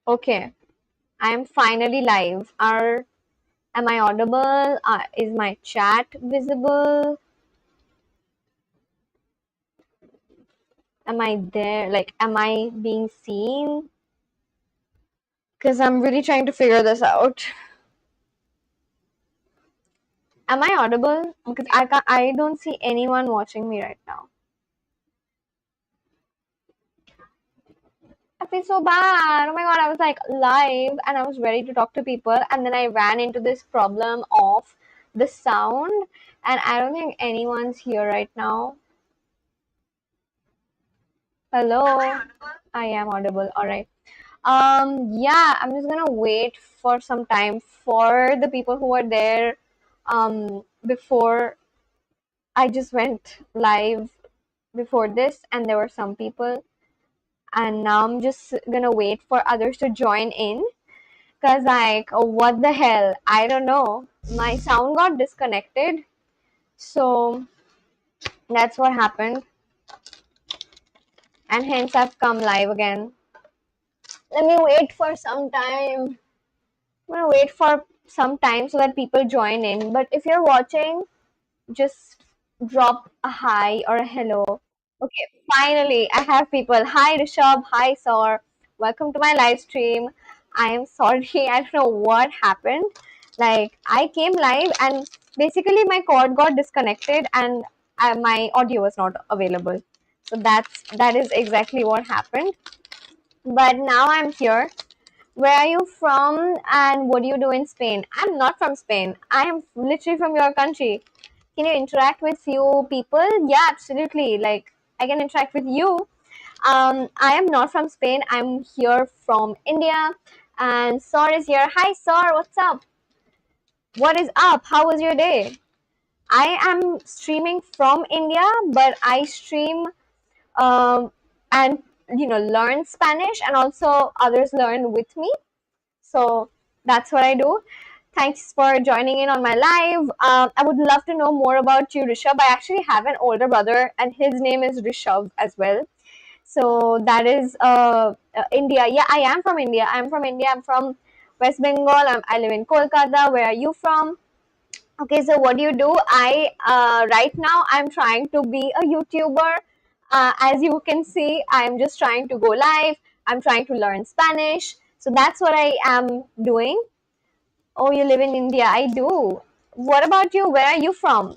Okay, I'm finally live. Am I audible? Is my chat visible? Am I there? Like, am I being seen? Because I'm really trying to figure this out. Am I audible? Because I don't see anyone watching me right now. I feel so bad. Oh my god, I was like live and I was ready to talk to people, and then I ran into this problem of the sound, and I don't think anyone's here right now. Hello. I am audible. All right. Yeah, I'm just gonna wait for some time for the people who were there before I just went live before this, and there were some people, and now I'm just gonna wait for others to join in. Cause like, oh, what the hell? I don't know. My sound got disconnected, so that's what happened, and hence I've come live again. Let me wait for some time. I'm gonna wait for some time so that people join in. But if you're watching, just drop a hi or a hello. Okay, finally, I have people. Hi, Rishabh. Hi, Saur. Welcome to my live stream. I am sorry, I don't know what happened. Like, I came live and basically my cord got disconnected and my audio was not available. So that is exactly what happened. But now I'm here. Where are you from and what do you do in Spain? I'm not from Spain. I am literally from your country. Can you interact with few people? Yeah, absolutely. Like, I can interact with you. I am not from Spain. I'm here from India. And Sor is here. Hi, Sor. What's up? What is up? How was your day? I am streaming from India, but I stream and learn Spanish, and also others learn with me. So that's what I do. Thanks for joining in on my live. I would love to know more about you, Rishabh. I actually have an older brother, and his name is Rishabh as well. So that is India. Yeah, I am from India. I'm from India. I'm from West Bengal. I live in Kolkata. Where are you from? Okay, so what do you do? I right now I'm trying to be a YouTuber. As you can see, I'm just trying to go live. I'm trying to learn Spanish. So that's what I am doing. Oh, you live in India. I do. What about you? Where are you from?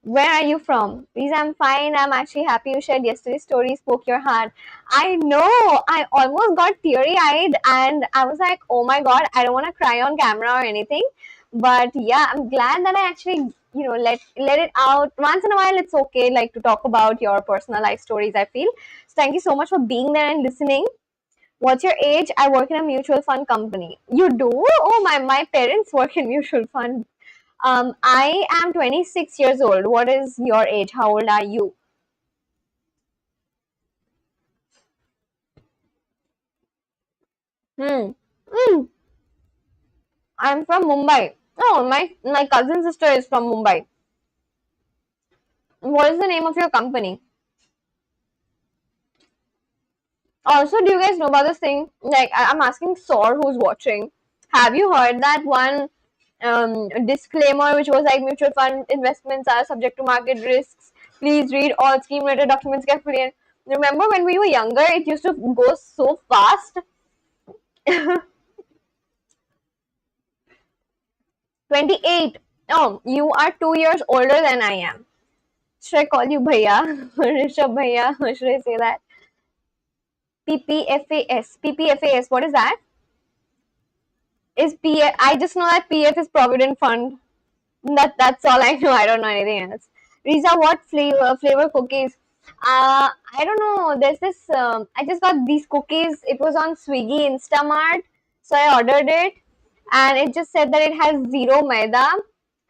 Where are you from? Riza, I'm fine. I'm actually happy you shared yesterday's story, spoke your heart. I know. I almost got teary eyed and I was like, oh my god, I don't want to cry on camera or anything. But yeah, I'm glad that I actually, let it out. Once in a while, it's okay, like to talk about your personal life stories, I feel. So thank you so much for being there and listening. What's your age? I work in a mutual fund company. You do? Oh, my parents work in mutual fund. I am 26 years old. What is your age? How old are you? Hmm. Hmm. I'm from Mumbai. Oh, my cousin sister is from Mumbai. What is the name of your company? Also, do you guys know about this thing? Like, I'm asking Saur who's watching. Have you heard that one disclaimer which was like mutual fund investments are subject to market risks? Please read all scheme related documents carefully. And remember when we were younger, it used to go so fast. 28. Oh, you are 2 years older than I am. Should I call you Bhaiya? Rishabh Bhaiya? Should I say that? PPFAS. PPFAS. What is that? Is PF? I just know that PF is Provident Fund. That's all I know. I don't know anything else. Riza, what flavor cookies? I don't know. There's this. I just got these cookies. It was on Swiggy Instamart, so I ordered it, and it just said that it has zero maida,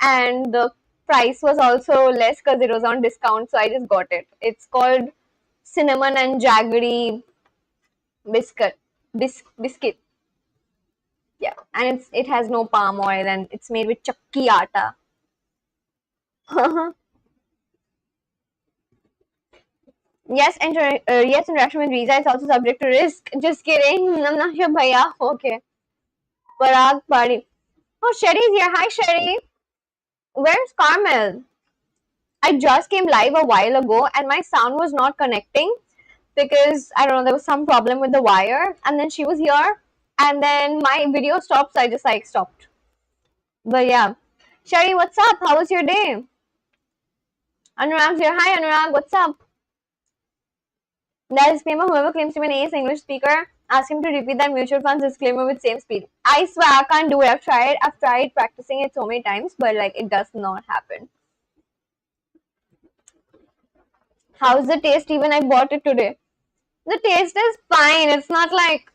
and the price was also less because it was on discount. So I just got it. It's called cinnamon and jaggery biscuit. Biscuit. Yeah, and it has no palm oil, and it's made with chakki atta. Yes, interaction with Riza is also subject to risk. Just kidding. I'm not sure, bhaiya. Okay. Parag party. Oh, Sherry's here. Hi, Sherry. Where's Carmel? I just came live a while ago and my sound was not connecting because I don't know, there was some problem with the wire. And then she was here and then my video stopped, so I just like stopped. But yeah. Sherry, what's up? How was your day? Anurag's here. Hi, Anurag. What's up? That disclaimer, whoever claims to be an ace English speaker, ask him to repeat that mutual funds disclaimer with same speed. I swear I can't do it. I've tried practicing it so many times, but like it does not happen. How's the taste? Even I bought it today. The taste is fine. It's not like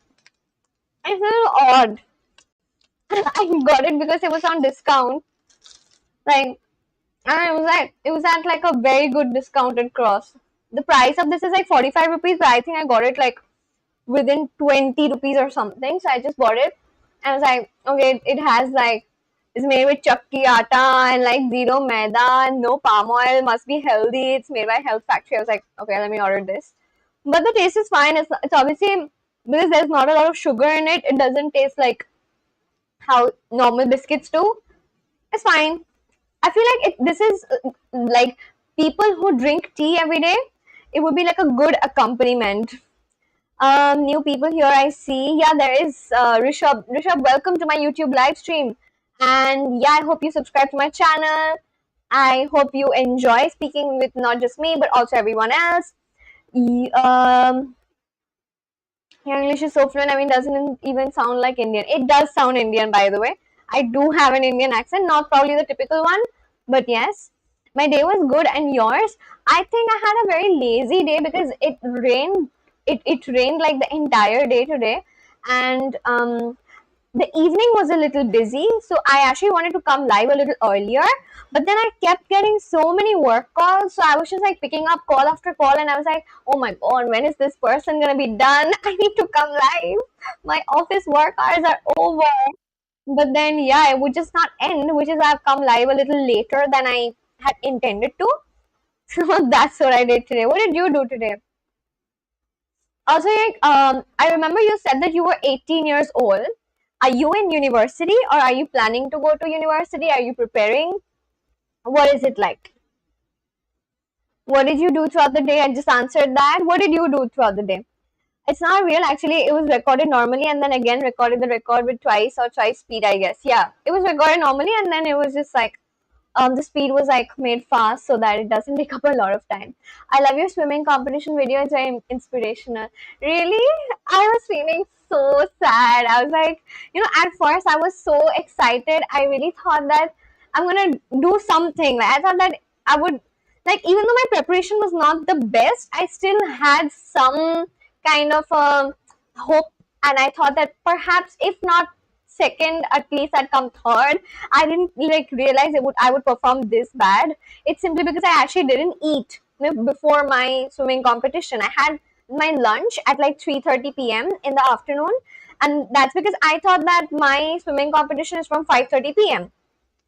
it's a little odd. I got it because it was on discount. Like and it was at like a very good discounted cross. The price of this is like 45 rupees, but I think I got it like within 20 rupees or something. So I just bought it and I was like, okay, it has like it's made with chakki atta and like zero maida and no palm oil, must be healthy. It's made by Health Factory. I was like, okay, let me order this. But the taste is fine. It's obviously because there's not a lot of sugar in it. It doesn't taste like how normal biscuits do. It's fine. I feel like this is like people who drink tea every day. It would be like a good accompaniment. New people here I see. Yeah, there is Rishabh. Rishabh, welcome to my YouTube live stream. And yeah, I hope you subscribe to my channel. I hope you enjoy speaking with not just me, but also everyone else. Your English is so fluent. I mean, doesn't even sound like Indian. It does sound Indian, by the way. I do have an Indian accent, not probably the typical one, but yes. My day was good, and yours? I think I had a very lazy day because it rained. It rained like the entire day today, and the evening was a little busy, so I actually wanted to come live a little earlier, but then I kept getting so many work calls, so I was just like picking up call after call, and I was like, oh my god, when is this person gonna be done? I need to come live. My office work hours are over. But then yeah, it would just not end, which is I've come live a little later than I had intended to. So that's what I did today. What did you do today? Also, like, I remember you said that you were 18 years old. Are you in university or are you planning to go to university? Are you preparing? What is it like? What did you do throughout the day? I just answered that. What did you do throughout the day? It's not real. Actually, it was recorded normally and then again recorded the record with twice or twice speed, I guess. Yeah, it was recorded normally and then it was just like the speed was like made fast so that it doesn't take up a lot of time. I love your swimming competition video. It's very inspirational. Really? I was feeling so sad. I was like, at first I was so excited. I really thought that I'm gonna do something. Like I thought that I would like even though my preparation was not the best, I still had some kind of hope and I thought that perhaps if not second, at least I'd come third. I didn't like realize I would perform this bad. It's simply because I actually didn't eat before my swimming competition. I had my lunch at like 3:30 p.m. in the afternoon, and that's because I thought that my swimming competition is from 5:30 p.m.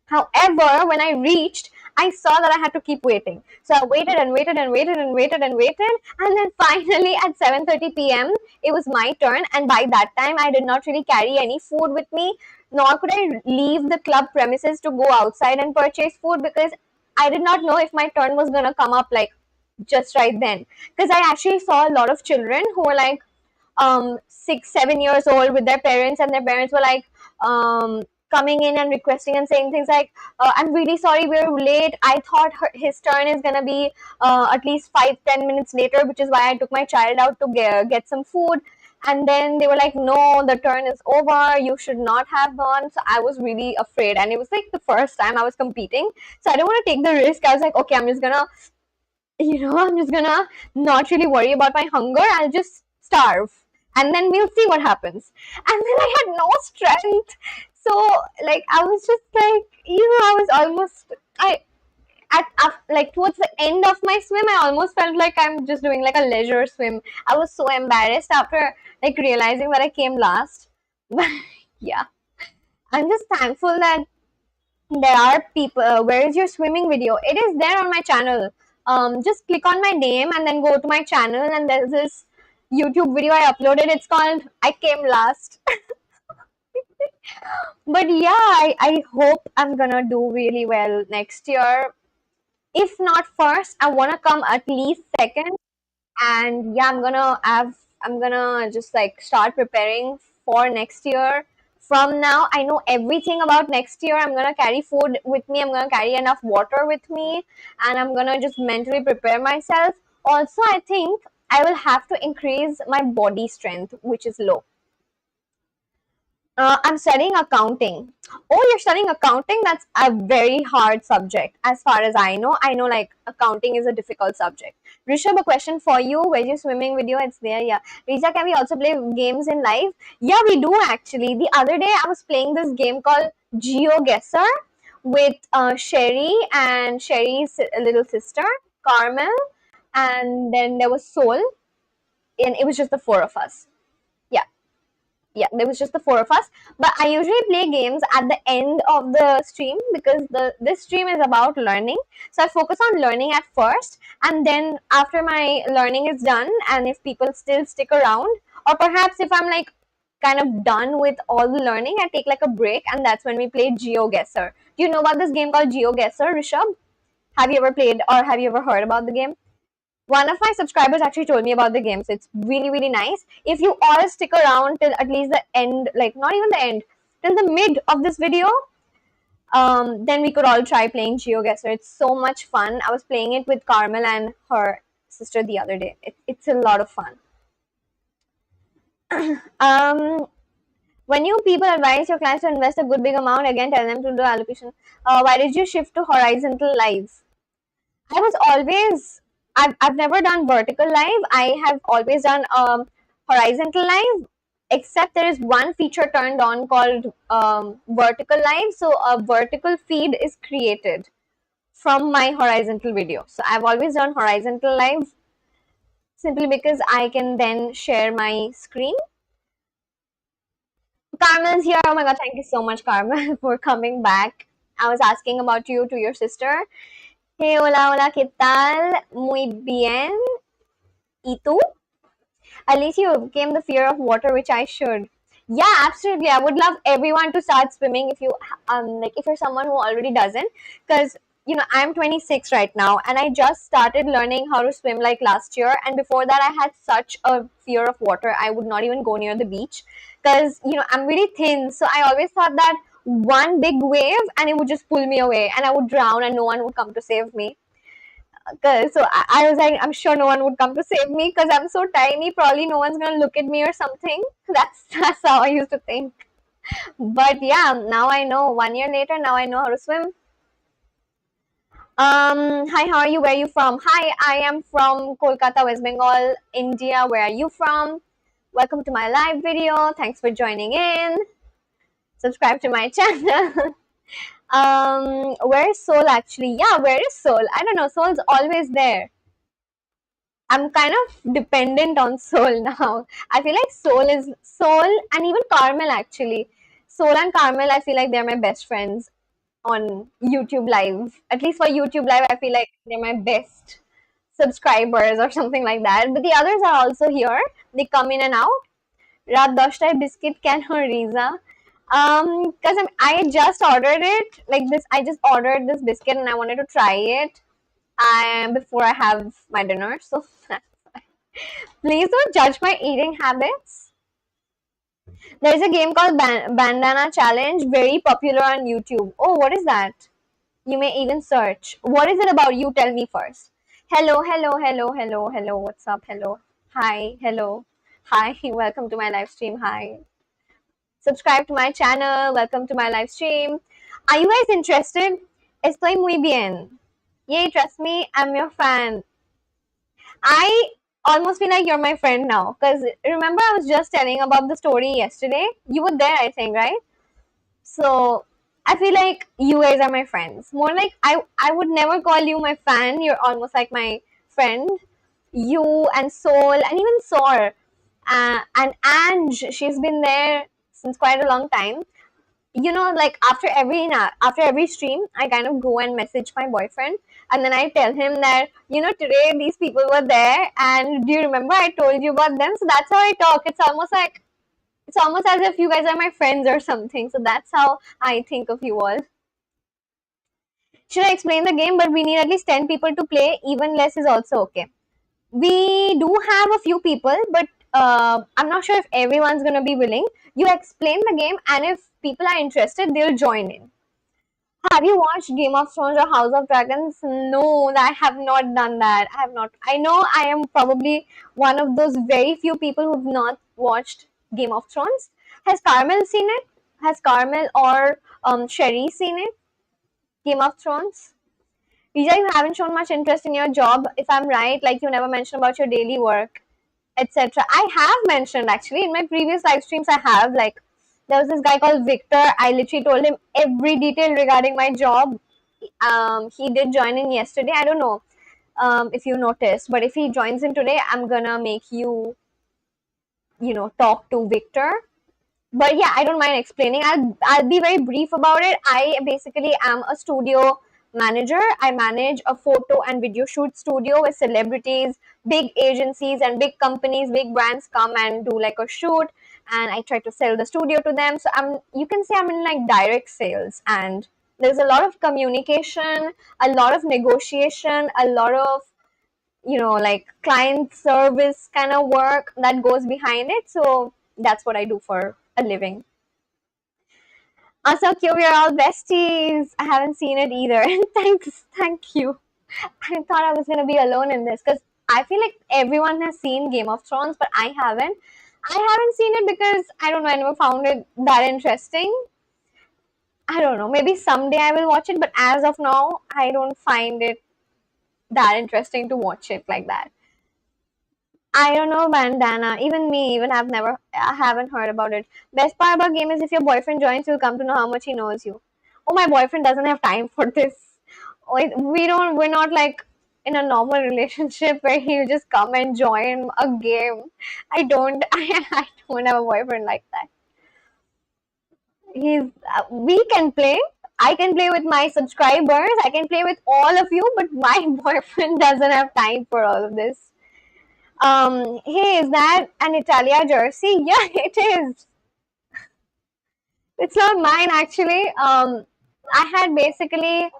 However, when I reached, I saw that I had to keep waiting. So I waited and waited and waited and waited and waited. And then finally at 7:30 p.m., it was my turn. And by that time, I did not really carry any food with me, nor could I leave the club premises to go outside and purchase food because I did not know if my turn was going to come up like just right then. Because I actually saw a lot of children who were like 6, 7 years old with their parents, and their parents were like coming in and requesting and saying things like, I'm really sorry we're late. I thought his turn is gonna be at least 5, 10 minutes later, which is why I took my child out to get some food. And then they were like, no, the turn is over, you should not have gone. So I was really afraid, and it was like the first time I was competing, so I didn't want to take the risk. I was like, okay, I'm just gonna not really worry about my hunger. I'll just starve and then we'll see what happens. And then I had no strength. So, like, I was just like, I was almost, like, towards the end of my swim, I almost felt like I'm just doing like a leisure swim. I was so embarrassed after, like, realizing that I came last. But yeah, I'm just thankful that there are people. Where is your swimming video? It is there on my channel. just click on my name and then go to my channel, and there's this YouTube video I uploaded. It's called I Came Last. But yeah, I hope I'm gonna do really well next year. If not first, I wanna come at least second. And yeah, I'm gonna just like start preparing for next year. From now, I know everything about next year. I'm gonna carry food with me, I'm gonna carry enough water with me, and I'm gonna just mentally prepare myself. Also, I think I will have to increase my body strength, which is low. I'm studying accounting. Oh, you're studying accounting? That's a very hard subject. As far as I know like accounting is a difficult subject. Rishabh, a question for you. Where's your swimming video? It's there, yeah. Riza, can we also play games in live? Yeah, we do actually. The other day I was playing this game called GeoGuessr with Sherry and Sherry's little sister, Carmel, and then there was Soul, and it was just the four of us. Yeah, yeah, there was just the four of us. But I usually play games at the end of the stream because this stream is about learning. So I focus on learning at first, and then after my learning is done, and if people still stick around, or perhaps if I'm like kind of done with all the learning, I take like a break, and that's when we play GeoGuessr. Do you know about this game called GeoGuessr, Rishabh? Have you ever played or have you ever heard about the game? One of my subscribers actually told me about the game, so it's really, really nice. If you all stick around till at least the end, like not even the end, till the mid of this video, then we could all try playing GeoGuessr. It's so much fun. I was playing it with Carmel and her sister the other day. It's a lot of fun. Um, when you people advise your clients to invest a good big amount, again tell them to do allocation. Why did you shift to horizontal live? I was always I've never done vertical live. I have always done horizontal live, except there is one feature turned on called vertical live. So a vertical feed is created from my horizontal video. So I've always done horizontal live simply because I can then share my screen. Carmel's here. Oh my god, thank you so much, Carmel, for coming back. I was asking about you to your sister. Hey, hola, hola, ¿qué tal? Muy bien. ¿Y tú? At least you overcame the fear of water, which I should. Yeah, absolutely. I would love everyone to start swimming if you like if you're someone who already doesn't, because you know I'm 26 right now and I just started learning how to swim like last year, and before that I had such a fear of water. I would not even go near the beach because you know I'm really thin, so I always thought that one big wave and it would just pull me away and I would drown and no one would come to save me. So I was like, I'm sure no one would come to save me because I'm so tiny. Probably no one's gonna look at me or something. That's how I used to think. But yeah, now I know. 1 year later, now I know how to swim. Hi, how are you? Where are you from? Hi, I am from Kolkata, West Bengal, India. Where are you from? Welcome to my live video. Thanks for joining in. Subscribe to my channel. Where is Soul actually? Yeah, where is Soul? I don't know. Soul's always there. I'm kind of dependent on Soul now. I feel like Soul and even Carmel actually. Soul and Carmel, I feel like they're my best friends on YouTube Live. At least for YouTube Live, I feel like they're my best subscribers or something like that. But the others are also here. They come in and out. Raat doshtai biscuit can or Riza. Because I just ordered it like this. I just ordered this biscuit and I wanted to try it. Before I have my dinner. So please don't judge my eating habits. There's a game called Bandana Challenge, very popular on YouTube. Oh, what is that? You may even search. What is it about? You tell me first. Hello, hello, hello, hello, hello. What's up? Hello. Hi, hello. Hi, welcome to my live stream. Hi. Subscribe to my channel. Welcome to my live stream. Are you guys interested? Estoy muy bien. Yay, trust me, I'm your fan. I almost feel like you're my friend now. Because remember, I was just telling about the story yesterday. You were there, I think, right? So I feel like you guys are my friends. More like I would never call you my fan. You're almost like my friend. You and Soul and even Soar and Ange. She's been there since quite a long time. like after every stream, I kind of go and message my boyfriend, and then I tell him that today these people were there, and do you remember I told you about them? So that's how I talk. It's almost as if you guys are my friends or something. So that's how I think of you all. Should I explain the game? But we need at least 10 people to play. Even less is also okay. We do have a few people, but I'm not sure if everyone's gonna be willing. You explain the game, and if people are interested, they'll join in. Have you watched Game of Thrones or House of Dragons? No, I have not done that. I have not. I know I am probably one of those very few people who've not watched Game of Thrones. Has Carmel seen it? Has Carmel or Sherry seen it? Game of Thrones? Riza, you haven't shown much interest in your job. If I'm right, like you never mentioned about your daily work, etc. I have mentioned actually in my previous live streams. I have like there was this guy called Victor. I literally told him every detail regarding my job. He did join in yesterday. I don't know if you noticed, but if he joins in today, I'm gonna make talk to Victor. But yeah, I don't mind explaining. I'll be very brief about it. I basically am a studio manager. I manage a photo and video shoot studio where celebrities, big agencies, and big companies, big brands come and do like a shoot, and I try to sell the studio to them. So you can say I'm in like direct sales, and there's a lot of communication, a lot of negotiation, a lot of like client service kind of work that goes behind it. So that's what I do for a living. Also, cute, we're all besties. I haven't seen it either. Thanks, thank you. I thought I was gonna be alone in this because I feel like everyone has seen Game of Thrones, but I haven't. I haven't seen it because I don't know. I never found it that interesting. I don't know. Maybe someday I will watch it, but as of now, I don't find it that interesting to watch it like that. I don't know bandana. Even me, even I haven't heard about it. Best part about game is if your boyfriend joins, you'll come to know how much he knows you. Oh, my boyfriend doesn't have time for this. We're not like in a normal relationship where he'll just come and join a game. I don't have a boyfriend like that. We can play. I can play with my subscribers. I can play with all of you, but my boyfriend doesn't have time for all of this. Hey, is that an Italia jersey? Yeah, it is. It's not mine actually. I had basically,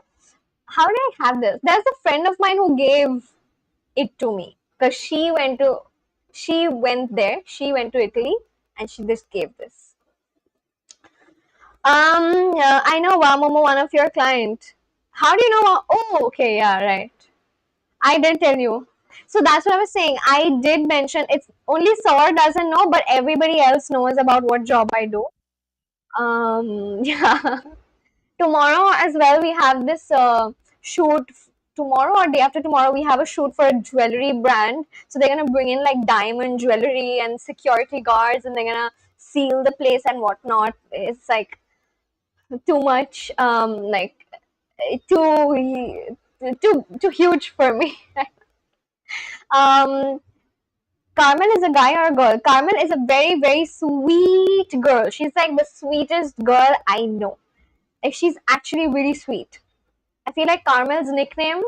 how did I have this? There's a friend of mine who gave it to me because she went to Italy, and she just gave this. I know Wamomo, one of your client. How do you know? Oh, okay, yeah, right. I did tell you. So that's what I was saying. I did mention it's only Saur doesn't know, but everybody else knows about what job I do. Yeah. Tomorrow as well, we have this shoot. Tomorrow or day after tomorrow, we have a shoot for a jewelry brand. So they're gonna bring in like diamond jewelry and security guards, and they're gonna seal the place and whatnot. It's like too much, like too huge for me. um Carmel is a guy or a girl? Carmel is a very, very sweet girl. She's like the sweetest girl I know. Like she's actually really sweet. I feel like Carmel's nickname,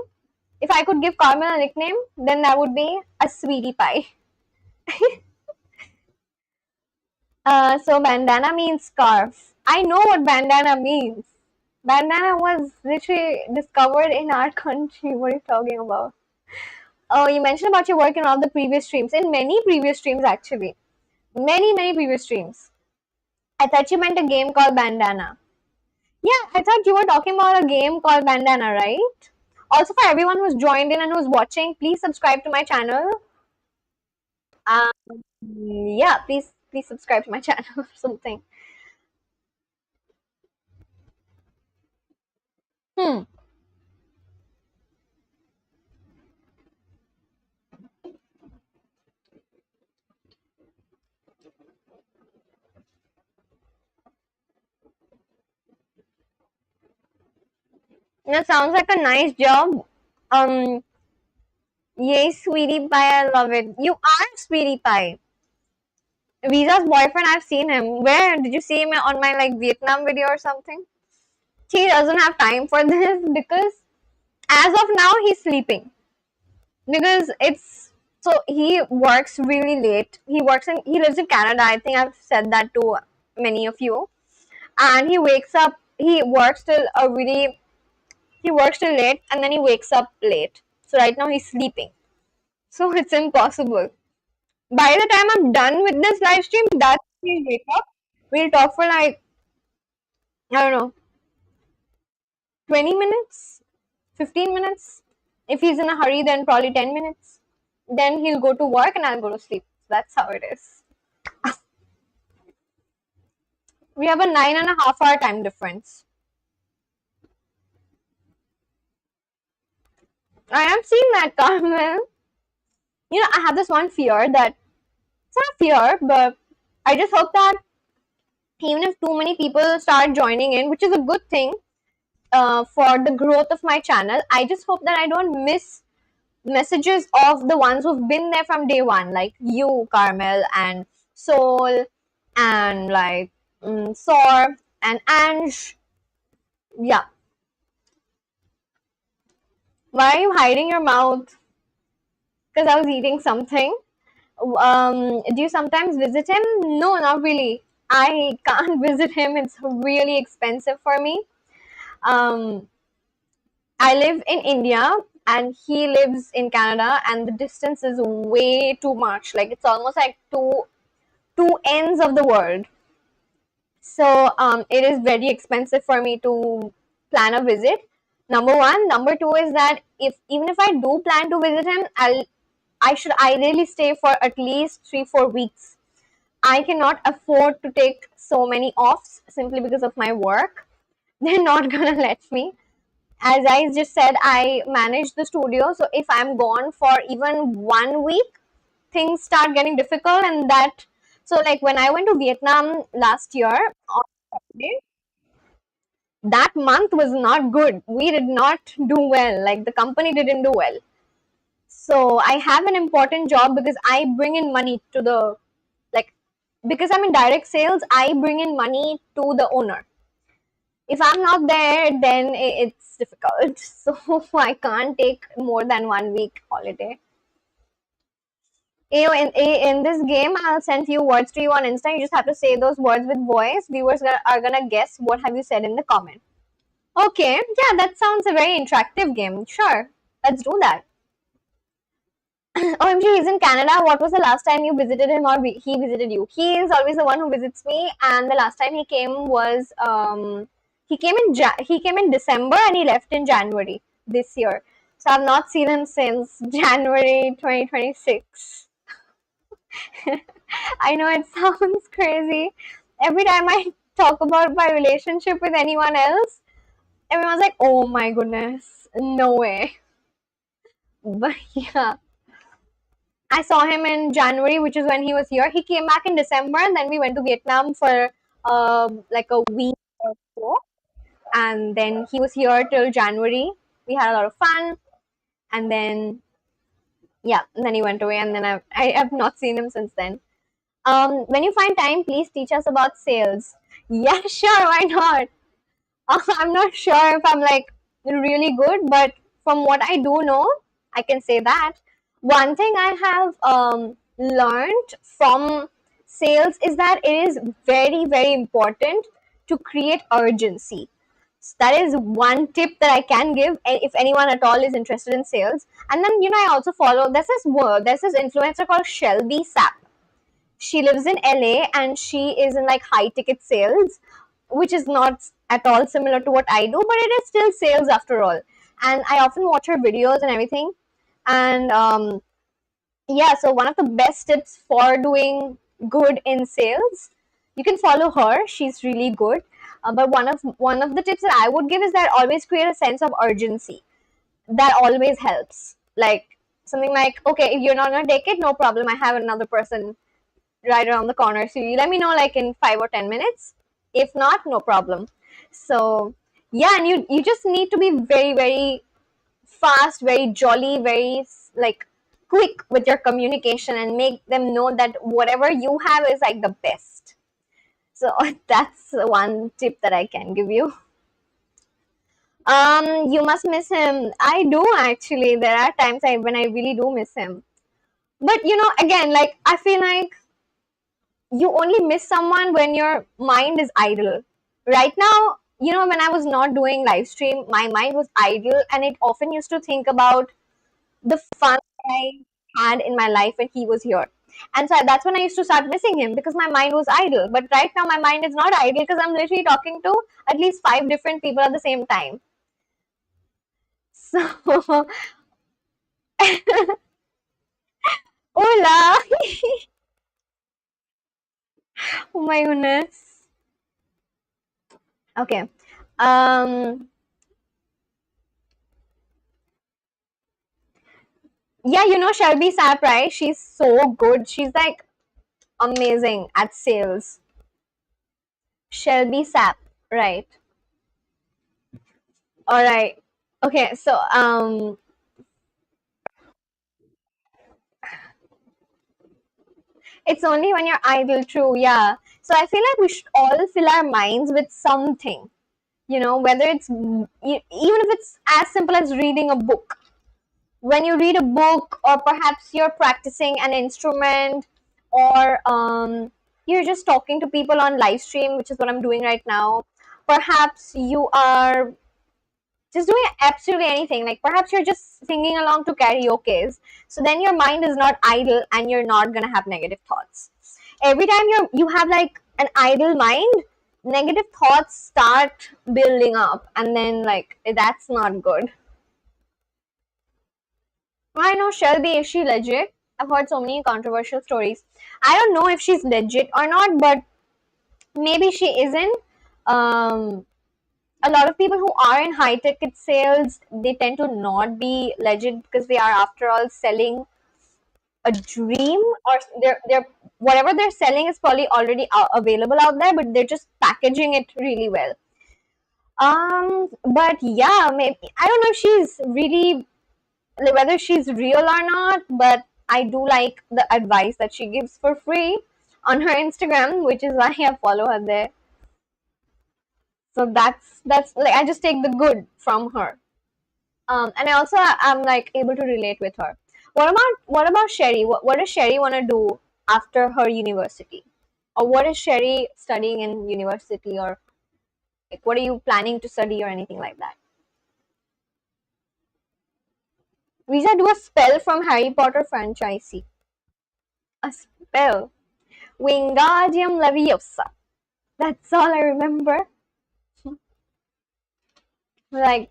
if I could give Carmel a nickname, then that would be a sweetie pie. So bandana means scarf. I know what bandana means. Bandana was literally discovered in our country. What are you talking about? Oh, you mentioned about your work in all the previous streams. In many previous streams, actually. Many, many previous streams. I thought you meant a game called Bandana. Yeah, I thought you were talking about a game called Bandana, right? Also, for everyone who's joined in and who's watching, please subscribe to my channel. Um, yeah, please subscribe to my channel or something. Hmm. That sounds like a nice job. Um, Yay, sweetie pie, I love it. You are sweetie pie. Riza's boyfriend, I've seen him. Where did you see him on my like Vietnam video or something? He doesn't have time for this because as of now he's sleeping because it's so he works really late. He lives in Canada. I think I've said that to many of you. And he wakes up. He works till late and then he wakes up late. So right now he's sleeping. So it's impossible. By the time I'm done with this live stream, that's when he'll wake up. We'll talk for like I don't know 20 minutes, 15 minutes. If he's in a hurry, then probably 10 minutes. Then he'll go to work and I'll go to sleep. That's how it is. We have a 9.5 hour time difference. I am seeing that, Carmel. You know, I have this one fear that it's not fear, but I just hope that even if too many people start joining in, which is a good thing for the growth of my channel, I just hope that I don't miss messages of the ones who've been there from day one, like you, Carmel, and Soul, and like Sor, and Ange. Yeah. Why are you hiding your mouth? Because I was eating something. Do you sometimes visit him? No, not really. I can't visit him. It's really expensive for me. I live in India and he lives in Canada, and the distance is way too much. Like it's almost like two ends of the world. So it is very expensive for me to plan a visit. Number one. Number two is that even if I do plan to visit him, I should ideally stay for at least 3-4 weeks. I cannot afford to take so many offs simply because of my work. They're not gonna let me. As I just said, I manage the studio, so if I'm gone for even 1 week, things start getting difficult. And that, so like when I went to Vietnam last year on Saturday, that month was not good. We did not do well. Like the company didn't do well. So I have an important job because I bring in money to the, like, because I'm in direct sales, I bring in money to the owner. If I'm not there, then it's difficult. So I can't take more than 1 week holiday. You know, in this game, I'll send you words to you on Insta. You just have to say those words with voice. Viewers are gonna guess what have you said in the comment. Okay, yeah, that sounds a very interactive game. Sure, let's do that. OMG, he's in Canada. What was the last time you visited him or he visited you? He is always the one who visits me, and the last time he came was he came in December and he left in January this year. So I've not seen him since January 2026. I know it sounds crazy. Every time I talk about my relationship with anyone else, everyone's like, "Oh my goodness, no way." But yeah. I saw him in January, which is when he was here. He came back in December, and then we went to Vietnam for like a week or so. And then he was here till January. We had a lot of fun, and then yeah, and then he went away, and then I have not seen him since then. When you find time, please teach us about sales. Yeah, sure, why not? I'm not sure if I'm like really good, but from what I do know, I can say that. One thing I have learned from sales is that it is very, very important to create urgency. So that is one tip that I can give if anyone at all is interested in sales. And then, you know, I also follow, there's this influencer called Shelby Sapp. She lives in LA and she is in like high ticket sales, which is not at all similar to what I do, but it is still sales after all. And I often watch her videos and everything. And yeah, so one of the best tips for doing good in sales, you can follow her. She's really good. But one of the tips that I would give is that always create a sense of urgency. That always helps. Like something like, okay, if you're not gonna take it, no problem. I have another person right around the corner. So you let me know like in 5 or 10 minutes. If not, no problem. So yeah, and you just need to be very, very fast, very jolly, very like quick with your communication and make them know that whatever you have is like the best. So that's one tip that I can give you. You must miss him. I do actually. There are times when I really do miss him. But again, like I feel like you only miss someone when your mind is idle. Right now, when I was not doing live stream, my mind was idle and it often used to think about the fun that I had in my life when he was here. And so that's when I used to start missing him because my mind was idle. But right now, my mind is not idle because I'm literally talking to at least five different people at the same time. So, hola! Oh my goodness. Okay. Um, yeah, Shelby Sapp, right? She's so good. She's like amazing at sales. Shelby Sapp, right? All right. Okay, so it's only when you're idle, true, yeah. So I feel like we should all fill our minds with something, whether it's even if it's as simple as reading a book. When you read a book, or perhaps you're practicing an instrument, or you're just talking to people on live stream, which is what I'm doing right now. Perhaps you are just doing absolutely anything. Like perhaps you're just singing along to karaoke's. So then your mind is not idle and you're not gonna have negative thoughts. Every time you have like an idle mind, negative thoughts start building up, and then like that's not good. I know Shelby, is she legit? I've heard so many controversial stories. I don't know if she's legit or not, but maybe she isn't. Um, a lot of people who are in high ticket sales, they tend to not be legit because they are, after all, selling a dream, or they're whatever they're selling is probably already available out there, but they're just packaging it really well. But yeah, maybe I don't know if she's really, like, whether she's real or not, but I do like the advice that she gives for free on her Instagram, which is why I follow her there. So that's like I just take the good from her. And I also am like able to relate with her. What about Sherry? What does Sherry want to do after her university, or what is Sherry studying in university, or like what are you planning to study or anything like that? Riza, do a spell from Harry Potter franchise. A spell. Wingardium Leviosa. That's all I remember. Like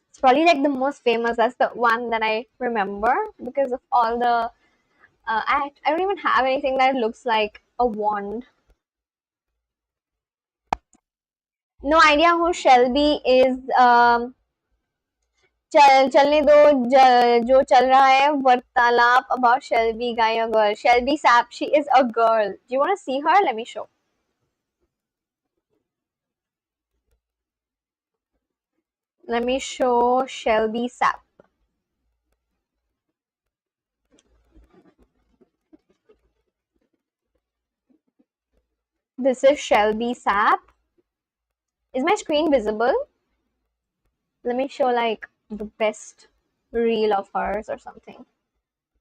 it's probably like the most famous. That's the one that I remember because of all the. I don't even have anything that looks like a wand. No idea who Shelby is. चलने दो जो चल रहा है वार्तालाप about Shelby guy or girl. Shelby Sapp, she is a girl. Do you want to see her? Let me show. Let me show Shelby Sapp. This is Shelby Sapp. Is my screen visible? Let me show like the best reel of hers or something.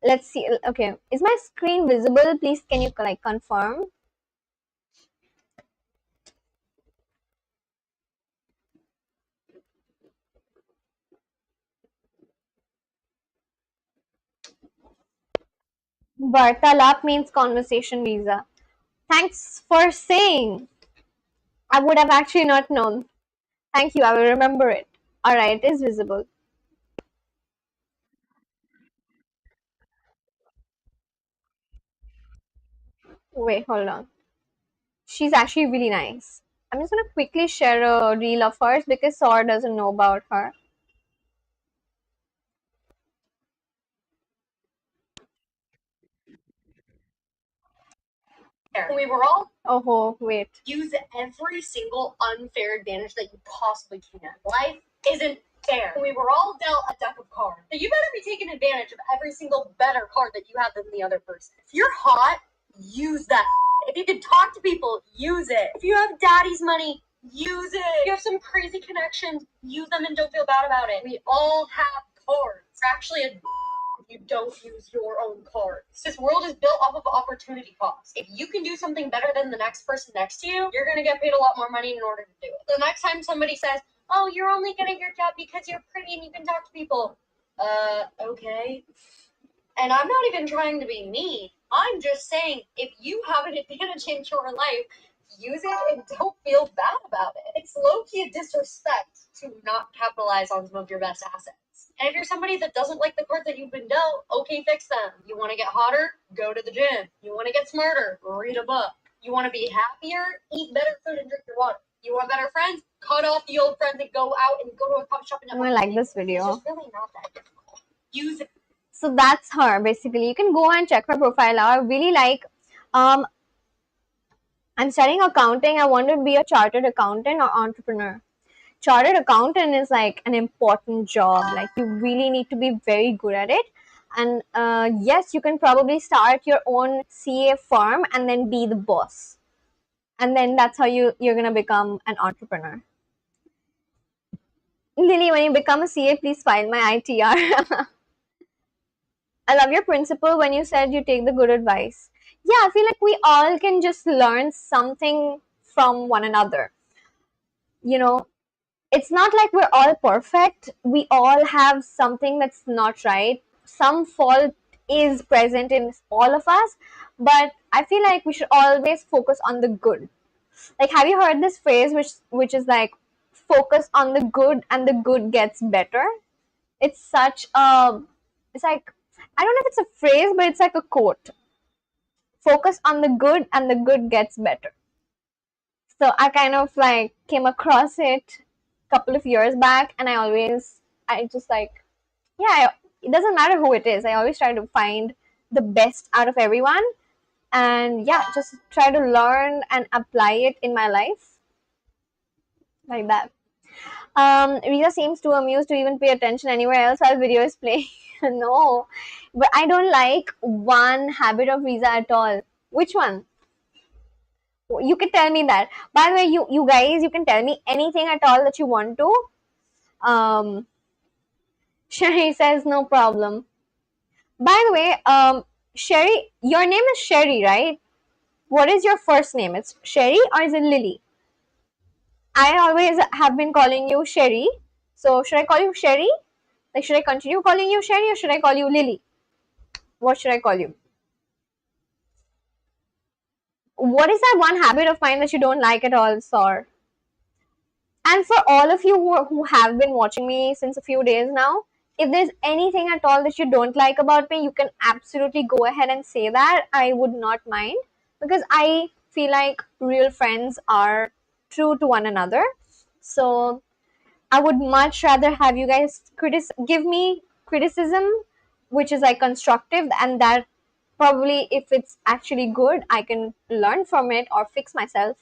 Let's see. Okay, is my screen visible? Please, can you like confirm? Vartalap means conversation, Visa. Thanks for saying. I would have actually not known. Thank you. I will remember it. All right, it is visible. Wait, hold on. She's actually really nice. I'm just gonna quickly share a reel of hers because Saur doesn't know about her. We were all oh wait. Use every single unfair advantage that you possibly can. Life isn't fair. We were all dealt a deck of cards. So you better be taking advantage of every single better card that you have than the other person. If you're hot, use that. If you can talk to people, use it. If you have daddy's money, use it. If you have some crazy connections, use them and don't feel bad about it. We all have cards. It's actually a if you don't use your own cards. This world is built off of opportunity cost. If you can do something better than the next person next to you, you're gonna get paid a lot more money in order to do it. The next time somebody says, oh, you're only good at your job because you're pretty and you can talk to people. Okay. And I'm not even trying to be mean. I'm just saying, if you have an advantage in your life, use it and don't feel bad about it. It's low-key a disrespect to not capitalize on some of your best assets. And if you're somebody that doesn't like the cards that you've been dealt, okay, fix them. You want to get hotter? Go to the gym. You want to get smarter? Read a book. You want to be happier? Eat better food and drink your water. You want better friends? Cut off the old friends and go out and go to a coffee shop and I like this video. It's just really not that difficult. Use it. So that's her basically. You can go and check her profile out. I really like I'm studying accounting. I want to be a chartered accountant or entrepreneur. Chartered accountant is like an important job. Like you really need to be very good at it. And yes, you can probably start your own CA firm and then be the boss. And then that's how you're gonna become an entrepreneur. Lily, when you become a CA, please file my ITR. I love your principle when you said you take the good advice. Yeah, I feel like we all can just learn something from one another. You know, it's not like we're all perfect. We all have something that's not right. Some fault is present in all of us, but I feel like we should always focus on the good. Like, have you heard this phrase which is like focus on the good and the good gets better? It's such a it's like I don't know if it's a phrase, but it's like a quote. Focus on the good and the good gets better. So I kind of like came across it a couple of years back, and I just like, yeah, it doesn't matter who it is. I always try to find the best out of everyone, and yeah, just try to learn and apply it in my life like that. Riza seems too amused to even pay attention anywhere else while video is playing. No, but I don't like one habit of Riza at all. Which one? You can tell me that. By the way, you guys, you can tell me anything at all that you want to. Sherry says no problem. By the way, Sherry, your name is Sherry, right? What is your first name? It's Sherry or is it Lily? I always have been calling you Sherry. So should I call you Sherry? Like, should I continue calling you Sherry or should I call you Lily? What should I call you? What is that one habit of mine that you don't like at all, Sor? And for all of you who have been watching me since a few days now, if there's anything at all that you don't like about me, you can absolutely go ahead and say that. I would not mind, because I feel like real friends are true to one another. So I would much rather have you guys give me criticism, which is like constructive, and that probably if it's actually good, I can learn from it or fix myself.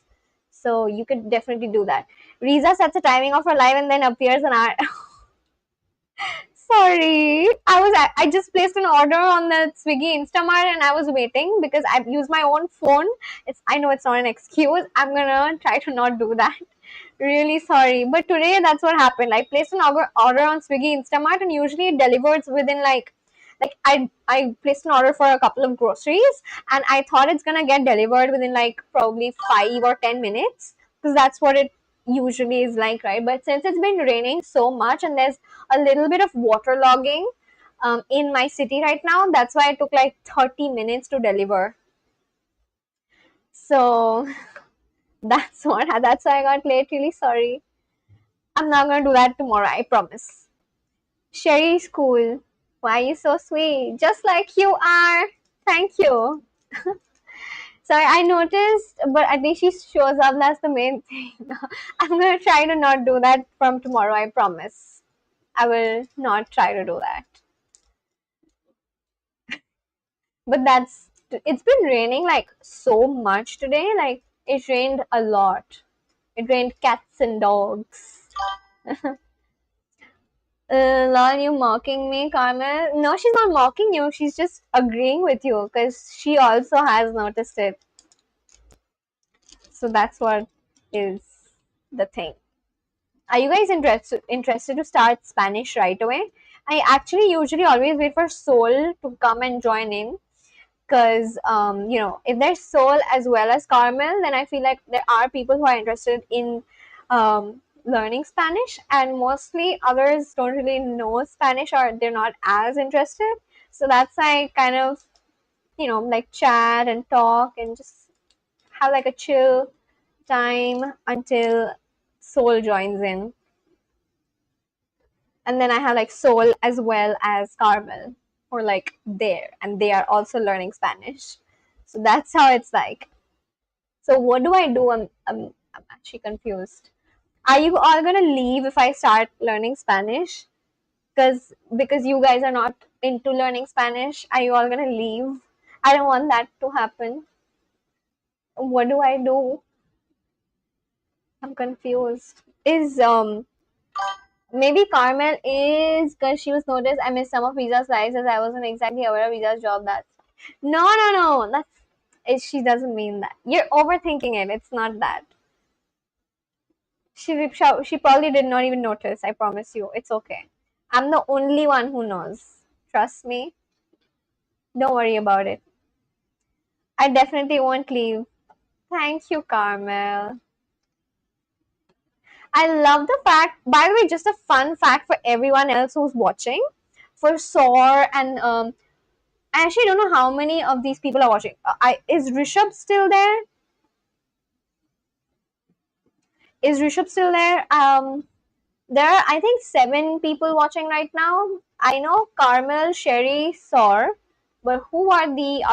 So you could definitely do that. Riza sets a timing of her live and then appears an hour. Sorry, I just placed an order on the Swiggy Instamart and I was waiting because I've used my own phone. I know it's not an excuse. I'm gonna try to not do that. Really sorry, but today that's what happened. I placed an order on Swiggy Instamart and usually it delivers within like I placed an order for a couple of groceries and I thought it's gonna get delivered within like probably 5 or 10 minutes, because that's what it usually is like, right? But since it's been raining so much and there's a little bit of waterlogging in my city right now, that's why it took like 30 minutes to deliver. So that's why I got late. Really sorry. I'm not gonna do that tomorrow, I promise. Sherry's cool. Why are you so sweet? Just like you are. Thank you. Sorry, I noticed, but at least she shows up. That's the main thing. I'm gonna try to not do that from tomorrow, I promise. I will not try to do that. But it's been raining like so much today. Like, it rained a lot. It rained cats and dogs. Lol, you mocking me, Carmel? No, she's not mocking you. She's just agreeing with you because she also has noticed it. So that's what is the thing. Are you guys interested to start Spanish right away? I actually usually always wait for Soul to come and join in because if there's Soul as well as Carmel, then I feel like there are people who are interested in learning Spanish, and mostly others don't really know Spanish or they're not as interested. So that's why I kind of like chat and talk and just have like a chill time until Soul joins in. And then I have like Soul as well as Carmel, or like there, and they are also learning Spanish. So that's how it's like. So what do I do? I'm actually confused. Are you all gonna leave if I start learning Spanish? Because you guys are not into learning Spanish, are you all gonna leave? I don't want that to happen. What do I do? I'm confused. Is maybe Carmel is because she was noticed I missed some of Riza's lives as I wasn't exactly aware of Riza's job. That's no. That's she doesn't mean that. You're overthinking it. It's not that. She probably did not even notice. I promise you. It's okay. I'm the only one who knows. Trust me. Don't worry about it. I definitely won't leave. Thank you, Carmel. I love the fact, by the way, just a fun fact for everyone else who's watching. For Soar and I actually don't know how many of these people are watching. Is Rishabh still there? Is Rishabh still there? There are, I think, 7 people watching right now. I know Carmel, Sherry, Soar, but who are the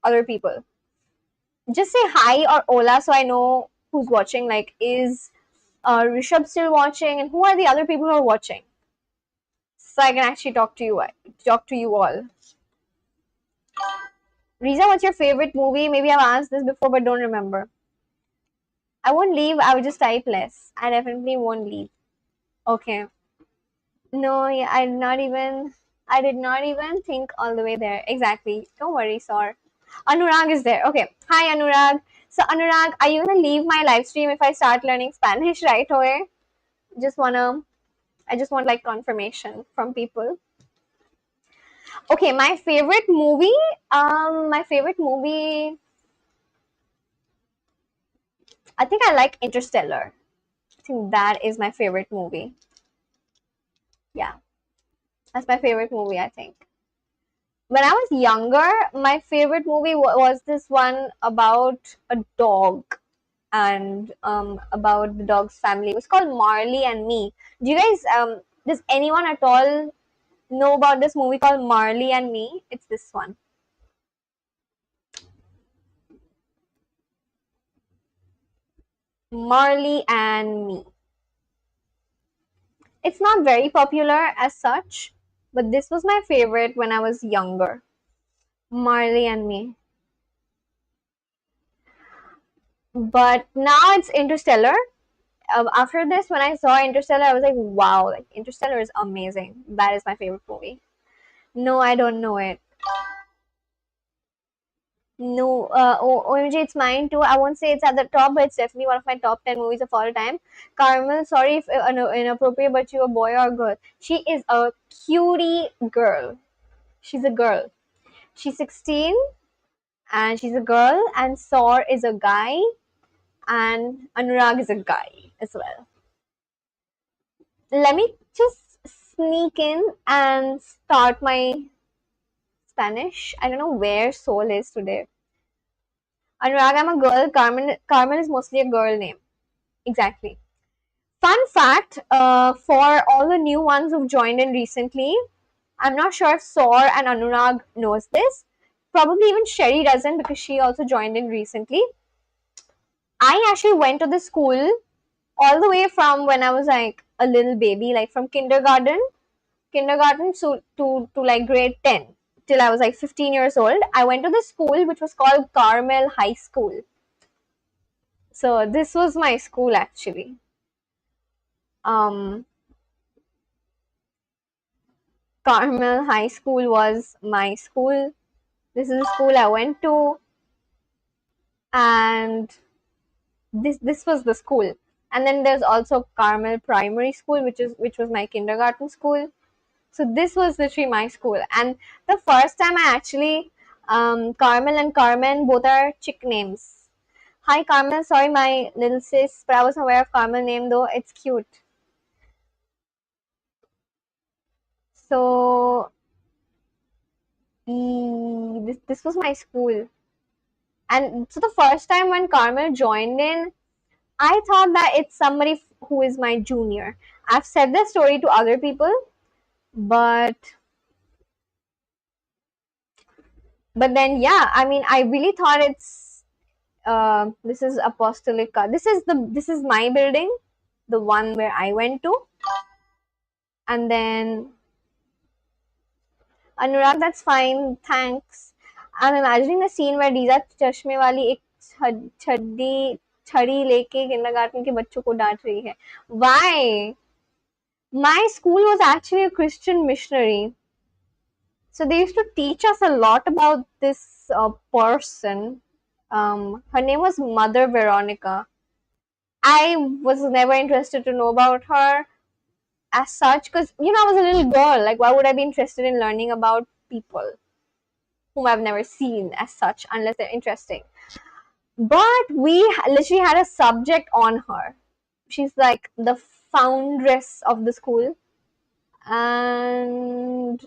other people? Just say hi or hola so I know who's watching. Like, is Rishabh still watching, and who are the other people who are watching? So I can actually talk to you all. Riza, what's your favorite movie? Maybe I've asked this before, but don't remember. I won't leave. I will just type less. I definitely won't leave. Okay. No, yeah, I did not even think all the way there. Exactly. Don't worry, Sor. Anurag is there. Okay. Hi, Anurag. So, Anurag, are you gonna leave my live stream if I start learning Spanish right away? Just wanna, I just want like confirmation from people. Okay, my favorite movie. My favorite movie. I think I like Interstellar. I think that is my favorite movie. Yeah, that's my favorite movie. I think. When I was younger, my favorite movie was this one about a dog and about the dog's family. It was called Marley and Me. Do you guys does anyone at all know about this movie called Marley and Me? It's this one. Marley and Me. It's not very popular as such, but this was my favorite when I was younger. Marley and Me. But now it's Interstellar. After this, when I saw Interstellar, I was like, wow, like Interstellar is amazing. That is my favorite movie. No, I don't know it. No, OMG, it's mine too. I won't say it's at the top, but it's definitely one of my top 10 movies of all time. Carmel, sorry if inappropriate, but you a boy or girl. She is a cutie girl. She's a girl. She's 16 and she's a girl, and Saur is a guy, and Anurag is a guy as well. Let me just sneak in and start my Spanish. I don't know where Soul is today. Anurag, I'm a girl. Carmen is mostly a girl name. Exactly. Fun fact for all the new ones who've joined in recently, I'm not sure if Saur and Anurag knows this. Probably even Sherry doesn't because she also joined in recently. I actually went to the school all the way from when I was like a little baby, like from kindergarten to like grade 10 till I was like 15 years old. I went to the school which was called Carmel High School. So this was my school actually. Um, Carmel High School was my school. This is the school I went to, and this was the school. And then there's also Carmel Primary School, which was my kindergarten school. So this was literally my school. And the first time I actually Carmel and Carmen both are chick names. Hi Carmel, sorry my little sis, but I wasn't aware of Carmel name though. It's cute. So this was my school. And so the first time when Carmel joined in, I thought that it's somebody who is my junior. I've said this story to other people, but then yeah, I mean, I really thought it's this is Apostolica. This is my building, the one where I went to, and then Anurag, that's fine, thanks. I'm imagining the scene where Riza चश्मे वाली एक छड़ी लेके kindergarten के बच्चों को डांट रही है. Why? My school was actually a Christian missionary. So they used to teach us a lot about this person. Her name was Mother Veronica. I was never interested to know about her as such because, I was a little girl. Like, why would I be interested in learning about people whom I've never seen as such unless they're interesting? But we literally had a subject on her. She's like the foundress of the school. And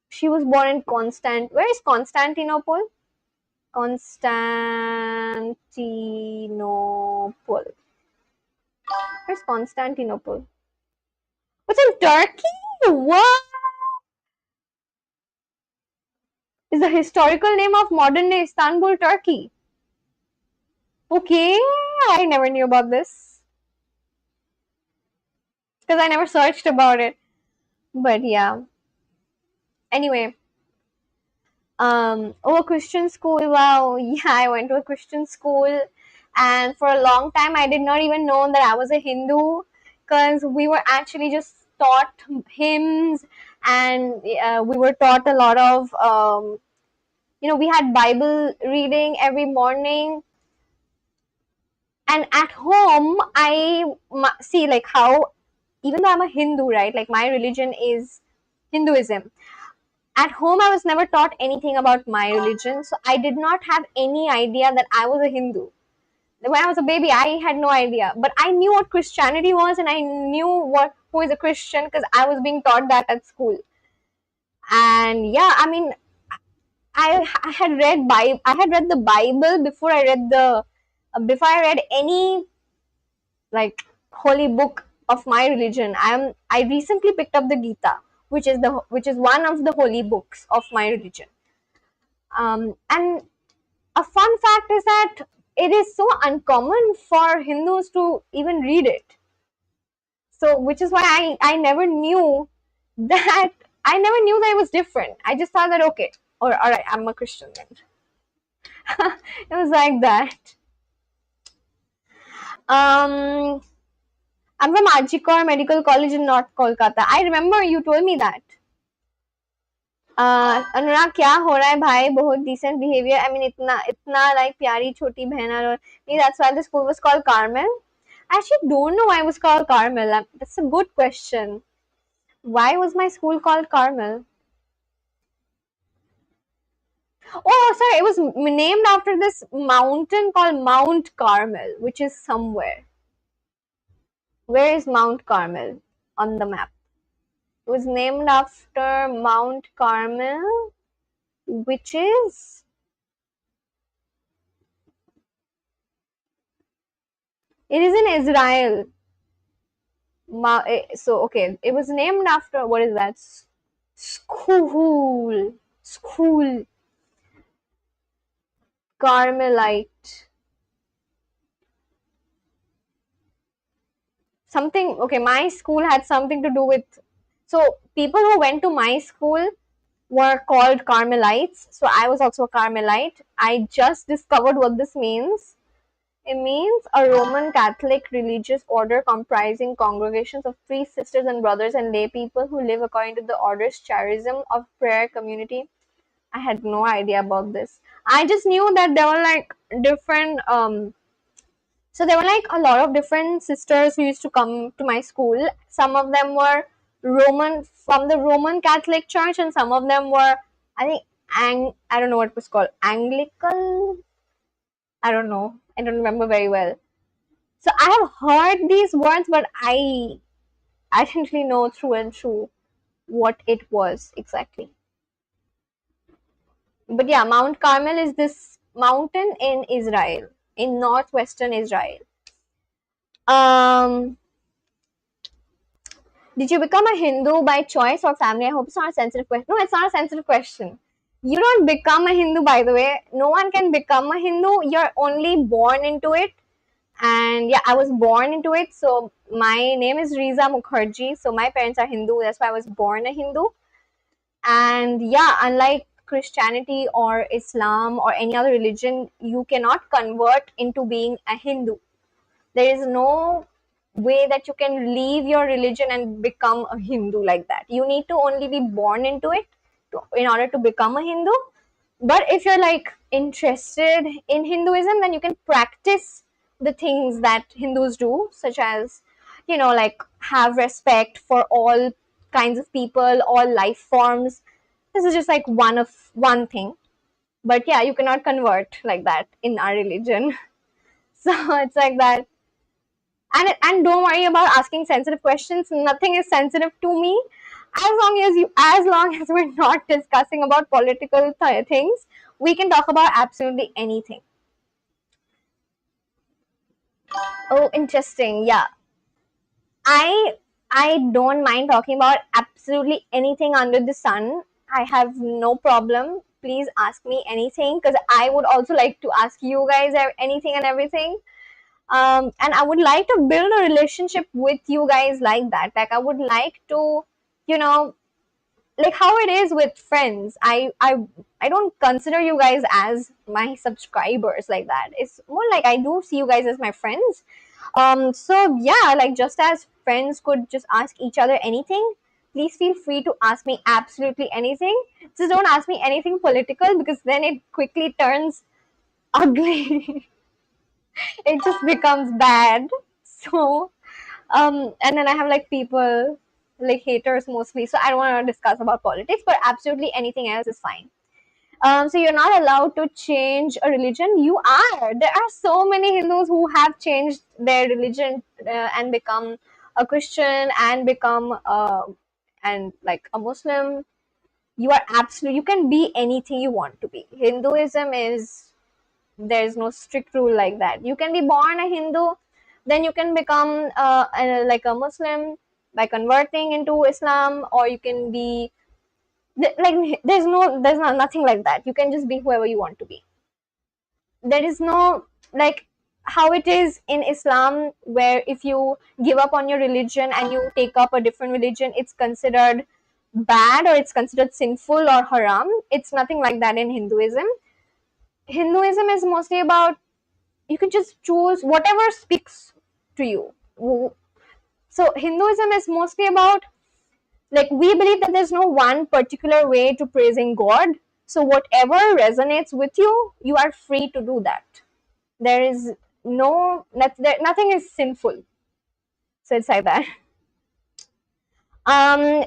she was born in where is Constantinople? Constantinople. Where's Constantinople? What's in Turkey? What is the historical name of modern day Istanbul, Turkey? Okay, I never knew about this because I never searched about it. But yeah. Anyway, a Christian school. Wow, yeah, I went to a Christian school, and for a long time I did not even know that I was a Hindu because we were actually just taught hymns, and we were taught a lot of we had Bible reading every morning. And at home, I see like how, even though I'm a Hindu, right? Like my religion is Hinduism. At home, I was never taught anything about my religion, so I did not have any idea that I was a Hindu. When I was a baby, I had no idea, but I knew what Christianity was, and I knew who is a Christian because I was being taught that at school. And yeah, I mean, I had read the Bible before I read any like holy book of my religion. I recently picked up the Gita, which is one of the holy books of my religion. And a fun fact is that it is so uncommon for Hindus to even read it. So, which is why I never knew that it was different. I just thought that okay, all right, I'm a Christian then. It was like that. I'm from Ajikor Medical College in North Kolkata. I remember you told me that. अनुराग क्या हो रहा है भाई, बहुत decent behavior. I mean इतना like प्यारी छोटी बहन और maybe that's why the school was called Carmel. I actually don't know why it was called Carmel. That's a good question. Why was my school called Carmel? Oh, sorry, it was named after this mountain called Mount Carmel, which is somewhere. Where is Mount Carmel on the map? It was named after Mount Carmel, which is it is in Israel. So okay, it was named after what is that? School Carmelite. Something okay. My school had something to do with. So people who went to my school were called Carmelites. So I was also a Carmelite. I just discovered what this means. It means a Roman Catholic religious order comprising congregations of priests, sisters, and brothers and lay people who live according to the order's charism of prayer community. I had no idea about this. I just knew that there were like different so there were like a lot of different sisters who used to come to my school. Some of them were Roman from the Roman Catholic Church, and some of them were, I think, I don't know what it was called, Anglican. I don't know. I don't remember very well. So I have heard these words, but I didn't really know through and through what it was exactly. But yeah, Mount Carmel is this mountain in Israel, in northwestern Israel. Um, Did you become a Hindu by choice or family? I hope it's not a sensitive question. No, it's not a sensitive question. You don't become a Hindu, by the way. No one can become a Hindu. You're only born into it. And yeah, I was born into it. So my name is Riza Mukherjee. So my parents are Hindu. That's why I was born a Hindu. And yeah, unlike Christianity or Islam or any other religion, you cannot convert into being a Hindu. There is no way that you can leave your religion and become a Hindu like that. You need to only be born into it in order to become a Hindu. But if you're like interested in Hinduism, then you can practice the things that Hindus do, such as, like have respect for all kinds of people, all life forms. This is just like one thing. But yeah, you cannot convert like that in our religion. So it's like that. And don't worry about asking sensitive questions. Nothing is sensitive to me. As long as we're not discussing about political things, we can talk about absolutely anything. Oh, interesting. Yeah. I I don't mind talking about absolutely anything under the sun. I have no problem. Please ask me anything, because I would also like to ask you guys anything and everything. And I would like to build a relationship with you guys like that. Like I would like to, you know, like how it is with friends. I don't consider you guys as my subscribers like that. It's more like I do see you guys as my friends. So yeah, like just as friends could just ask each other anything, please feel free to ask me absolutely anything. Just don't ask me anything political, because then it quickly turns ugly. It just becomes bad. So and then I have like people like haters mostly, so I don't want to discuss about politics, but absolutely anything else is fine. So you're not allowed to change a religion. You are. There are so many Hindus who have changed their religion and become a Christian and become and like a Muslim. You are absolutely, you can be anything you want to be. Hinduism is, there's no strict rule like that. You can be born a Hindu, then you can become like a Muslim by converting into Islam, or you can be like there's not nothing like that. You can just be whoever you want to be. There is no like how it is in Islam, where if you give up on your religion and you take up a different religion, it's considered bad or it's considered sinful or haram. It's nothing like that in Hinduism. Hinduism is mostly about, you can just choose whatever speaks to you. So Hinduism is mostly about, like, we believe that there's no one particular way to praising God. So whatever resonates with you, you are free to do that. There is nothing is sinful. So it's like that. um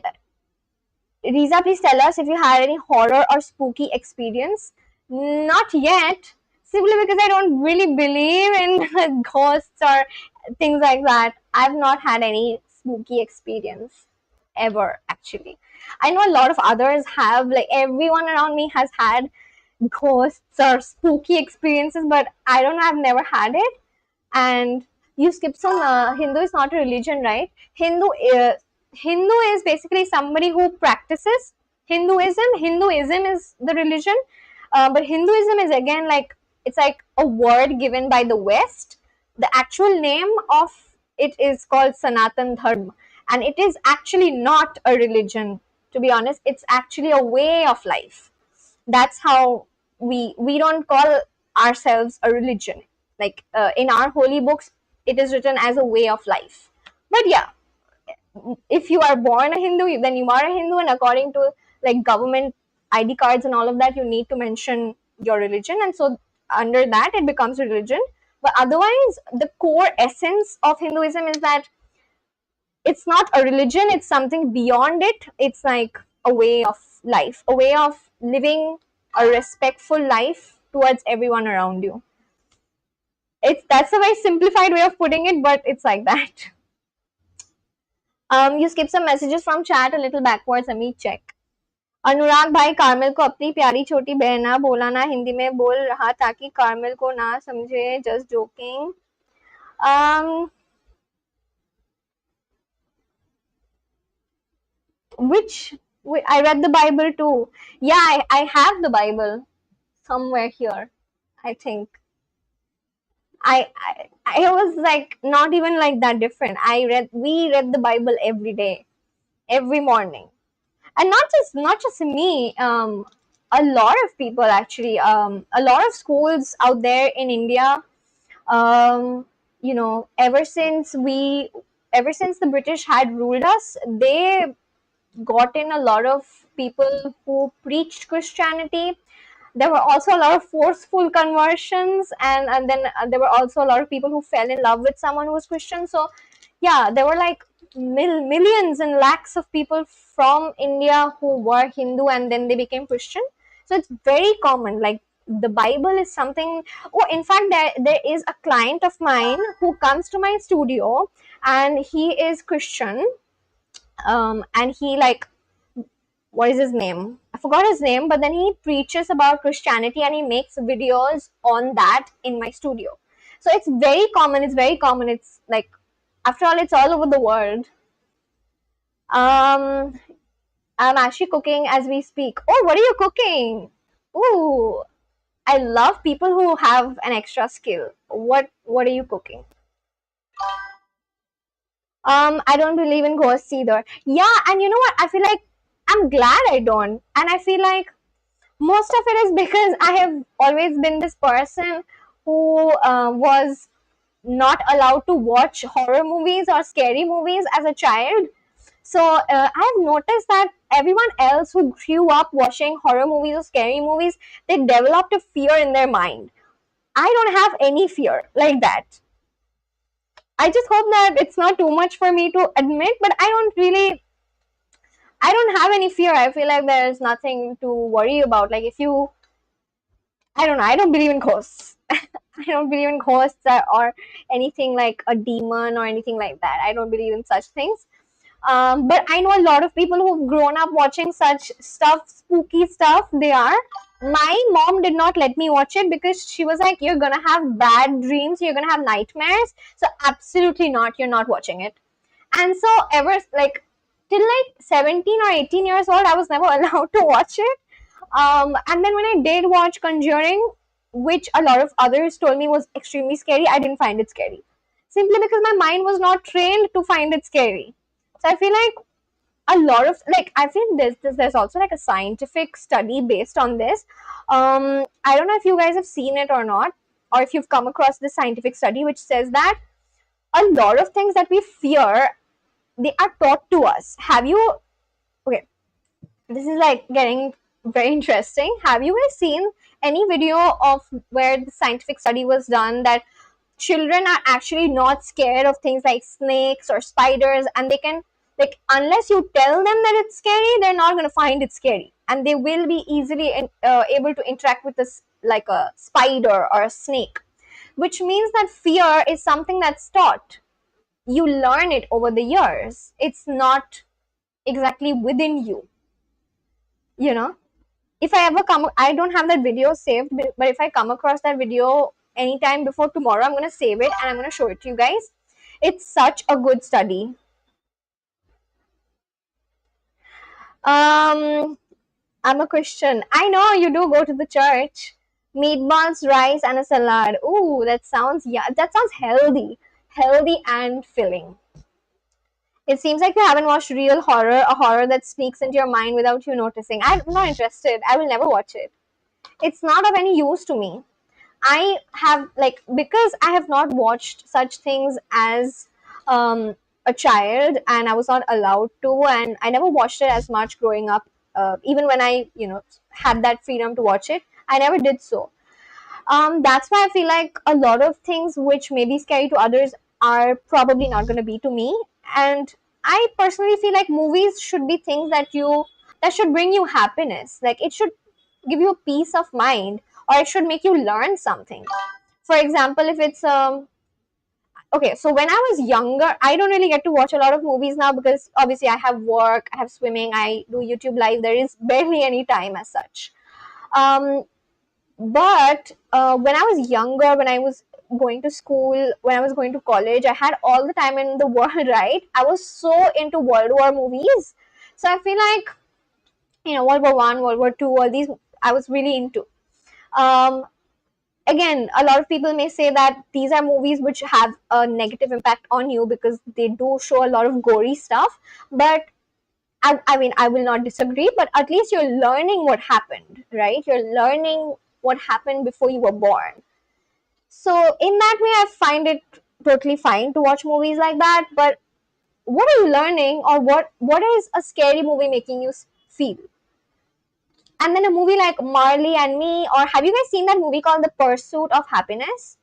Riza, please tell us if you had any horror or spooky experience. Not yet, simply because I don't really believe in ghosts or things like that. I've not had any spooky experience ever, actually. I know a lot of others have, like, everyone around me has had ghosts or spooky experiences, but I don't know, I've never had it. And you skip some Hindu is not a religion, right? Hindu is basically somebody who practices Hinduism. Hinduism is the religion, but Hinduism is again like, it's like a word given by the West. The actual name of it is called Sanatan Dharma, and it is actually not a religion. To be honest, it's actually a way of life. That's how we don't call ourselves a religion. Like in our holy books, it is written as a way of life. But yeah, if you are born a Hindu, then you are a Hindu, and according to like government ID cards and all of that, you need to mention your religion, and so under that it becomes religion. But otherwise, the core essence of Hinduism is that it's not a religion; it's something beyond it. It's like a way of life, a way of living a respectful life towards everyone around you. It's That's a very simplified way of putting it, but it's like that. You skip some messages from chat a little backwards. Let me check. अनुराग भाई Carmel को अपनी प्यारी छोटी बहना बोला ना हिंदी में बोल रहा ताकि कार्मेल को ना समझे just joking which I read the Bible too. Yeah, I have the Bible somewhere here. I think I was like not even like that different. We read the Bible every day, every morning, and not just me. A lot of people actually. A lot of schools out there in India. You know, ever since the British had ruled us, they got in a lot of people who preached Christianity. There were also a lot of forceful conversions, and then there were also a lot of people who fell in love with someone who was Christian. So yeah, there were like millions and lakhs of people from India who were Hindu and then they became Christian. So it's very common. Like the Bible is something. Oh, in fact, there is a client of mine who comes to my studio and he is Christian. And he like, what is his name? I forgot his name, but then he preaches about Christianity and he makes videos on that in my studio. So it's very common. It's very common. It's like, after all, it's all over the world. Um, I'm actually cooking as we speak. Oh, what are you cooking? Ooh, I love people who have an extra skill. What are you cooking? I don't believe in ghosts either. Yeah, and you know what? I feel like I'm glad I don't. And I feel like most of it is because I have always been this person who was not allowed to watch horror movies or scary movies as a child. So I've noticed that everyone else who grew up watching horror movies or scary movies, they developed a fear in their mind. I don't have any fear like that. I just hope that it's not too much for me to admit, but I don't have any fear. I feel like there's nothing to worry about. Like if you, I don't know, I don't believe in ghosts. I don't believe in ghosts or anything like a demon or anything like that. I don't believe in such things. But I know a lot of people who've grown up watching such stuff, spooky stuff. They are. My mom did not let me watch it because she was like, "You're gonna have bad dreams. You're gonna have nightmares." So absolutely not. You're not watching it. And so ever like till like 17 or 18 years old, I was never allowed to watch it. And then when I did watch Conjuring, which a lot of others told me was extremely scary, I didn't find it scary. Simply because my mind was not trained to find it scary. So I feel like a lot of like I feel there's also like a scientific study based on this. I don't know if you guys have seen it or not, or if you've come across this scientific study which says that a lot of things that we fear, they are taught to us. Have you Okay, this is like getting very interesting. Have you guys seen any video of where the scientific study was done that children are actually not scared of things like snakes or spiders, and they can, like, unless you tell them that it's scary, they're not going to find it scary, and they will be easily able to interact with this like a spider or a snake, which means that fear is something that's taught. You learn it over the years. It's not exactly within you, you know. If I ever come, I don't have that video saved, but if I come across that video anytime before tomorrow, I'm gonna save it and I'm gonna show it to you guys. It's such a good study. Um, I'm a Christian. I know you do go to the church. Meatballs, rice, and a salad. Ooh, that sounds, yeah, that sounds healthy and filling. It seems like you haven't watched real horror, a horror that sneaks into your mind without you noticing. I'm not interested. I will never watch it. It's not of any use to me. I have, like, because I have not watched such things as a child, and I was not allowed to, and I never watched it as much growing up. Even when I, had that freedom to watch it, I never did so. That's why I feel like a lot of things which may be scary to others are probably not going to be to me. And I personally feel like movies should be things that should bring you happiness. Like, it should give you a peace of mind, or it should make you learn something. For example, if it's okay, so when I was younger, I don't really get to watch a lot of movies now because obviously I have work, I have swimming, I do YouTube live. There is barely any time as such. Um, but when I was younger, when I was going to school, when I was going to college, I had all the time in the world, right? I was so into World War movies. So I feel like, World War One, World War Two, all these I was really into. Um, Again, a lot of people may say that these are movies which have a negative impact on you because they do show a lot of gory stuff. But I mean, I will not disagree, but at least you're learning what happened, right? You're learning what happened before you were born. So in that way, I find it totally fine to watch movies like that. But what are you learning, or what is a scary movie making you feel? And then a movie like Marley and Me, or have you guys seen that movie called The Pursuit of Happiness?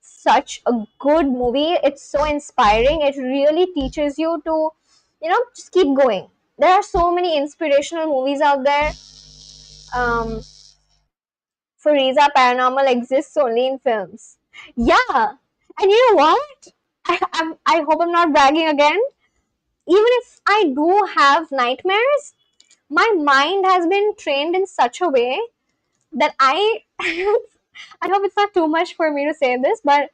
Such a good movie. It's so inspiring. It really teaches you to, just keep going. There are so many inspirational movies out there. Um, for Riza, paranormal exists only in films. Yeah, and you know what? I hope I'm not bragging again. Even if I do have nightmares, my mind has been trained in such a way that I hope it's not too much for me to say this, but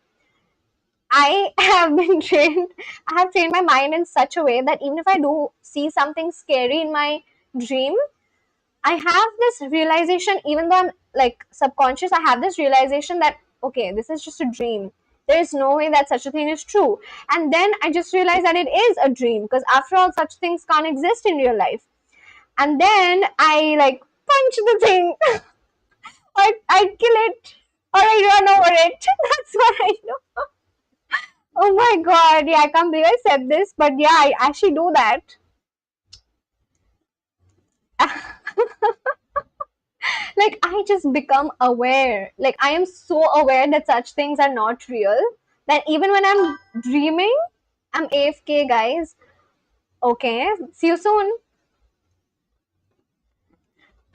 I have been trained. I have trained my mind in such a way that even if I do see something scary in my dream, I have this realization, even though I'm like subconscious, I have this realization that, okay, this is just a dream. There is no way that such a thing is true. And then I just realize that it is a dream because after all, such things can't exist in real life. And then I like punch the thing, or I kill it, or I run over it. That's what I know. Oh my god, yeah, I can't believe I said this, but yeah, I actually do that. Like, I just become aware. Like, I am so aware that such things are not real that even when I'm dreaming, I'm AFK, guys. Okay, see you soon.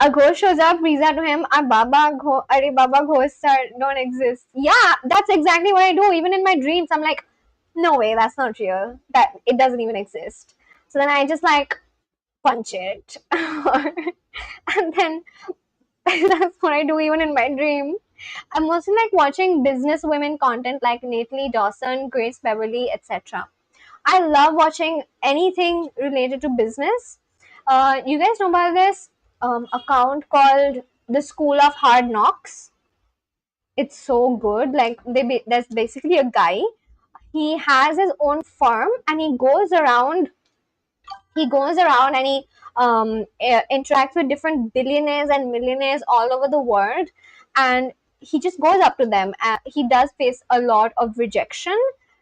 A ghost shows up, Riza to him, Are Baba ghosts don't exist. Yeah, that's exactly what I do. Even in my dreams, I'm like, no way, that's not real. That it doesn't even exist. So then I just like punch it. And then that's what I do even in my dream. I'm mostly like watching business women content like Natalie Dawson, Grace Beverly, etc. I love watching anything related to business. You guys know about this account called the School of Hard Knocks? It's so good. Like, there's basically a guy. He has his own firm, and he goes around and he interacts with different billionaires and millionaires all over the world, and he just goes up to them. He does face a lot of rejection,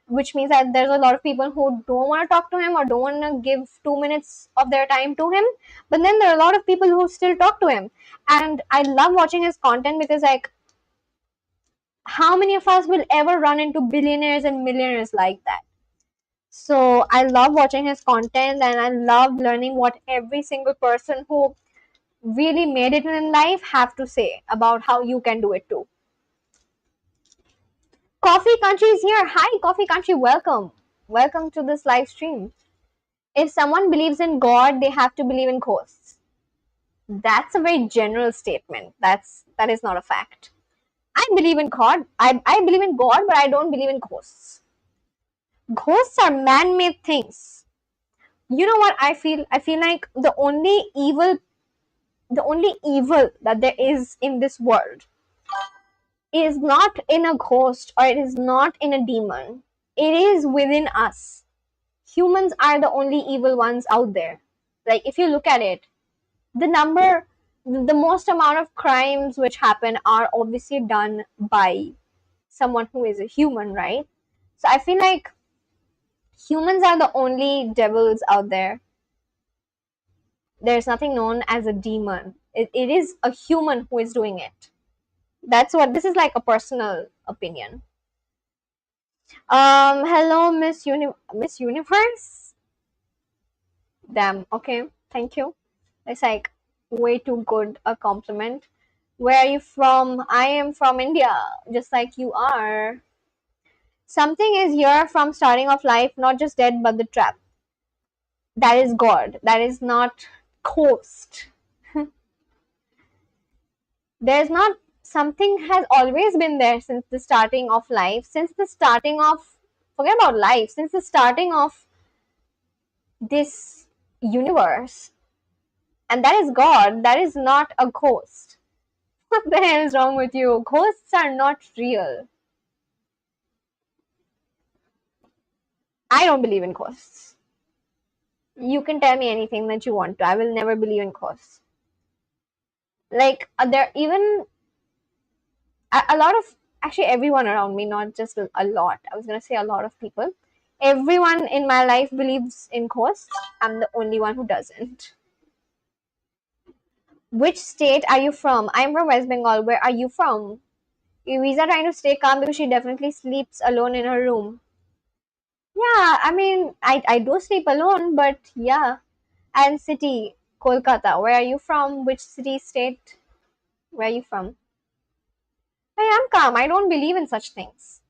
which means that there's a lot of people who don't want to talk to him or don't want to give 2 minutes of their time to him. But then there are a lot of people who still talk to him, and I love watching his content because, like, how many of us will ever run into billionaires and millionaires like that? So I love watching his content, and I love learning what every single person who really made it in life have to say about how you can do it too. Coffee Country is here. Hi, Coffee Country. Welcome. Welcome to this live stream. If someone believes in God, they have to believe in ghosts. That's a very general statement. That is not a fact. I believe in God. I believe in God, but I don't believe in ghosts. Ghosts are man-made things. You know what I feel? I feel like the only evil that there is in this world is not in a ghost, or it is not in a demon. It is within us. Humans are the only evil ones out there. Like, if you look at it, the number the most amount of crimes which happen are obviously done by someone who is a human, right? So I feel like humans are the only devils out there. There's nothing known as a demon. It is a human who is doing it. That's what this is, like a personal opinion. Hello, Miss Universe. Damn. Okay, thank you. It's like way too good a compliment. Where are you from? I am from India, just like you are. Something is here from starting of life, not just dead, but the trap. That is God. That is not coast. There's not something has always been there since the starting of life. Since the starting of forget about life. Since the starting of this universe, and that is God. That is not a ghost. What the hell is wrong with you? Ghosts are not real. I don't believe in ghosts. You can tell me anything that you want to. I will never believe in ghosts. Like there even a lot of actually everyone around me, not just a lot. I was gonna say a lot of people. Everyone in my life believes in ghosts. I'm the only one who doesn't. Which state are you from? I'm from West Bengal. Where are you from? Riza trying to stay calm because she definitely sleeps alone in her room. Yeah, I mean, I do sleep alone, but yeah. And city, Kolkata. Where are you from? Which city, state? Where are you from? I am calm. I don't believe in such things.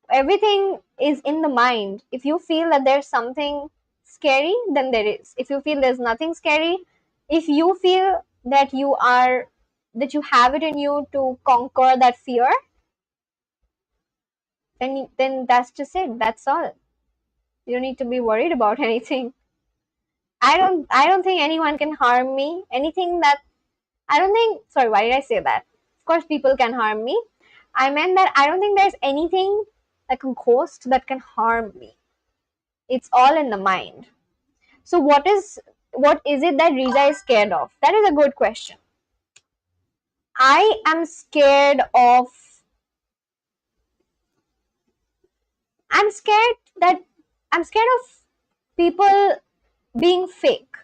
Everything is in the mind. If you feel that there's something scary, then there is. If you feel there's nothing scary, if you feel that you have it in you to conquer that fear, then that's just it. That's all. You don't need to be worried about anything. I don't think anyone can harm me. Anything that I don't think sorry, why did I say that? Of course people can harm me. I meant that I don't think there's anything like a ghost that can harm me. It's all in the mind. So what is it that Riza is scared of? That is a good question. I am scared of I'm scared that I'm scared of people being fake.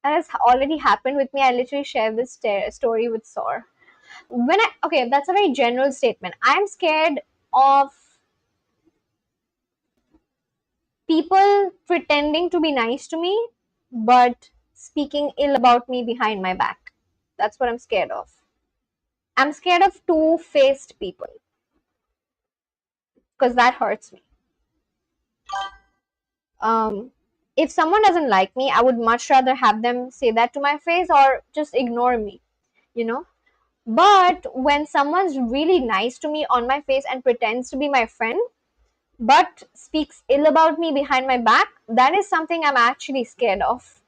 That has already happened with me. I literally share this story with Sor. Okay, that's a very general statement. I'm scared of people pretending to be nice to me, but speaking ill about me behind my back. That's what I'm scared of. I'm scared of two-faced people because that hurts me. Um, if someone doesn't like me, I would much rather have them say that to my face or just ignore me, you know? But when someone's really nice to me on my face and pretends to be my friend, but speaks ill about me behind my back, that is something I'm actually scared of.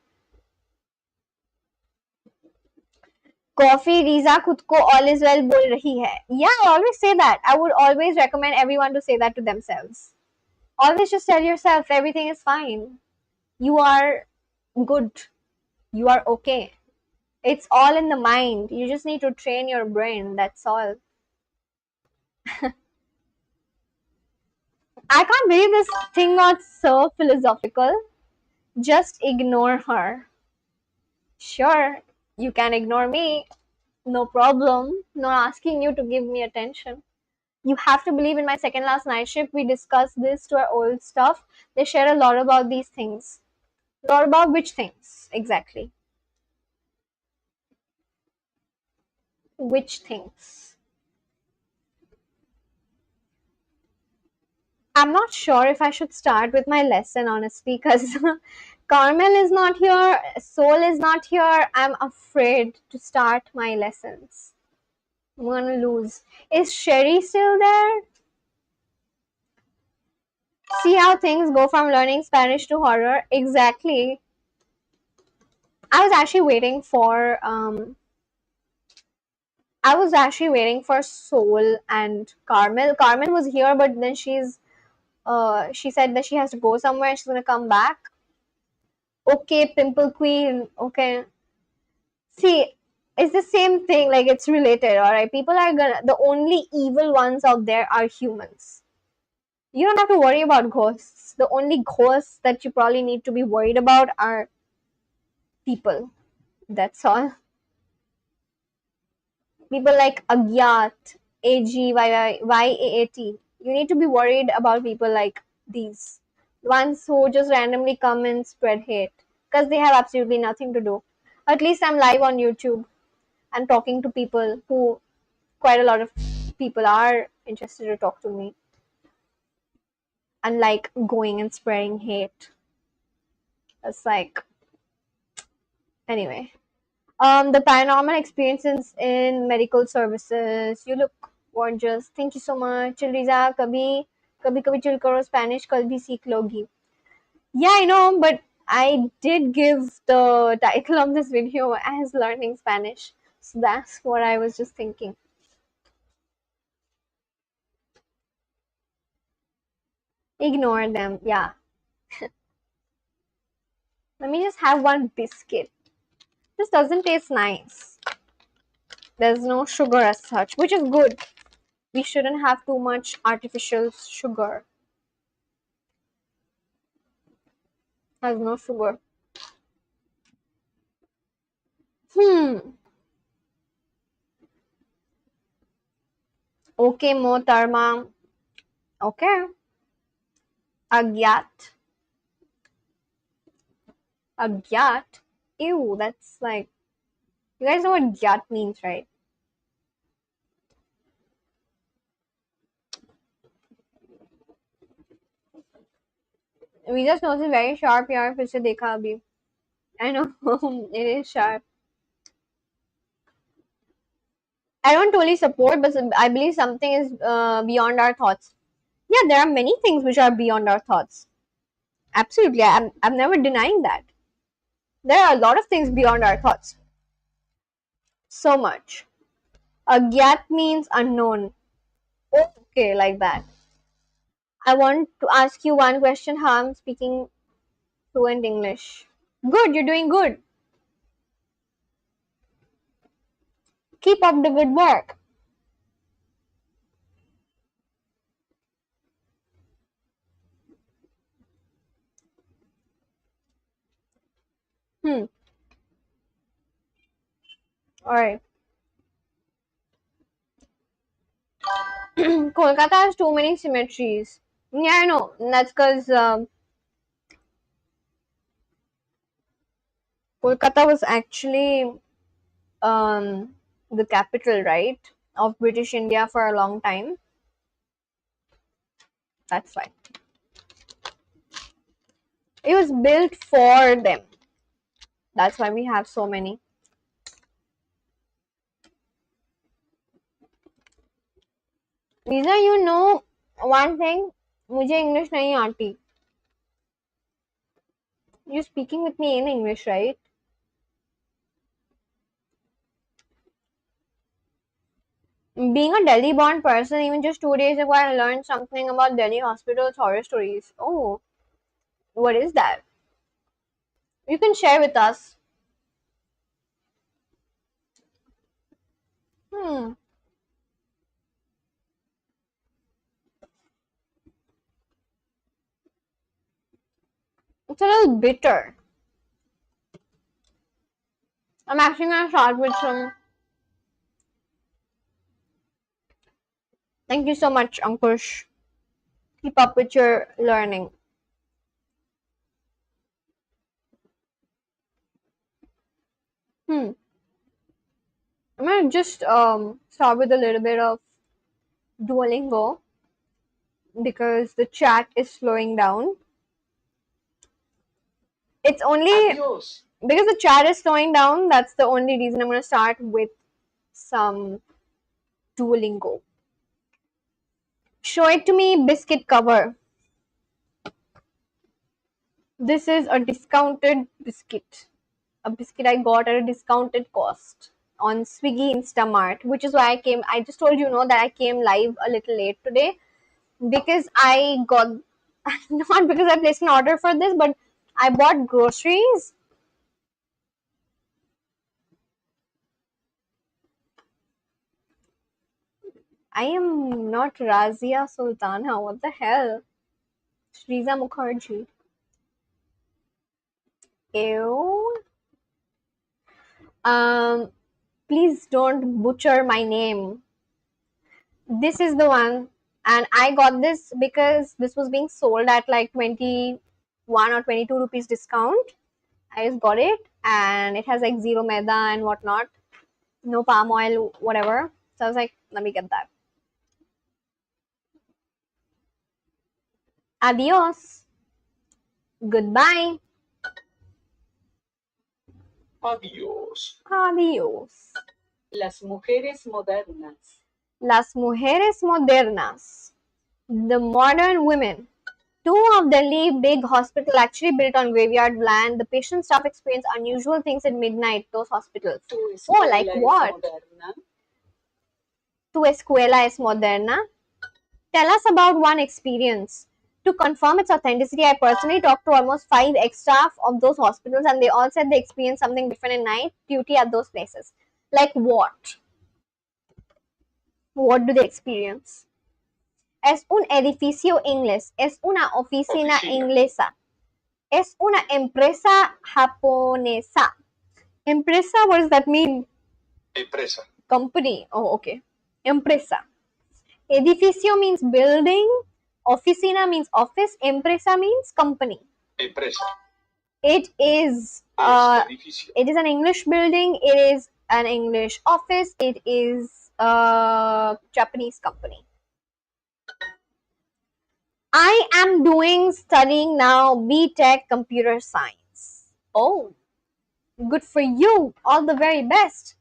Coffee Riza खुद को all is well बोल रही है. Yeah, I always say that. I would always recommend everyone to say that to themselves. Always just tell yourself everything is fine. You are good. You are okay. It's all in the mind. You just need to train your brain. That's all. I can't believe this thing got so philosophical. Just ignore her. Sure, you can ignore me. No problem. Not asking you to give me attention. You have to believe in my second last night shift. We discussed this to our old stuff. They share a lot about these things. A lot about which things exactly? Which things? I'm not sure if I should start with my lesson, honestly, because Carmel is not here, Soul is not here. I'm afraid to start my lessons. I'm gonna lose. Is Sherry still there? See how things go from learning Spanish to horror? Exactly. I was actually waiting for Soul and Carmel. Carmel was here, but then she said that she has to go somewhere. She's gonna come back. Okay, Pimple Queen. Okay. See, It's the same thing, like it's related, alright? People are gonna, the only evil ones out there are humans. You don't have to worry about ghosts. The only ghosts that you probably need to be worried about are people. That's all. People like Agyat, Agyaat. You need to be worried about people like these. Ones who just randomly come and spread hate. Because they have absolutely nothing to do. At least I'm live on YouTube. I'm talking to people who, quite a lot of people are interested to talk to me. Unlike going and spreading hate. It's like, anyway. The paranormal experiences in medical services. You look gorgeous. Thank you so much. Riza, kabhi kabhi chill karo, Spanish kal bhi seekh logi. Yeah, I know, but I did give the title of this video as learning Spanish. So that's what I was just thinking. Ignore them. Yeah. Let me just have one biscuit. This doesn't taste nice. There's no sugar as such, which is good. We shouldn't have too much artificial sugar. Has no sugar. Okay, Motarma. Okay. Agyat. Agyat? Ew, that's like. You guys know what gyat means, right? We just know it's very sharp यार फिर से देखा अभी. I know it is sharp. I don't totally support, but I believe something is beyond our thoughts. Yeah, there are many things which are beyond our thoughts. Absolutely, I'm never denying that. There are a lot of things beyond our thoughts. So much. Agyat means unknown. Okay, like that. I want to ask you one question. How I'm speaking fluent English. Good, you're doing good. Keep up the good work. Hmm. Alright. Kolkata has too many cemeteries. Yeah, I know. That's because Kolkata was actually the capital, right, of British India for a long time. That's why. It was built for them. That's why we have so many. Lisa, you know one thing? मुझे English नहीं आती. You're speaking with me in English, right? Being a Delhi born person, even just 2 days ago, I learned something about Delhi hospitals horror stories. Oh, what is that? You can share with us. Hmm, it's a little bitter. I'm actually gonna start with some. Thank you so much, Ankush. Keep up with your learning. Hmm. I'm gonna just start with a little bit of Duolingo because the chat is slowing down. It's only Adios. because the chat is slowing down. That's the only reason I'm gonna start with some Duolingo. Show it to me, biscuit cover. This is a discounted biscuit. A biscuit I got at a discounted cost on Swiggy Instamart, which is why I just told you know that I came live a little late today because I got not because I placed an order for this, but I bought groceries. I am not Razia Sultana. What the hell? Riza Mukherjee. Ew. Um, please don't butcher my name. This is the one, and I got this because this was being sold at like 21 or 22 rupees discount. I just got it, and it has like zero maida and whatnot, no palm oil, whatever. So I was like, let me get that. Adios. Goodbye. Adiós. Adios. Las mujeres modernas. Las mujeres modernas. The modern women. Two of Delhi big hospital actually built on graveyard land. The patient staff experience unusual things at midnight, those hospitals. Tu Oh, like escuela es what? moderna. Tu escuela es moderna? Tell us about one experience. To confirm its authenticity, I personally talked to almost 5 ex-staff of those hospitals and they all said they experienced something different in night duty at those places. Like what? What do they experience? Es un edificio inglés. Es una oficina inglesa. Es una empresa japonesa. Empresa, what does that mean? Empresa. Company. Oh, okay. Empresa. Edificio means building. Oficina means office. Empresa means company. Empresa. It is it is an English building. It is an English office. It is a Japanese company. I am studying now B.Tech Computer Science. Oh, good for you. All the very best.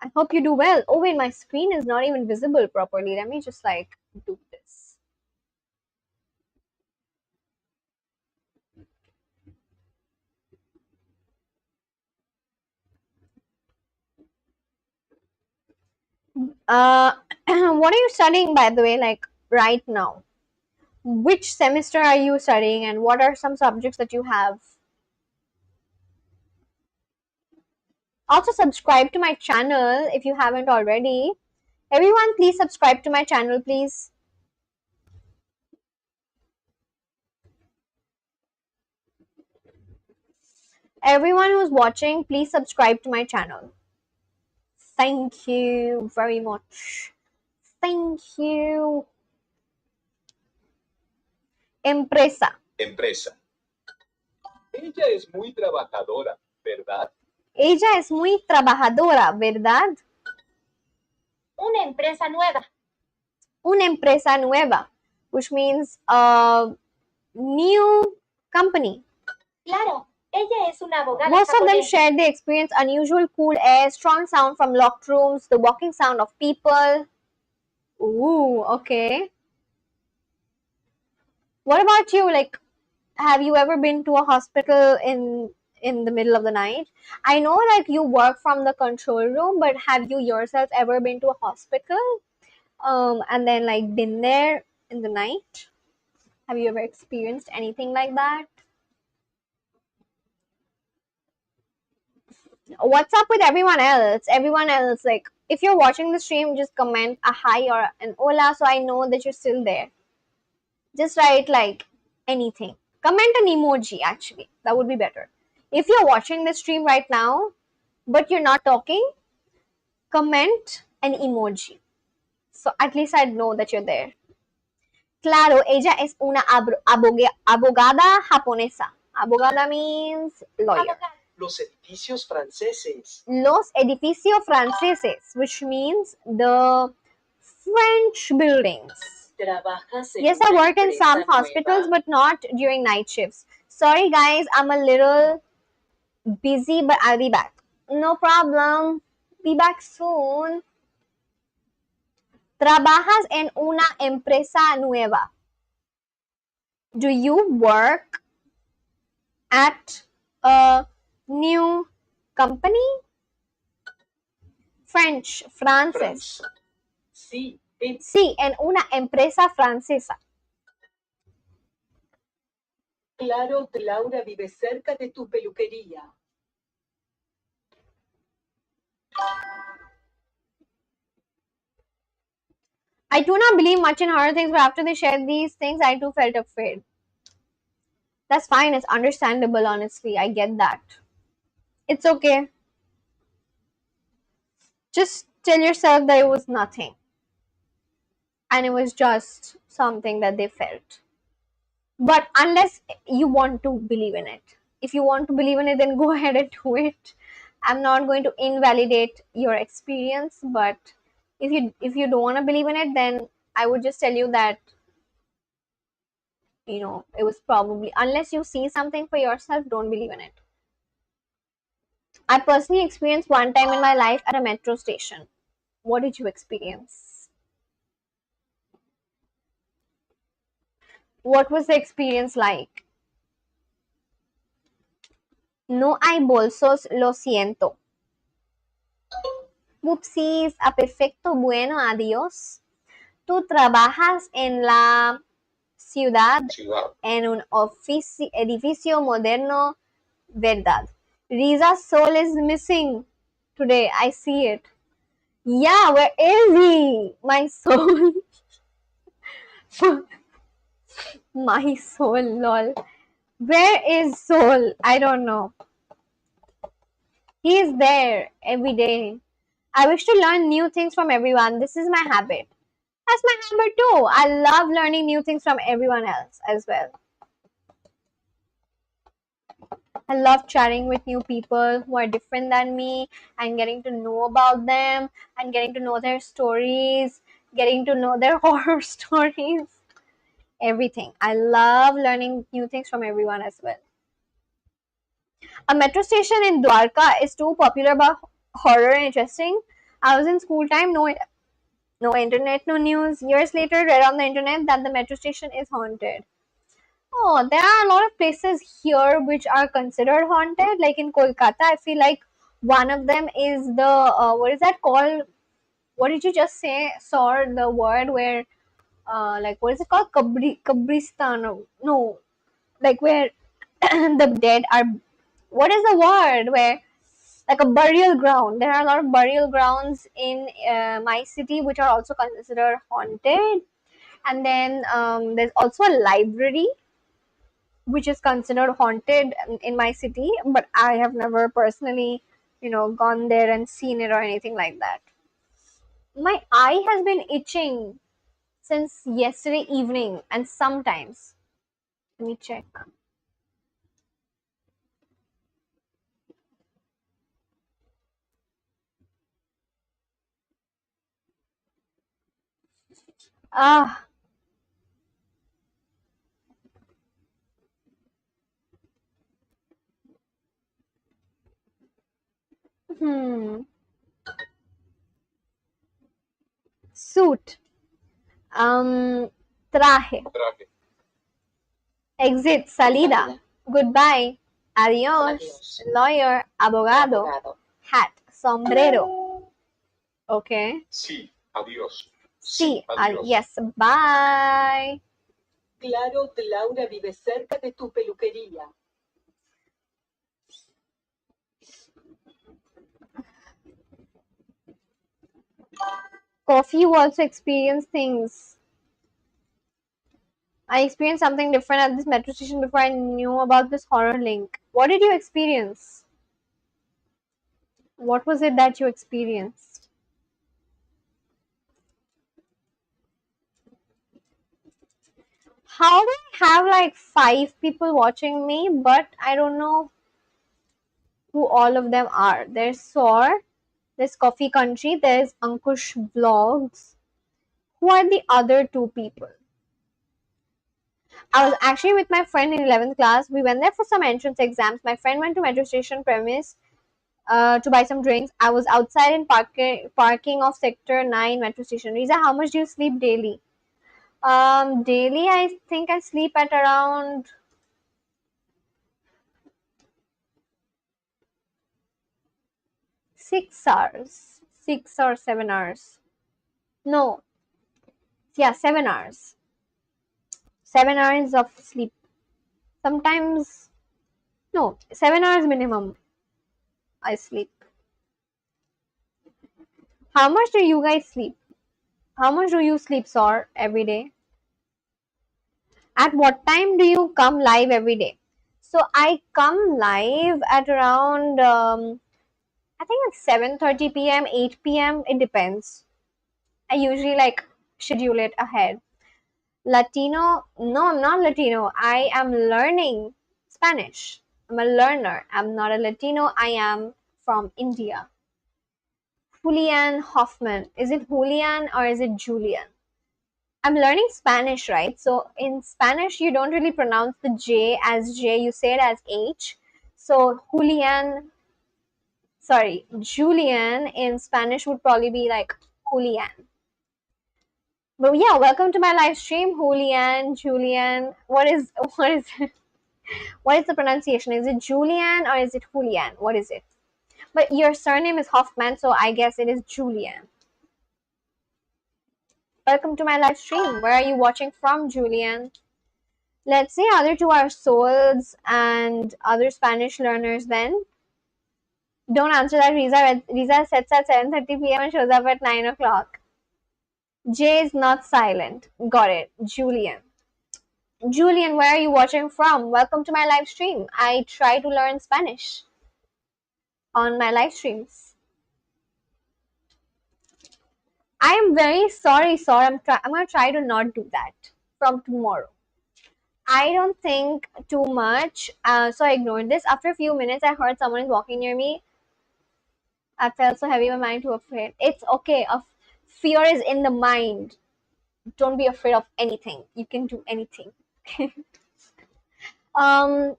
I hope you do well. Oh wait, my screen is not even visible properly. Let me just like do this. What are you studying by the way, like right now? Which semester are you studying and what are some subjects that you have? Also subscribe to my channel if you haven't already. Everyone please subscribe to my channel please. Everyone who's watching, please subscribe to my channel. Thank you very much. Thank you. Empresa. Empresa. Ella es muy trabajadora, ¿verdad? Ella es muy trabajadora, ¿verdad? Una empresa nueva. Una empresa nueva, which means a new company. Claro, ella es una abogada. Most of them shared they experience unusual cool air, strong sound from locked rooms, the walking sound of people. Ooh, okay. What about you? Like, have you ever been to a hospital in the middle of the night? I know like you work from the control room, but have you yourself ever been to a hospital? And then like been there in the night? Have you ever experienced anything like that? What's up with everyone else? Everyone else, like, if you're watching the stream, just comment a hi or an hola so I know that you're still there. Just write like anything. Comment an emoji actually. That would be better. If you're watching the stream right now, but you're not talking, comment an emoji. So at least I'd know that you're there. Claro, ella es una abogada japonesa. Abogada means lawyer. Los edificios franceses. Los edificios franceses, which means the French buildings. Yes, I work in some hospitals, but not during night shifts. Sorry, guys, I'm a little busy, but I'll be back. No problem. Be back soon. Trabajas en una empresa nueva. Do you work at a new company? French, frances. Sí, Sí, en una empresa francesa. Claro, Laura vive cerca de tu peluquería. I do not believe much in horror things, but after they shared these things, I too felt afraid. That's fine. It's understandable, honestly. I get that. It's okay. Just tell yourself that it was nothing. And it was just something that they felt. But unless you want to believe in it, if you want to believe in it, then go ahead and do it. I'm not going to invalidate your experience, but if you don't want to believe in it, then I would just tell you that it was probably, unless you see something for yourself, don't believe in it. I personally experienced one time in my life at a metro station. What did you experience? What was the experience like? No hay bolsos, lo siento. Whoopsies, a perfecto bueno, adiós. Tú trabajas en la ciudad, en un edificio moderno, ¿verdad? Riza's soul is missing today. I see it. Yeah, where is he? My soul. My soul, lol. Where is soul? I don't know. He is there every day. I wish to learn new things from everyone. This is my habit. That's my habit too. I love learning new things from everyone else as well. I love chatting with new people who are different than me and getting to know about them and getting to know their stories, getting to know their horror stories, everything. I love learning new things from everyone as well. A metro station in Dwarka is too popular about horror and interesting. I was in school time, no internet, no news. Years later, read on the internet that the metro station is haunted. Oh, there are a lot of places here which are considered haunted. Like in Kolkata, I feel like one of them is the what is that called? What did you just say? Saw the word where like what is it called? Kabristan? No, like where the dead are. What is the word where like a burial ground? There are a lot of burial grounds in my city which are also considered haunted. And then there's also a library which is considered haunted in my city, but I have never personally, gone there and seen it or anything like that. My eye has been itching since yesterday evening, and sometimes, let me check. Ah, hmm. Suit. Traje. Exit. Salida. Goodbye. Adios. Lawyer. Abogado. Hat. Sombrero. Okay. Sí, adiós. Sí, adiós. Yes, bye. Claro, Laura vive cerca de tu peluquería. Coffee, you also experience things. I experienced something different at this metro station before I knew about this horror link. What did you experience? What was it that you experienced? How do I have like 5 people watching me, but I don't know who all of them are? There's Sor, there's Coffee Country, there's Ankush Vlogs. Who are the other 2 people? I was actually with my friend in 11th class. We went there for some entrance exams. My friend went to metro station premise to buy some drinks. I was outside in parking of Sector 9 metro station. Riza, how much do you sleep daily? Daily, I think I sleep at around 6 hours. 6 or 7 hours. No, yeah, 7 hours. 7 hours of sleep. Sometimes, no, 7 hours minimum I sleep. How much do you guys sleep? How much do you sleep, Sor, every day? At what time do you come live every day? So I come live at around I think it's 7:30 p.m., 8 p.m. It depends. I usually like schedule it ahead. Latino? No, I'm not Latino. I am learning Spanish. I'm a learner. I'm not a Latino. I am from India. Julian Hoffman. Is it Julian or is it Julian? I'm learning Spanish, right? So in Spanish, you don't really pronounce the J as J, you say it as H. So Julian in Spanish would probably be like Julian. But yeah, welcome to my live stream, Julian. What is the pronunciation? Is it Julian or is it Julian? What is it? But your surname is Hoffman, so I guess it is Julian. Welcome to my live stream. Where are you watching from, Julian? Let's say other two are souls and other Spanish learners then. Don't answer that, Riza. Riza sets at 7:30 p.m. and shows up at 9 o'clock. J is not silent. Got it. Julian. Julian, where are you watching from? Welcome to my live stream. I try to learn Spanish on my live streams. I am very sorry, sir. I'm going to try to not do that from tomorrow. I don't think too much, so I ignored this. After a few minutes, I heard someone is walking near me. I felt so heavy, my mind too afraid. It's okay. Fear is in the mind. Don't be afraid of anything. You can do anything. um,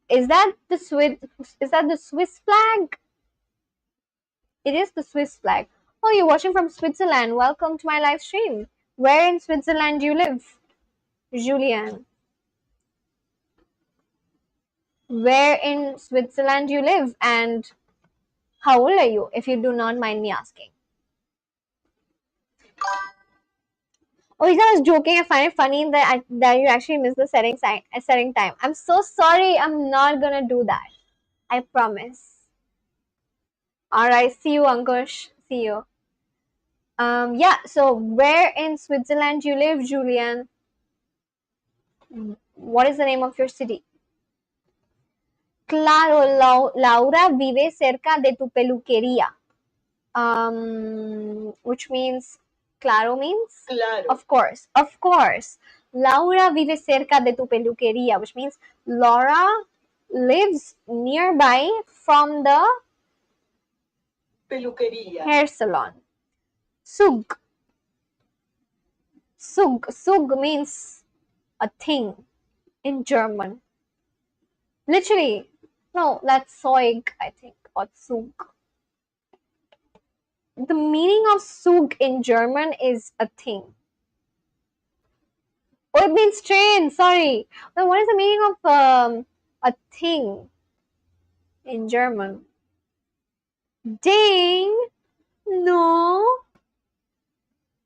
is that the Swiss? Is that the Swiss flag? It is the Swiss flag. Oh, you're watching from Switzerland. Welcome to my live stream. Where in Switzerland do you live, Julian? Where in Switzerland do you live, and how old are you, if you do not mind me asking? Oh, I was joking. I find it funny that you actually missed the setting time. I'm so sorry. I'm not gonna do that. I promise. All right. See you, Ankush. See you. Yeah. So, where in Switzerland do you live, Julian? What is the name of your city? Claro, Laura vive cerca de tu peluquería. Which means claro means? Claro. Of course. Laura vive cerca de tu peluquería, which means Laura lives nearby from the Peluquería. hair salon. Sug. Sug means a thing in German. Literally. No, that's Zeug, I think, or Zug. The meaning of Zug in German is a thing. Oh, it means train. Sorry. Then what is the meaning of a thing in German? Ding. No.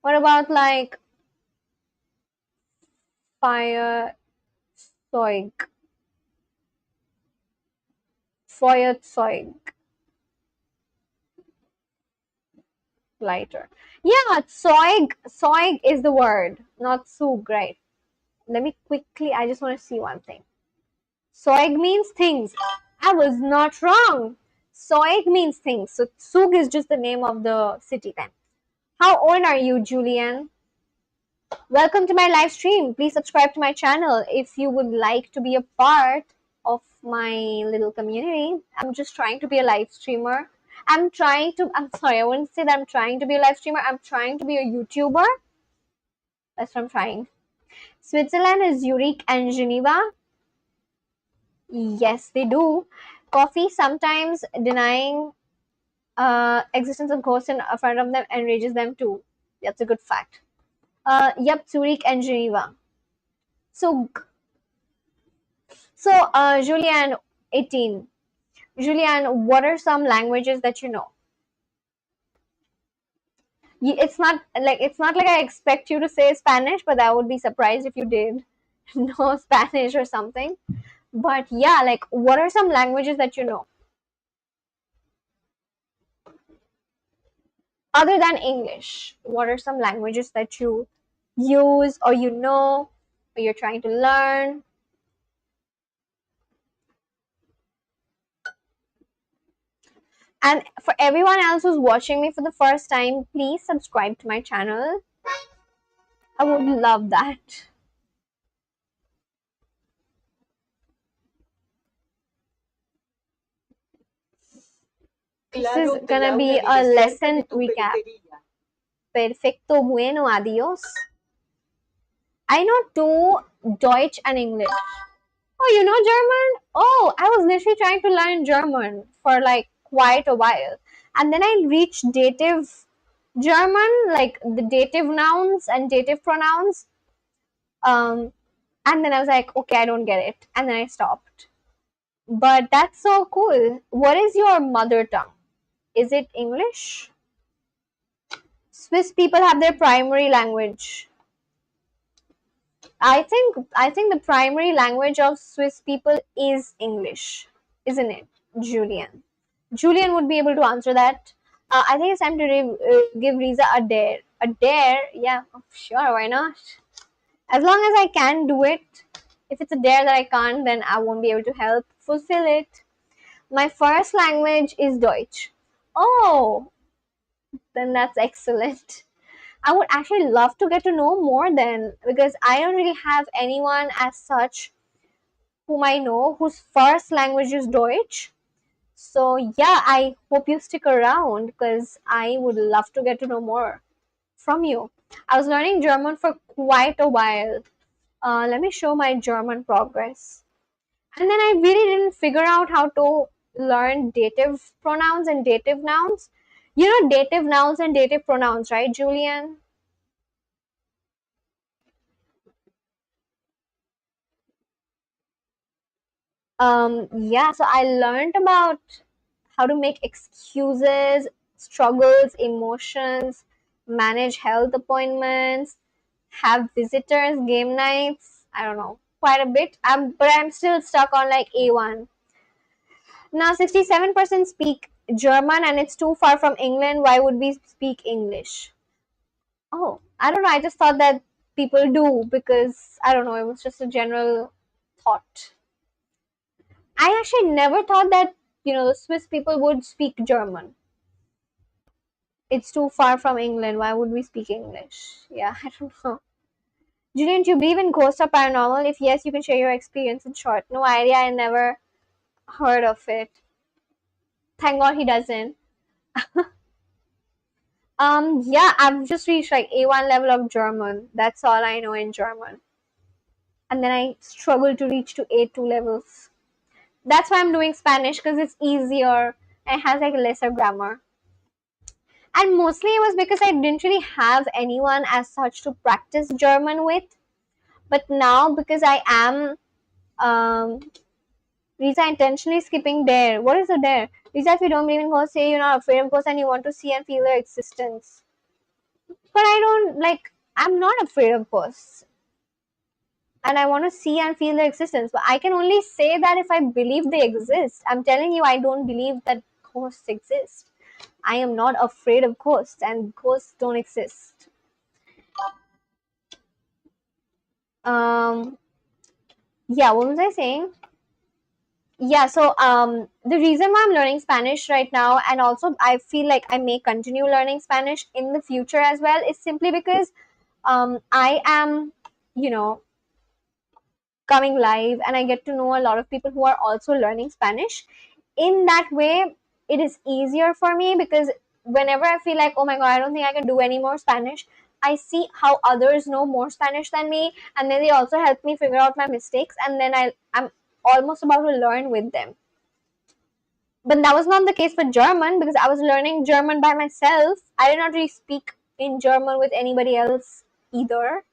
What about like Feuerzeug? Feuerzeug. Lighter. Yeah, Zeug. Zeug is the word, not Zug, right? Let me quickly, I just want to see one thing. Zeug means things. I was not wrong. Zeug means things. So Zug is just the name of the city then. How old are you, Julian? Welcome to my live stream. Please subscribe to my channel if you would like to be a part of my little community. I'm just trying to be a live streamer. I'm sorry, I wouldn't say that I'm trying to be a live streamer. I'm trying to be a YouTuber. That's what I'm trying. Switzerland is Zurich and Geneva. Yes, they do. Coffee sometimes denying existence of ghosts in front of them enrages them too. That's a good fact. Yep, Zurich and Geneva. So, Julian, 18. Julian, what are some languages that you know? It's not like I expect you to say Spanish, but I would be surprised if you did know Spanish or something. But yeah, like what are some languages that you know? Other than English, what are some languages that you use or you know or you're trying to learn? And for everyone else who's watching me for the first time, please subscribe to my channel. I would love that. This is gonna be a lesson recap. Perfecto, bueno, adios. I know two, Deutsch and English. Oh, you know German? Oh, I was literally trying to learn German for like quite a while. And then I reached dative German, like the dative nouns and dative pronouns. Um, and then I was like, okay, I don't get it. And then I stopped. But that's so cool. What is your mother tongue? Is it English? Swiss people have their primary language. I think the primary language of Swiss people is English, isn't it, Julian? Julian would be able to answer that. I think it's time to give Riza a dare. A dare? Yeah, sure, why not? As long as I can do it. If it's a dare that I can't, then I won't be able to help fulfill it. My first language is Deutsch. Oh, then that's excellent. I would actually love to get to know more then, because I don't really have anyone as such whom I know whose first language is Deutsch. So, yeah, I hope you stick around because I would love to get to know more from you. I was learning German for quite a while. Let me show my German progress. And then I really didn't figure out how to learn dative pronouns and dative nouns. You know dative nouns and dative pronouns, right, Julian? Yeah, so I learned about how to make excuses, struggles, emotions, manage health appointments, have visitors, game nights. I don't know, quite a bit. But I'm still stuck on like A1. Now, 67% speak German and it's too far from England. Why would we speak English? Oh, I don't know. I just thought that people do because I don't know. It was just a general thought. I actually never thought that, the Swiss people would speak German. It's too far from England. Why would we speak English? Yeah, I don't know. Julian, do you believe in ghosts or paranormal? If yes, you can share your experience in short. No idea. I never heard of it. Thank God he doesn't. Yeah, I've just reached like A1 level of German. That's all I know in German. And then I struggle to reach to A2 levels. That's why I'm doing Spanish because it's easier and it has like lesser grammar. And mostly it was because I didn't really have anyone as such to practice German with. But now because I am Riza intentionally skipping dare. What is a dare? Riza, if you don't believe in ghosts, say you're not afraid of ghosts and you want to see and feel their existence. But I don't like. I'm not afraid of ghosts, and I want to see and feel their existence. But I can only say that if I believe they exist. I'm telling you, I don't believe that ghosts exist. I am not afraid of ghosts, and ghosts don't exist. Um, yeah, what was I saying? Yeah, so the reason why I'm learning Spanish right now, and also I feel like I may continue learning Spanish in the future as well, is simply because I am, you know, coming live and I get to know a lot of people who are also learning Spanish. In that way, it is easier for me because whenever I feel like, oh my god, I don't think I can do any more Spanish, I see how others know more Spanish than me, and then they also help me figure out my mistakes, and then I'm almost about to learn with them. But that was not the case for German because I was learning German by myself. I did not really speak in German with anybody else either.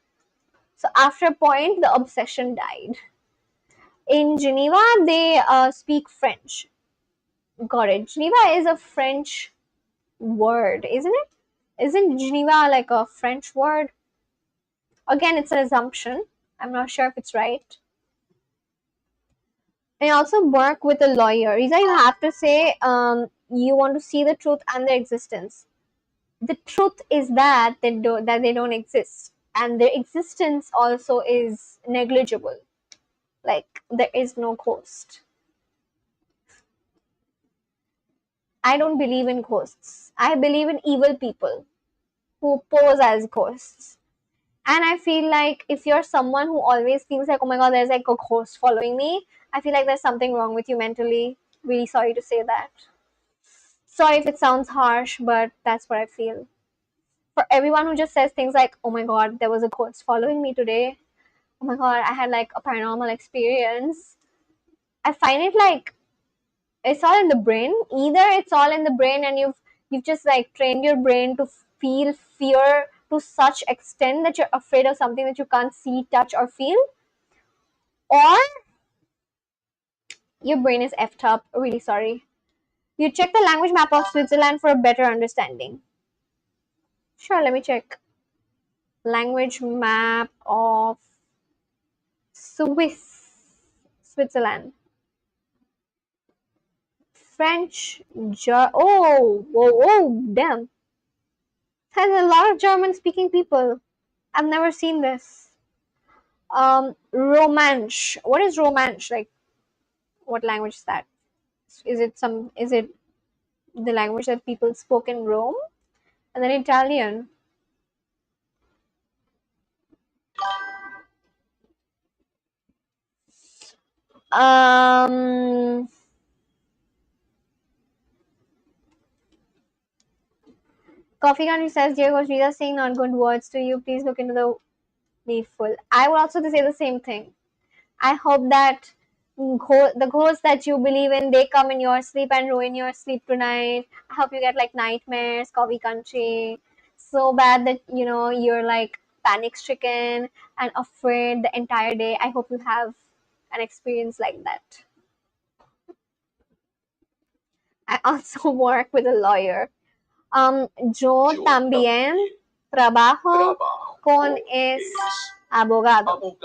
So after a point, the obsession died. In Geneva, they speak French. Got it. Geneva is a French word, isn't it? Isn't Geneva like a French word? Again, it's an assumption. I'm not sure if it's right. I also work with a lawyer. Riza, you have to say you want to see the truth and their existence. the truth is that they don't exist, and their existence also is negligible. Like there is no ghost. I don't believe in ghosts. I believe in evil people who pose as ghosts. And I feel like if you're someone who always feels like, oh my god, there's like a ghost following me, I feel like there's something wrong with you mentally. Really sorry to say that. Sorry if it sounds harsh, but that's what I feel. For everyone who just says things like, oh my god, there was a ghost following me today. Oh my god, I had like a paranormal experience. I find it like it's all in the brain. Either it's all in the brain and you've just like trained your brain to feel fear to such extent that you're afraid of something that you can't see, touch, or feel, or your brain is effed up. Really sorry. You check the language map of Switzerland for a better understanding. Sure, let me check. Language map of Switzerland. French, oh, damn. There's a lot of German speaking people. I've never seen this. Romansh. What is Romansh? Like, what language is that? Is it the language that people spoke in Rome? And then Italian. Um, Coffee Country says, dear Coach Riza, saying not good words to you. Please look into the needful. I would also say the same thing. I hope that the ghosts that you believe in, they come in your sleep and ruin your sleep tonight. I hope you get like nightmares, Coffee Country, so bad that you're like panic stricken and afraid the entire day. I hope you have an experience like that. I also work with a lawyer. Yo también trabajo con es abogado.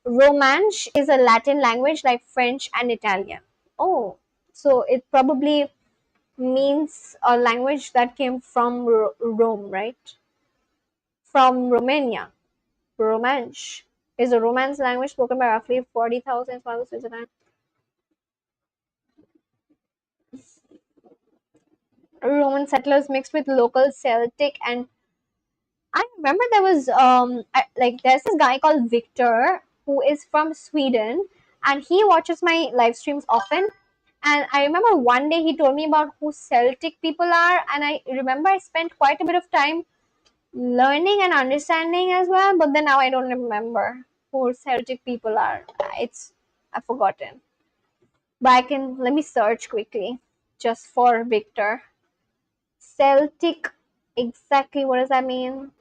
Romansh is a Latin language like French and Italian. Oh, so it probably means a language that came from Rome, right? From Romania. Romansh is a Romance language spoken by roughly 40,000 people in Switzerland. Roman settlers mixed with local Celtic, and I remember there was there's this guy called Victor who is from Sweden, and he watches my live streams often. And I remember one day he told me about who Celtic people are, and I remember I spent quite a bit of time learning and understanding as well. But then now I don't remember who Celtic people are. I've forgotten. But let me search quickly just for Victor. Celtic, exactly what does that mean?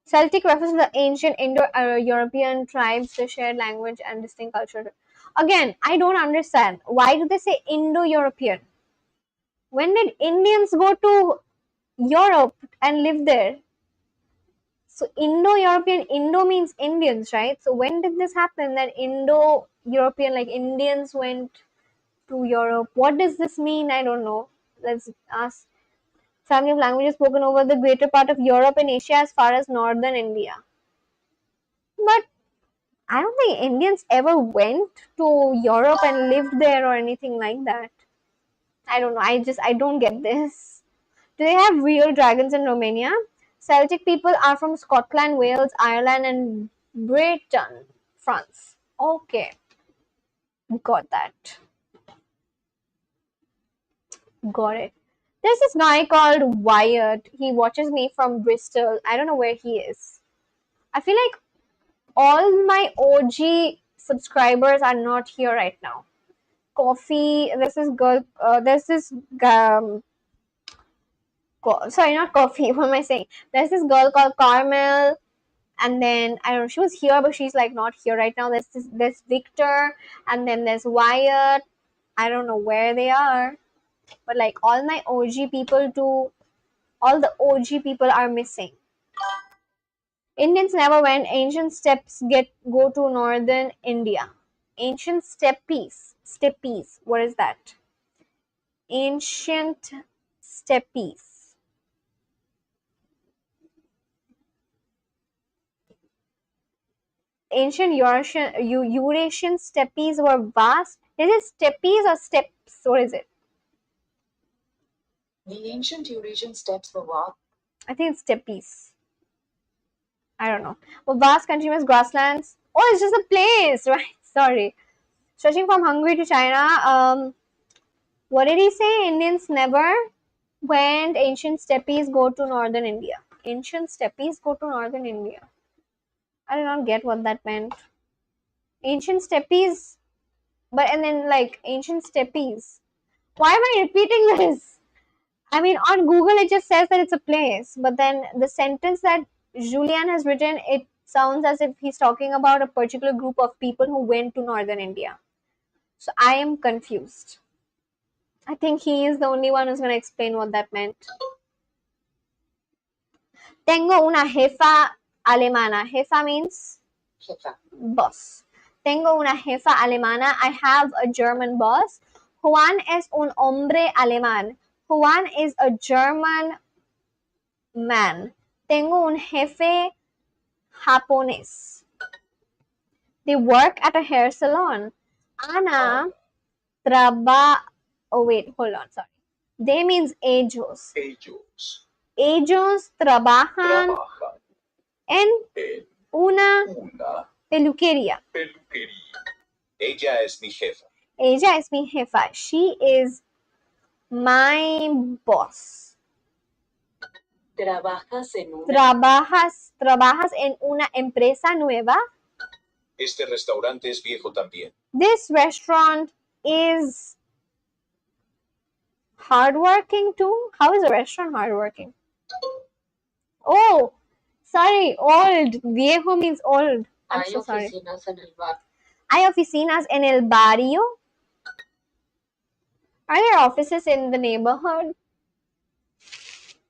Celtic refers to the ancient Indo-European tribes, the shared language and distinct culture. Again, I don't understand. Why do they say Indo-European? When did Indians go to Europe and live there? So Indo-European, Indo means Indians, right? So when did this happen that Indo-European, like Indians went to Europe? What does this mean? I don't know. Let's ask. Family of languages spoken over the greater part of Europe and Asia as far as northern India. But I don't think Indians ever went to Europe and lived there or anything like that. I don't know. I don't get this. Do they have real dragons in Romania? Celtic people are from Scotland, Wales, Ireland, and Britain, France. Okay, got that. Got it. There's this guy called Wyatt. He watches me from Bristol. I don't know where he is. I feel like all my OG subscribers are not here right now. Coffee. There's this girl. There's this sorry, not coffee. What am I saying? There's this girl called Carmel, and then I don't know. She was here, but she's like not here right now. There's Victor, and then there's Wyatt. I don't know where they are, but like all my OG people too. All the OG people are missing. Indians never went. Ancient steppes go to northern India. Ancient steppes. Steppes. What is that? Ancient steppes. Ancient Eurasian steppes were vast. Is it steppes or steppes? What is it? The ancient Eurasian steppes were what? I think it's steppes. I don't know. Well, vast continuous grasslands. Oh, it's just a place, right? Sorry. Stretching from Hungary to China. What did he say? Indians never went. Ancient steppes go to northern India. Ancient steppes go to northern India. I did not get what that meant. Ancient steppes, but and then like ancient steppes. Why am I repeating this? I mean, on Google it just says that it's a place, but then the sentence that Julian has written, it sounds as if he's talking about a particular group of people who went to northern India. So I am confused. I think he is the only one who's going to explain what that meant. Tengo una jefa alemana. Jefa means Jefa. boss. Tengo una jefa alemana. I have a German boss. Juan es un hombre alemán. Juan is a German man. Tengo un jefe japonés. They work at a hair salon. Ana trabaja. Oh, wait, hold on, sorry. They means ellos. Ellos trabajan en una peluquería. Ella es mi jefa. Ella es mi jefa. She is my boss. Trabajas en una empresa nueva. Este restaurante es viejo también. This restaurant is hardworking too. How is a restaurant hardworking? Oh, sorry, old. Viejo means old. I'm so sorry. Oficinas en el bar. Hay oficinas en el barrio. Are there offices in the neighborhood?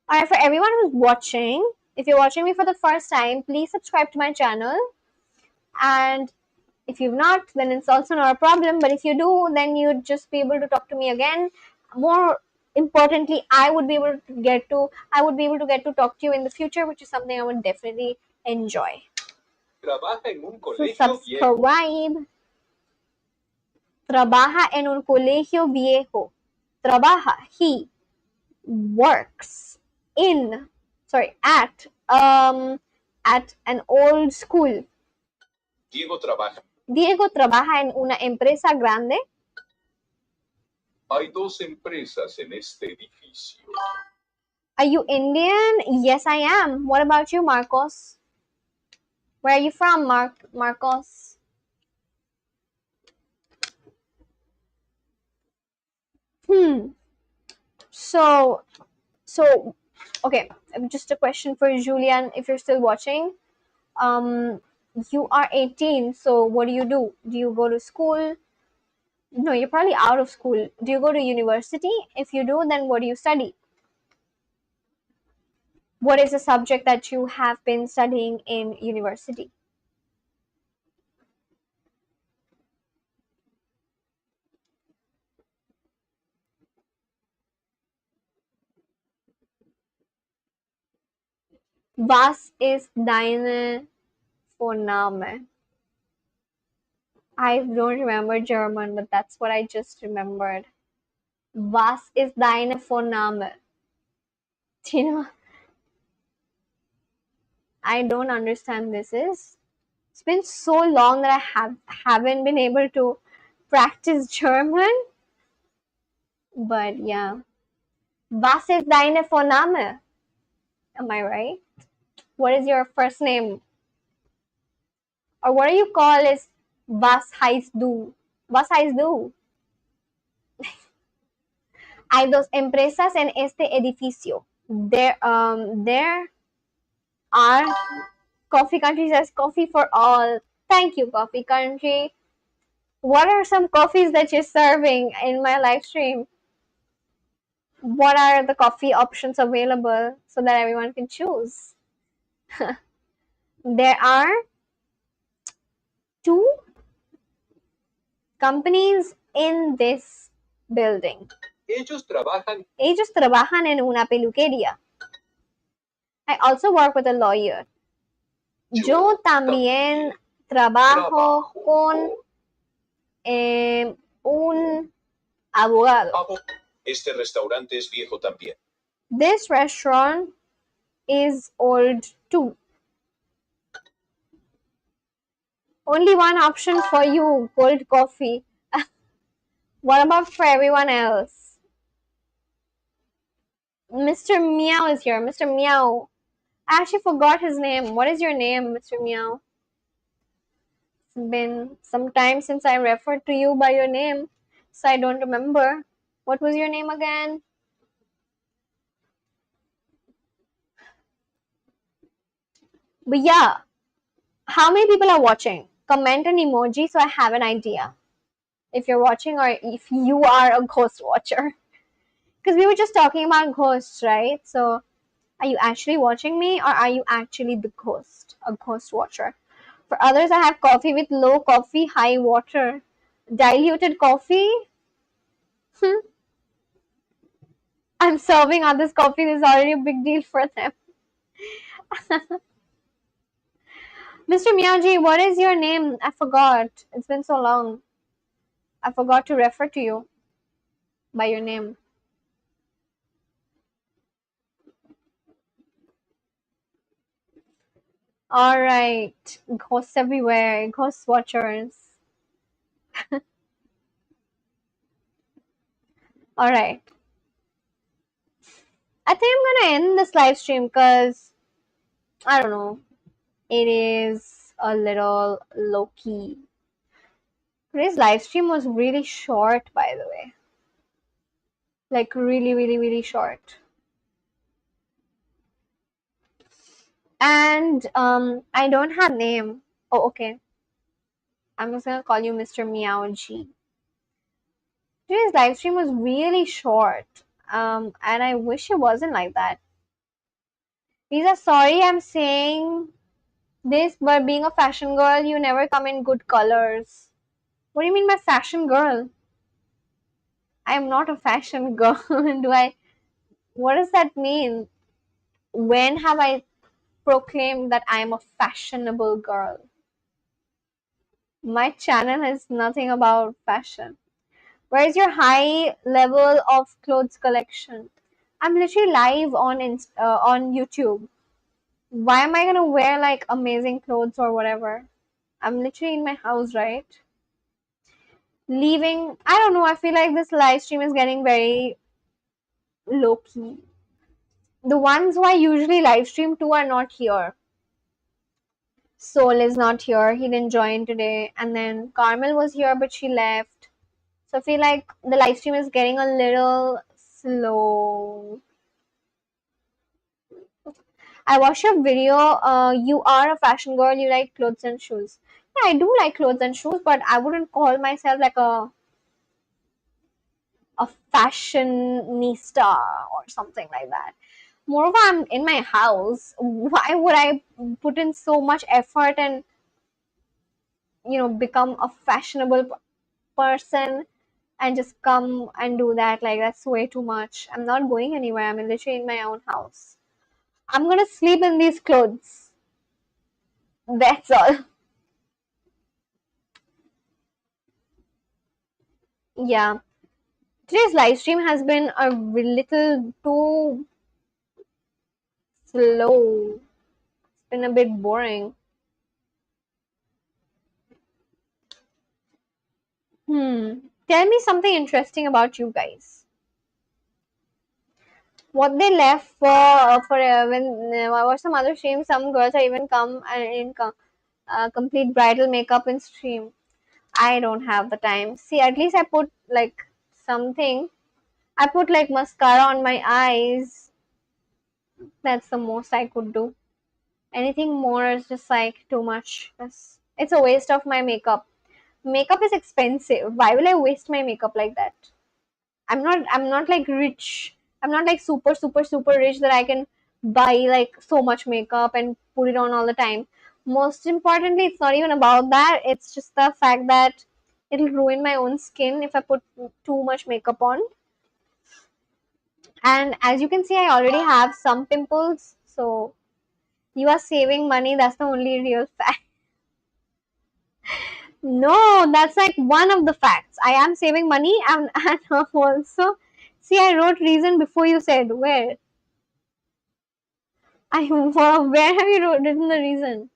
Alright, for everyone who's watching, if you're watching me for the first time, please subscribe to my channel. And if you've not, then it's also not a problem. But if you do, then you'd just be able to talk to me again. More importantly, I would be able to get to talk to you in the future, which is something I would definitely enjoy. Trabaja en un So colegio subscribe. Trabaja en un colegio viejo. Trabaja. He works at an old school. Diego trabaja. Diego trabaja en una empresa grande. Hay dos empresas en este edificio. Are you Indian? Yes, I am. What about you, Marcos? Where are you from, Marcos? So, okay, just a question for Julian, if you're still watching. You are 18, so what do? Do you go to school? No, you're probably out of school. Do you go to university? If you do, then what do you study? What is the subject that you have been studying in university? Was ist deine Vorname? I don't remember German, but that's what I just remembered. Was ist deine Vorname? Do you know? I don't understand this is. It's been so long that I haven't been able to practice German. But yeah. Was ist deine Vorname? Am I right? What is your first name? Or what do you call is was heißt du? Was heißt du? Hay dos empresas en este edificio. There are Coffee Country says coffee for all. Thank you, Coffee Country. What are some coffees that you're serving in my live stream? What are the coffee options available so that everyone can choose? There are 2 companies in this building. Ellos trabajan en una peluquería. I also work with a lawyer. Yo también trabajo con un abogado. Este restaurante es viejo también. This restaurant is old too. Only one option for you, cold coffee. What about for everyone else? Mr. Meow is here. Mr. Meow. I actually forgot his name. What is your name, Mr. Meow? It's been some time since I referred to you by your name, so I don't remember. What was your name again? But yeah, how many people are watching? Comment an emoji so I have an idea if you're watching or if you are a ghost watcher. Because we were just talking about ghosts, right? So are you actually watching me or are you actually the ghost, a ghost watcher? For others, I have coffee with low coffee, high water. Diluted coffee? I'm serving others coffee. This is already a big deal for them. Mr. Miyaji, what is your name? I forgot. It's been so long. I forgot to refer to you by your name. Alright. Ghosts everywhere. Ghost watchers. Alright. I think I'm gonna end this live stream because I don't know. It is a little low key. Today's live stream was really short, by the way. Like really, really, really short. And I don't have name. Oh, okay. I'm just gonna call you Mr. Meowji. Today's live stream was really short. And I wish it wasn't like that. Riza, sorry I'm saying this, but being a fashion girl, you never come in good colors. What do you mean by fashion girl? I am not a fashion girl. What does that mean? When have I proclaimed that I am a fashionable girl? My channel is nothing about fashion. Where is your high level of clothes collection? I'm literally live on YouTube. Why am I gonna wear like amazing clothes or whatever? I'm literally in my house, right? Leaving, I don't know, I feel like this live stream is getting very low key. The ones who I usually live stream to are not here. Soul is not here, he didn't join today. And then Carmel was here, but she left. So I feel like the live stream is getting a little slow. I watched your video. You are a fashion girl. You like clothes and shoes. Yeah, I do like clothes and shoes, but I wouldn't call myself like a fashionista or something like that. Moreover, I'm in my house. Why would I put in so much effort and become a fashionable person and just come and do that? Like that's way too much. I'm not going anywhere. I'm literally in my own house. I'm gonna sleep in these clothes. That's all. Yeah. Today's live stream has been a little too slow. It's been a bit boring. Tell me something interesting about you guys. What they left for when I watch some other streams, some girls are even come and in complete bridal makeup in stream. I don't have the time. See, at least I put like something. I put like mascara on my eyes. That's the most I could do. Anything more is just like too much. It's a waste of my makeup. Makeup is expensive. Why will I waste my makeup like that? I'm not like rich. I'm not like super rich that I can buy like so much makeup and put it on all the time. Most importantly, it's not even about that. It's just the fact that it'll ruin my own skin if I put too much makeup on. And as you can see, I already have some pimples. So you are saving money. That's the only real fact. No, that's like one of the facts. I am saving money and also, see, I wrote reason before you said where. Where have you written the reason?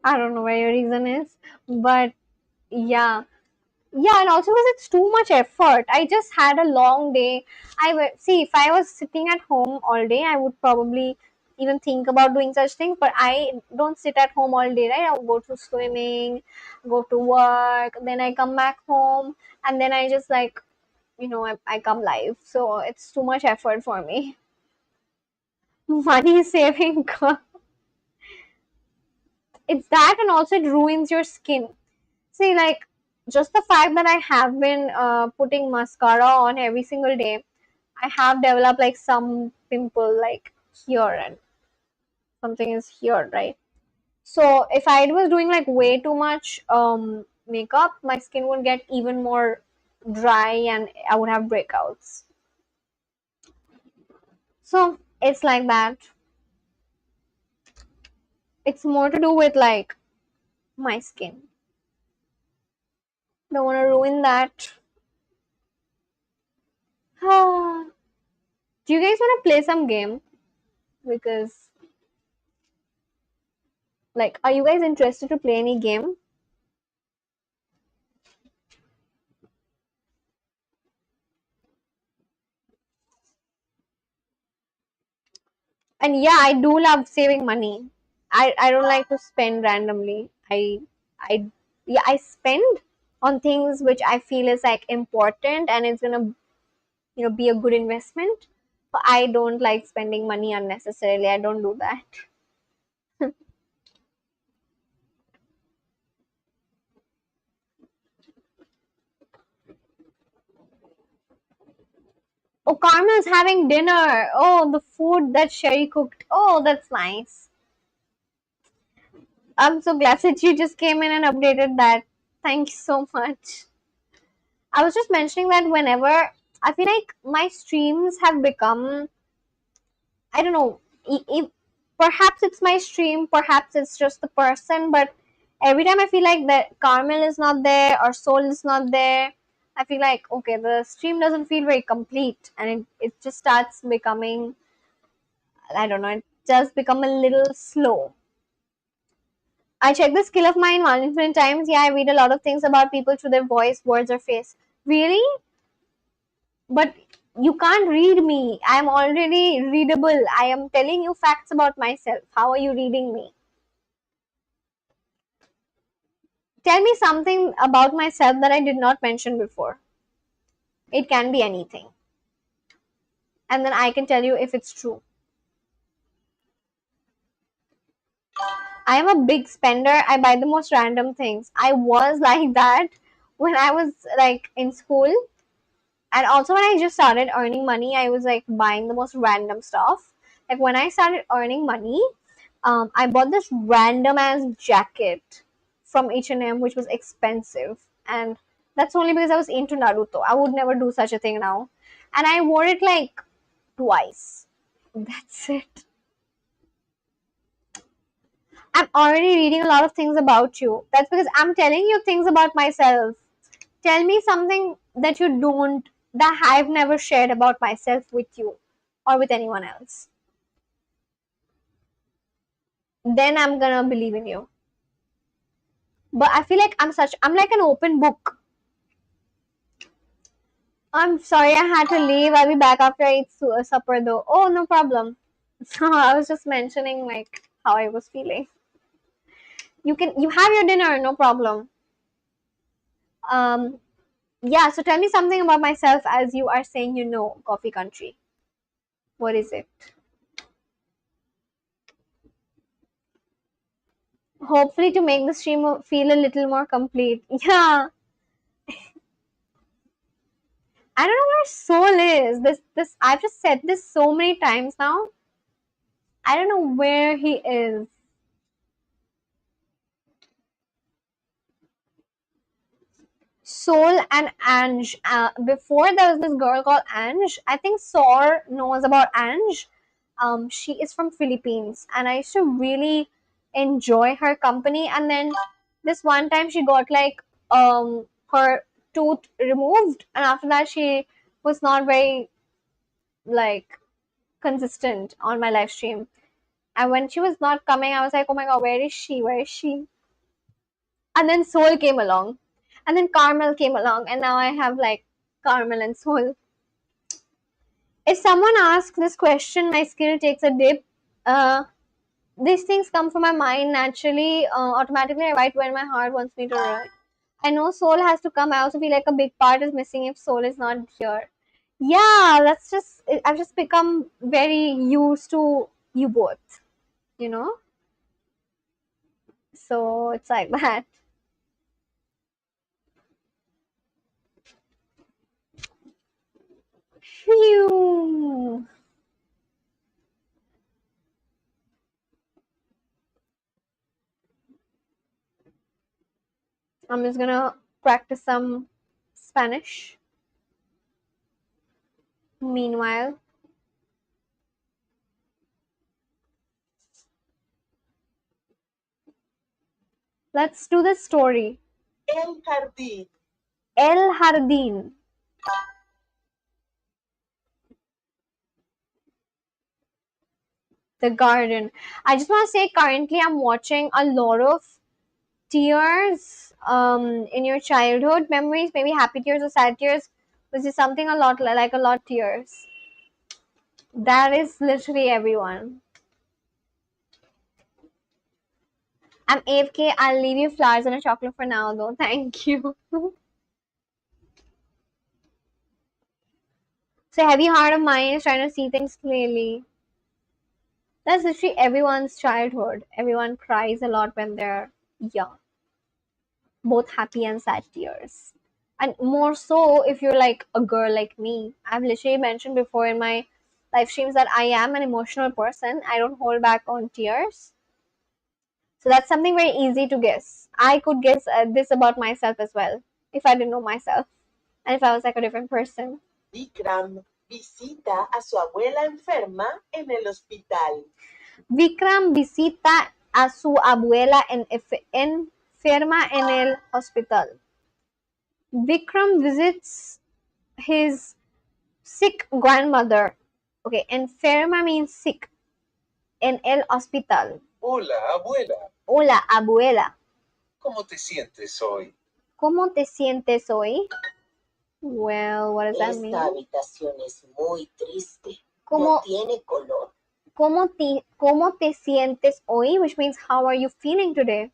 I don't know where your reason is, but yeah, yeah, and also because it's too much effort. I just had a long day. See, if I was sitting at home all day, I would probably even think about doing such things. But I don't sit at home all day, right? I'll go to swimming, go to work, then I come back home, and then I just like, I come live. So it's too much effort for me. Money saving, it's that, and also it ruins your skin. See, like, just the fact that I have been putting mascara on every single day, I have developed like some pimple like here, and something is here, right? So if I was doing like way too much makeup, my skin would get even more dry and I would have breakouts. So it's like that. It's more to do with like my skin. Don't want to ruin that. Do you guys want to play some game? Because, like, are you guys interested to play any game? And yeah, I do love saving money. I don't like to spend randomly. I yeah, I spend on things which I feel is like important and it's gonna be a good investment. But I don't like spending money unnecessarily. I don't do that. Oh, Carmel's having dinner. Oh, the food that Sherry cooked. Oh, that's nice. I'm so glad that you just came in and updated that. Thank you so much. I was just mentioning that whenever I feel like my streams have become, I don't know, perhaps it's my stream, perhaps it's just the person, but every time I feel like that Carmel is not there or Soul is not there, I feel like, okay, the stream doesn't feel very complete and it just starts becoming, I don't know, it just become a little slow. I check the skill of mine 1 in 10 times. Yeah, I read a lot of things about people through their voice, words, or face. Really? But you can't read me. I am already readable. I am telling you facts about myself. How are you reading me? Tell me something about myself that I did not mention before. It can be anything. And then I can tell you if it's true. I am a big spender. I buy the most random things. I was like that when I was like in school. And also when I just started earning money, I was like buying the most random stuff. Like when I started earning money, I bought this random ass jacket from H&M, which was expensive, and that's only because I was into Naruto. I would never do such a thing now, and I wore it like twice. That's it. I'm already reading a lot of things about you. That's because I'm telling you things about myself. Tell me something that you don't, that I've never shared about myself with you or with anyone else. Then I'm gonna believe in you. But I feel like I'm like an open book. I'm sorry I had to leave. I'll be back after I eat supper though. Oh, no problem. So I was just mentioning like how I was feeling. You have your dinner, no problem. Um, yeah. So tell me something about myself as you are saying coffee country. What is it? Hopefully to make the stream feel a little more complete. Yeah. I don't know where soul is. This I've just said this so many times now. I don't know where he is. Soul and Ange. Before there was this girl called Ange. I think Saur knows about Ange. She is from Philippines, and I used to really enjoy her company. And then this one time she got like her tooth removed, and after that she was not very like consistent on my live stream. And when she was not coming, I was like, oh my god, where is she? Where is she? And then Soul came along, and then Carmel came along, and now I have like Carmel and Soul. If someone asks this question, my skill takes a dip. These things come from my mind naturally, automatically. I write when my heart wants me to write. I know Soul has to come. I also feel like a big part is missing if Soul is not here. Yeah, that's just. I've just become very used to you both. You know, so it's like that. Phew. I'm just gonna practice some Spanish. Meanwhile, let's do the story. El jardín. El Jardín. The garden. I just want to say, currently, I'm watching a lot of tears in your childhood memories, maybe happy tears or sad tears, which is something a lot like a lot tears. That is literally everyone. I'm AFK. I'll leave you flowers and a chocolate for now, though. Thank you. So, heavy heart of mine is trying to see things clearly. That's literally everyone's childhood. Everyone cries a lot when they're young, both happy and sad tears. And more so if you're like a girl like me. I've literally mentioned before in my live streams that I am an emotional person. I don't hold back on tears. So that's something very easy to guess. I could guess this about myself as well if I didn't know myself and if I was like a different person. Vikram visita a su abuela enferma en el hospital. Vikram visita a su abuela enferma en el hospital. Vikram visits his sick grandmother. Okay, enferma means sick. En el hospital. Hola, abuela. Hola, abuela. ¿Cómo te sientes hoy? ¿Cómo te sientes hoy? Well, what does that mean? Esta habitación es muy triste. ¿Cómo, No tiene color. ¿Cómo te sientes hoy? Which means, how are you feeling today?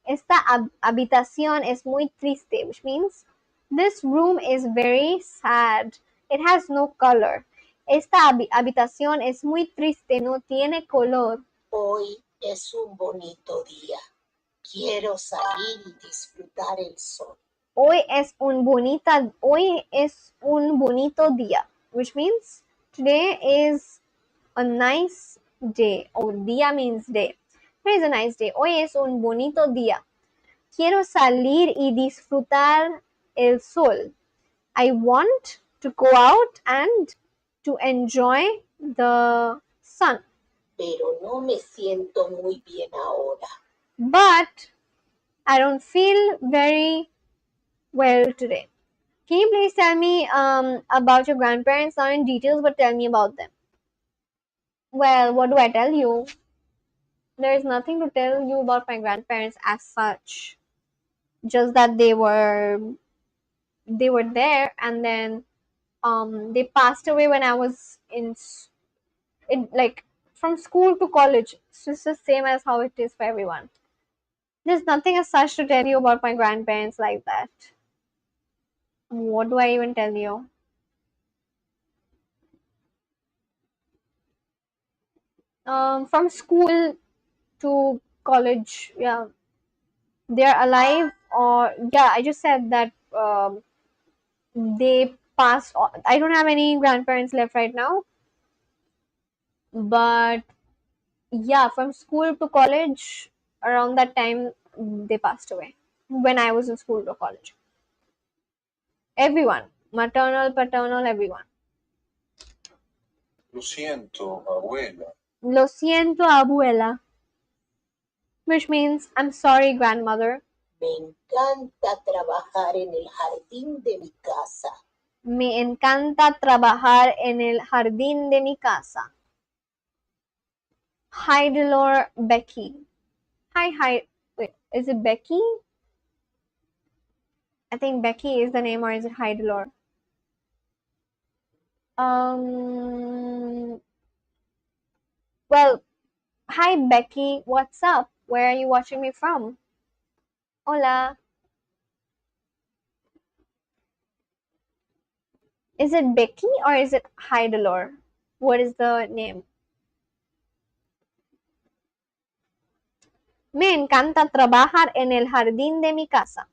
Esta habitación es muy triste, which means this room is very sad. It has no color. Esta habitación es muy triste, no tiene color. Hoy es un bonito día. Quiero salir y disfrutar el sol. Hoy es un bonito día, which means today is a nice day. Or día means day. Today is a nice day. Hoy es un bonito día. Quiero salir y disfrutar el sol. I want to go out and to enjoy the sun. Pero no me siento muy bien ahora. But I don't feel very well today. Can you please tell me about your grandparents? Not in details, but tell me about them. Well, what do I tell you? There is nothing to tell you about my grandparents as such. Just that they were there, and then they passed away when I was in like from school to college. It's just the same as how it is for everyone. There's nothing as such to tell you about my grandparents like that. What do I even tell you? From school to college, yeah, they're alive. Or yeah, I just said that they passed on. I don't have any grandparents left right now, but Yeah, from school to college, around that time they passed away. When I was in school to college. Everyone. Maternal, paternal, everyone. Lo siento, abuela. Lo siento, abuela. Which means I'm sorry, grandmother. Me encanta trabajar en el jardín de mi casa. Me encanta trabajar en el jardín de mi casa. Hi, Delor, Becky. Hi. Wait, is it Becky? I think Becky is the name, or is it Hi, Delor? Well, hi, Becky. What's up? Where are you watching me from? Hola. Is it Becky or is it Hi, Delor? What is the name? Me encanta trabajar en el jardín de mi casa.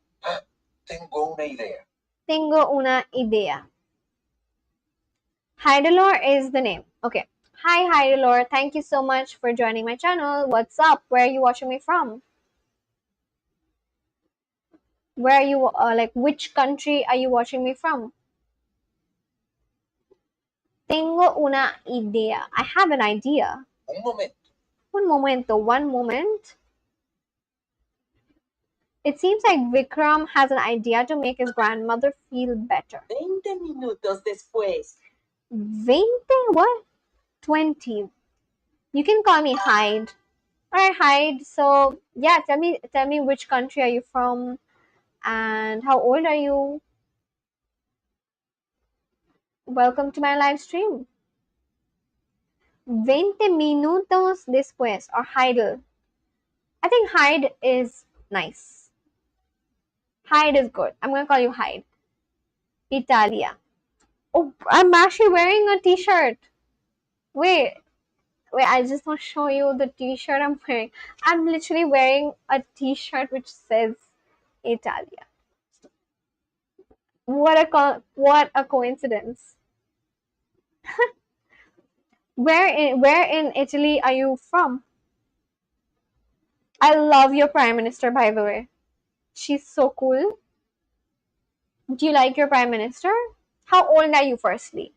Tengo una idea. Tengo una idea. Hydelor is the name. Okay. Hi, Hydelor. Thank you so much for joining my channel. What's up? Where are you watching me from? Where are you, like, which country are you watching me from? Tengo una idea. I have an idea. Un momento. Un momento. One moment. It seems like Vikram has an idea to make his grandmother feel better. 20 minutos después. 20? What? 20. You can call me Hyde. Alright, Hyde. So yeah, tell me which country are you from and how old are you? Welcome to my live stream. 20 minutos después, or Hyde. I think Hyde is nice. Hyde is good. I'm gonna call you Hyde. Italia. Oh, I'm actually wearing a t-shirt. Wait, I just want to show you the t-shirt I'm wearing. I'm literally wearing a t-shirt which says Italia. What a coincidence. Where in Italy are you from? I love your prime minister, by the way. She's so cool. Do you like your prime minister? How old are you, firstly?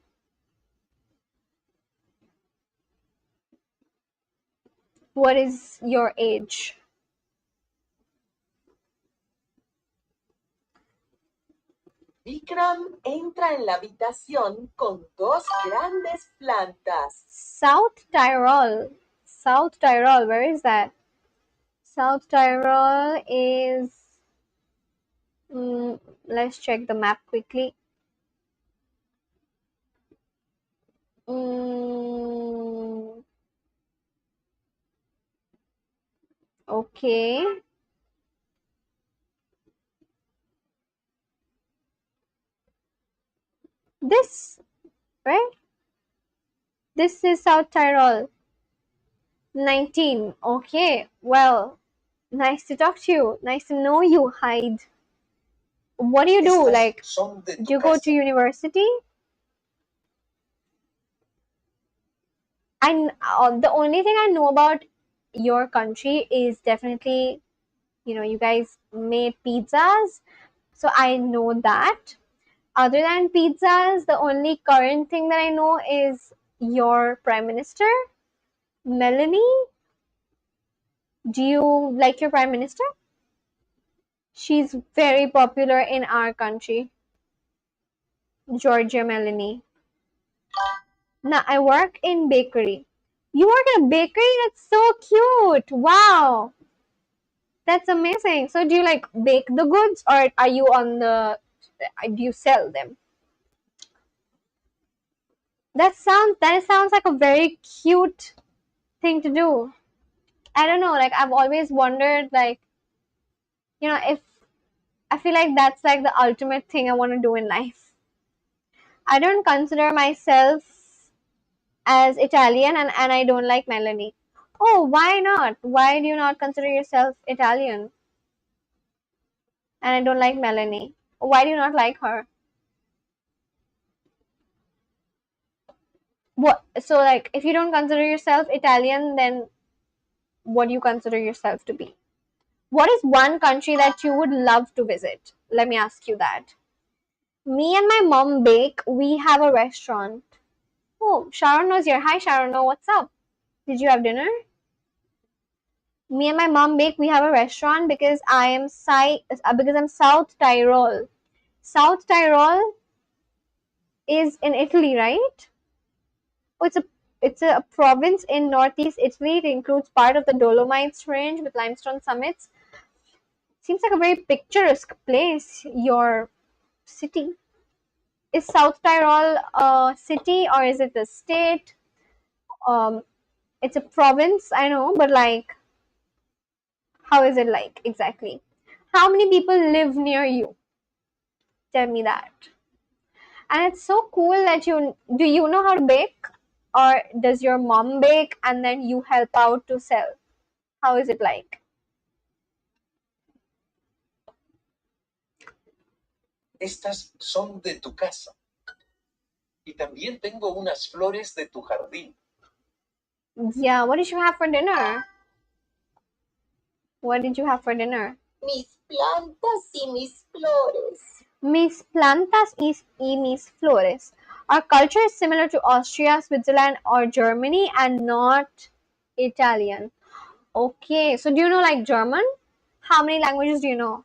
What is your age? Vikram entra en la habitación con dos grandes plantas. South Tyrol. South Tyrol, where is that? South Tyrol is. Let's check the map quickly. Okay. This, right? This is South Tyrol. 19. Okay. Well, nice to talk to you. Nice to know you, Hyde. What do you do? Like, do you go to university? The only thing I know about your country is definitely, you guys made pizzas. So I know that. Other than pizzas, the only current thing that I know is your prime minister, Melanie. Do you like your prime minister? She's very popular in our country. Georgia Melanie. Now, I work in bakery. You work in a bakery? That's so cute. Wow. That's amazing. So do you like bake the goods or are you do you sell them? That sounds like a very cute thing to do. I don't know, like I've always wondered, like, if I feel like that's like the ultimate thing I want to do in life. I don't consider myself as Italian and I don't like Melanie. Oh, why not? Why do you not consider yourself Italian? And I don't like Melanie. Why do you not like her? What? So, like, if you don't consider yourself Italian, then what do you consider yourself to be? What is one country that you would love to visit? Let me ask you that. Me and my mom bake. We have a restaurant. Oh, Sharon was here. Hi, Sharon. What's up? Did you have dinner? Me and my mom bake. We have a restaurant because because I'm South Tyrol. South Tyrol is in Italy, right? Oh, it's a province in northeast Italy. It includes part of the Dolomites range with limestone summits. Seems like a very picturesque place. Your city. Is South Tyrol a city or is it a state? Um, it's a province, I know, but like, how is it like exactly? How many people live near you? Tell me that. And it's so cool that you know how to bake, or does your mom bake and then you help out to sell? How is it like? Estas son de tu casa. Y también tengo unas flores de tu jardín. Yeah, what did you have for dinner? What did you have for dinner? Mis plantas y mis flores. Mis plantas y mis flores. Our culture is similar to Austria, Switzerland, or Germany and not Italian. Okay, so do you know like German? How many languages do you know?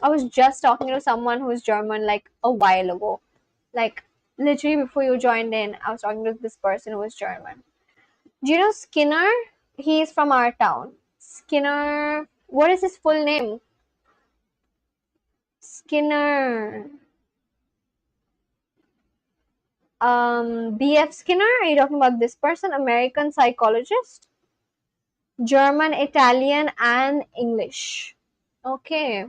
I was just talking to someone who's German like a while ago. Like literally before you joined in, I was talking to this person who was German. Do you know Skinner? He's from our town. Skinner, what is his full name? Skinner. B.F. Skinner? Are you talking about this person? American psychologist? German, Italian, and English. Okay.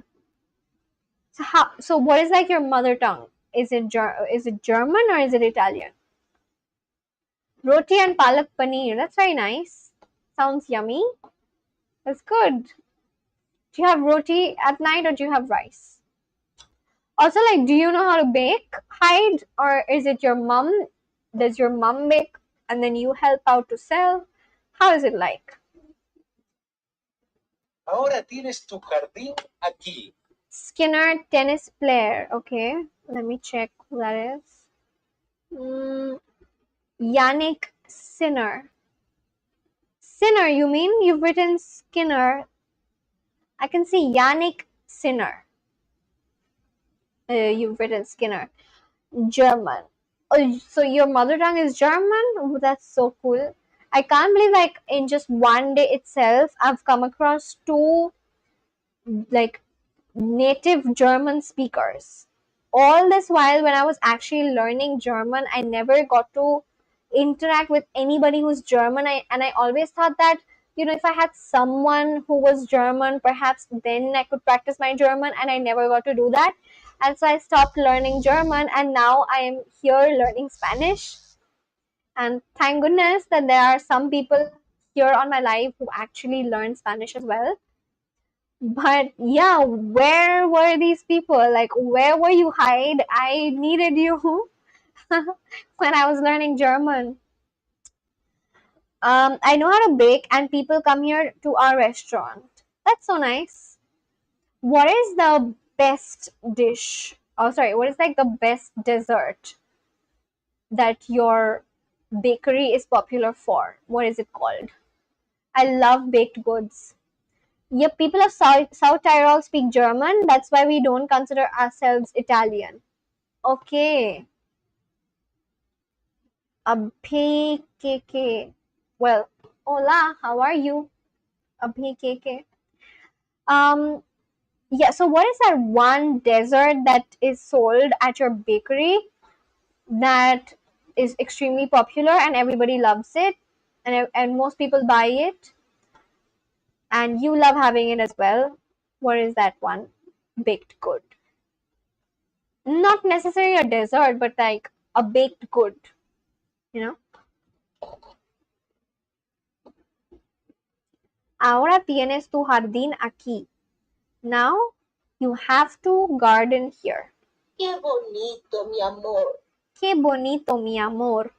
So what is like your mother tongue? Is it German or is it Italian? Roti and palak paneer. That's very nice. Sounds yummy. That's good. Do you have roti at night or do you have rice? Also, like, do you know how to bake, hide, or is it your mom? Does your mom bake and then you help out to sell? How is it like? Ahora tienes tu jardín aquí. Skinner, tennis player. Okay, let me check who that is. Yannick Sinner. Sinner, you mean? You've written Skinner. I can see Yannick Sinner. You've written Skinner. German. Oh, so your mother tongue is German? Oh, that's so cool. I can't believe like in just one day itself, I've come across two like native German speakers. All this while, when I was actually learning German, I never got to interact with anybody who's German. I always thought that, if I had someone who was German, perhaps then I could practice my German, and I never got to do that. And so I stopped learning German, and now I am here learning Spanish. And thank goodness that there are some people here on my life who actually learn Spanish as well. But yeah, where were these people? Like, where were you hide? I needed you when I was learning German. I know how to bake, and people come here to our restaurant. That's so nice. What is the best dish? Oh, sorry. What is like the best dessert that your bakery is popular for? What is it called? I love baked goods. Yep, people of South Tyrol speak German. That's why we don't consider ourselves Italian. Okay. Abhi KK. Well, hola, how are you? Abhi KK. Um, yeah, so what is that one dessert that is sold at your bakery that is extremely popular and everybody loves it and most people buy it and you love having it as well? What is that one baked good? Not necessarily a dessert, but like a baked good, you know? Ahora tienes tu jardín aquí. Now you have to garden here. Qué bonito, mi amor. Qué bonito, mi amor.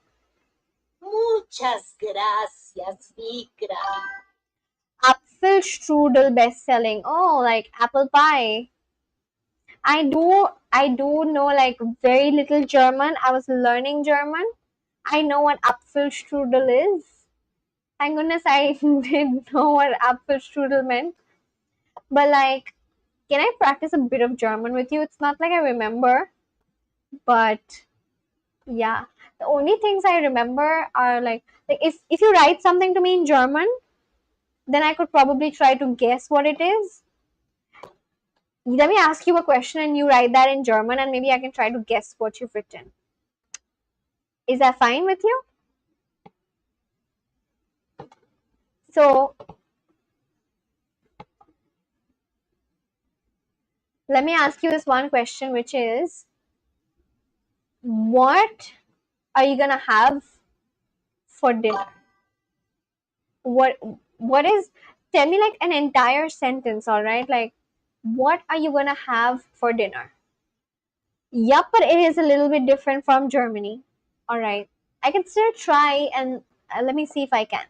Muchas gracias. yes, secret. Apfelstrudel best-selling. Oh, like apple pie. I do know like very little German. I was learning German. I know what Apfelstrudel is. Thank goodness I didn't know what Apfelstrudel meant. But like, can I practice a bit of German with you? It's not like I remember, but yeah. The only things I remember are like if you write something to me in German, then I could probably try to guess what it is. Let me ask you a question and you write that in German and maybe I can try to guess what you've written. Is that fine with you? So let me ask you this one question, which is, what are you gonna have for dinner? What what is, tell me like an entire sentence, all right? Like, what are you gonna have for dinner? Yup, but it is a little bit different from Germany. All right. I can still try and let me see if I can.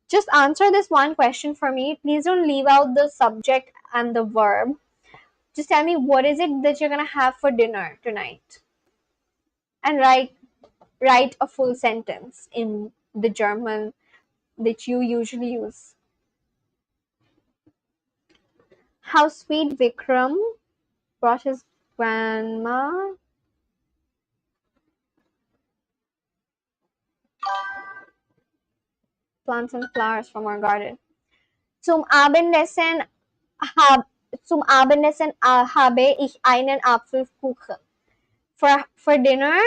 Just answer this one question for me. Please don't leave out the subject and the verb. Just tell me what is it that you're gonna have for dinner tonight, and write a full sentence in the German that you usually use. How sweet Vikram brought his grandma plants and flowers from our garden. Zum Abendessen hab, zum Abendessen habe ich einen Apfelkuchen. For dinner,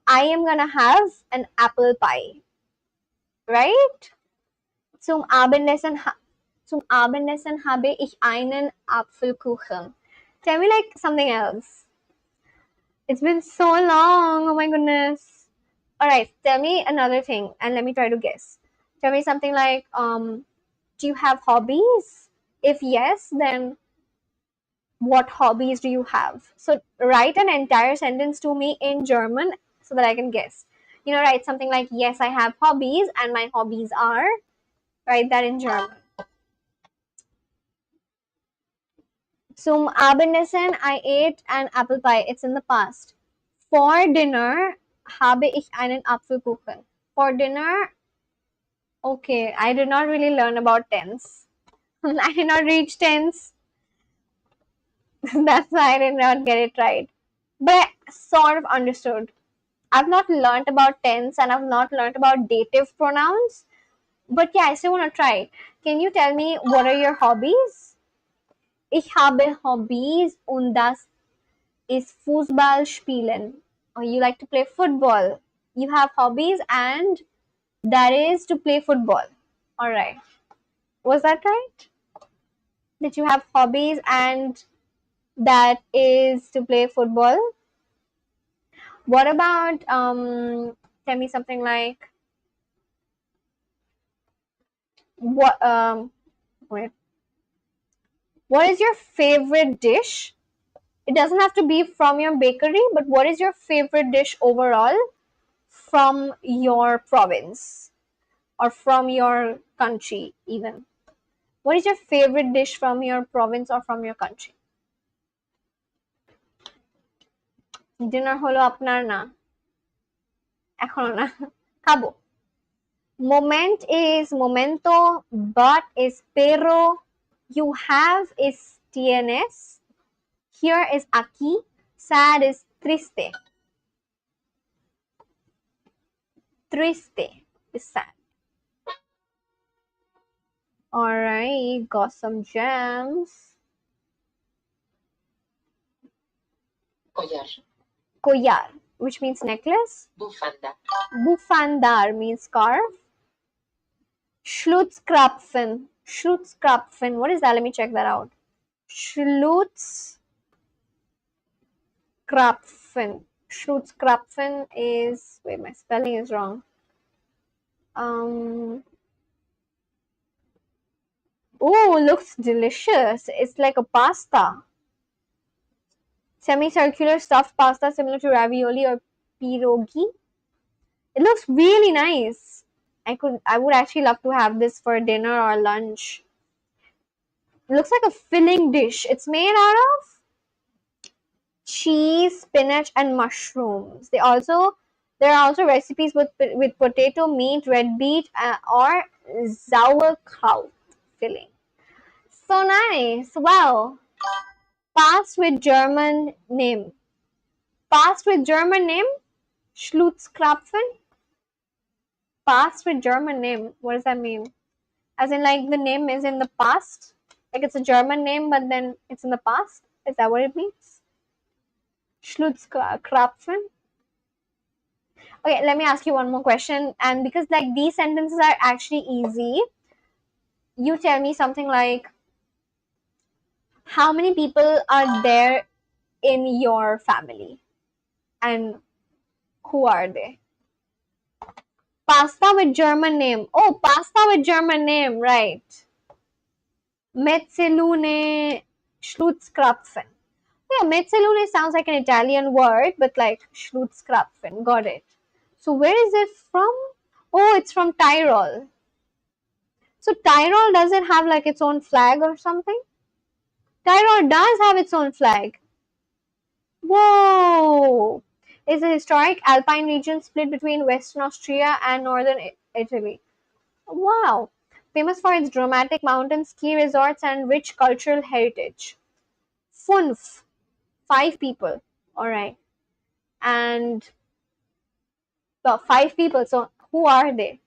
I am gonna have an apple pie, right? Zum Abendessen zum Abendessen habe ich einen Apfelkuchen. Tell me like something else. It's been so long. Oh my goodness. All right, tell me another thing and let me try to guess. Tell me something like, do you have hobbies? If yes, then what hobbies do you have? So write an entire sentence to me in German so that I can guess. Write something like, yes, I have hobbies and my hobbies are. Write that in German. Zum Abendessen, I ate an apple pie. It's in the past. For dinner, habe ich einen Apfelkuchen. For dinner, okay, I did not really learn about tense. I did not reach tense. That's why I did not get it right. But I sort of understood. I've not learned about tense and I've not learned about dative pronouns. But yeah, I still want to try. Can you tell me what are your hobbies? Ich habe Hobbys und das ist Fußball spielen. Or you like to play football. You have hobbies and that is to play football. Alright. Was that right? That you have hobbies and that is to play football? What about tell me something like what wait. What is your favorite dish? It doesn't have to be from your bakery, but what is your favorite dish overall from your province or from your country even? What is your favorite dish from your province or from your country? Dinner holo আপনার না, এখনো না, খাবো. Moment is momento, but is pero, you have is tienes, here is aquí, sad is triste. Triste is sad. Alright, got some gems. Collar. Collar, which means necklace. Bufanda. Bufandar means scarf. Schlutzkrapfen. Schlutzkrapfen. What is that? Let me check that out. Schlutzkrapfen. Schlutzkrapfen is, wait, my spelling is wrong. Oh, looks delicious. It's like a pasta. Semicircular stuffed pasta similar to ravioli or pierogi. It looks really nice. I would actually love to have this for dinner or lunch. It looks like a filling dish. It's made out of cheese, spinach, and mushrooms. There are also recipes with potato, meat, red beet, or sauerkraut filling. So nice! Wow. Past with German name. Past with German name? Schlutzkrapfen? Past with German name. What does that mean? As in, like, the name is in the past? Like, it's a German name, but then it's in the past? Is that what it means? Schlutzkrapfen? Okay, let me ask you one more question. And because, like, these sentences are actually easy, you tell me something like, how many people are there in your family? And who are they? Pasta with German name. Oh, pasta with German name, right. Mezzalune Schlutzkrapfen. Yeah, mezzalune sounds like an Italian word, but like Schlutzkrapfen. Got it. So where is it from? Oh, it's from Tyrol. So Tyrol, does it have like its own flag or something? Tyrol does have its own flag. Whoa! It's a historic alpine region split between Western Austria and Northern Italy. Wow! Famous for its dramatic mountain ski resorts and rich cultural heritage. Fünf. 5 people. Alright. And well, 5 people. So who are they?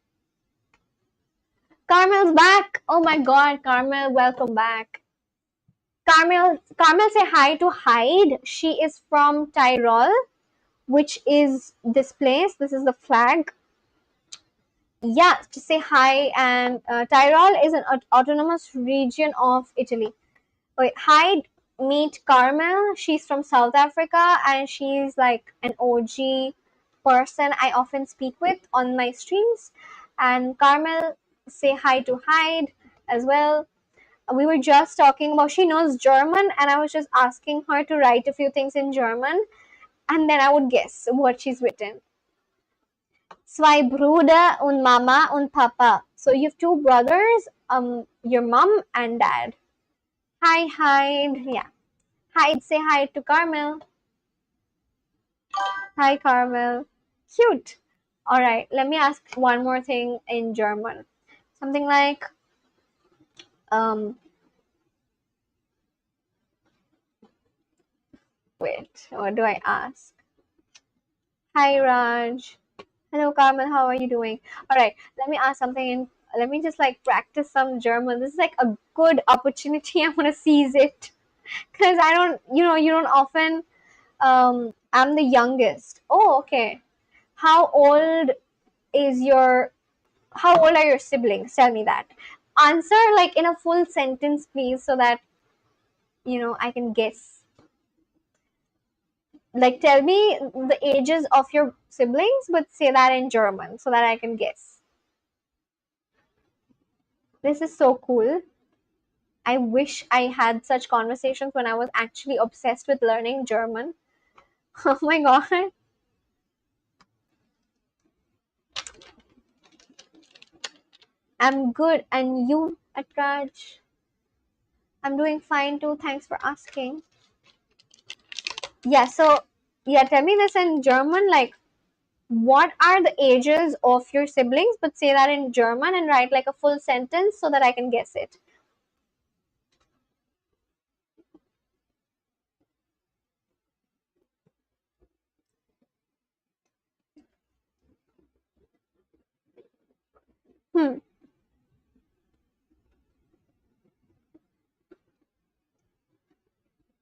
Carmel's back! Oh my god, Carmel, welcome back. Carmel say hi to Hyde. She is from Tyrol, which is this place. This is the flag. Yeah, to say hi. And Tyrol is an autonomous region of Italy. Wait, Hyde, meet Carmel. She's from South Africa and she's like an OG person I often speak with on my streams. And Carmel, say hi to Hyde as well. We were just talking about, she knows German, and I was just asking her to write a few things in German, and then I would guess what she's written. Zwei Brüder und Mama und Papa. So you have 2 brothers, your mom and dad. Hi, Hyde. Yeah. Hyde, say hi to Carmel. Hi, Carmel. Cute. All right, let me ask one more thing in German. Something like, wait, what do I ask? Hi, Raj. Hello, Carmel. How are you doing? All right, let me ask something and let me just like practice some German. This is like a good opportunity. I want to seize it because I don't, you don't often. I'm the youngest. Oh, okay. How old is your? How old are your siblings? Tell me that. Answer like in a full sentence, please, so that I can guess. Like, tell me the ages of your siblings, but say that in German so that I can guess. This is so cool. I wish I had such conversations when I was actually obsessed with learning German. Oh my god. I'm good. And you, Atraj? I'm doing fine too. Thanks for asking. Yeah, so, yeah, tell me this in German. Like, what are the ages of your siblings? But say that in German and write like a full sentence so that I can guess it. Hmm.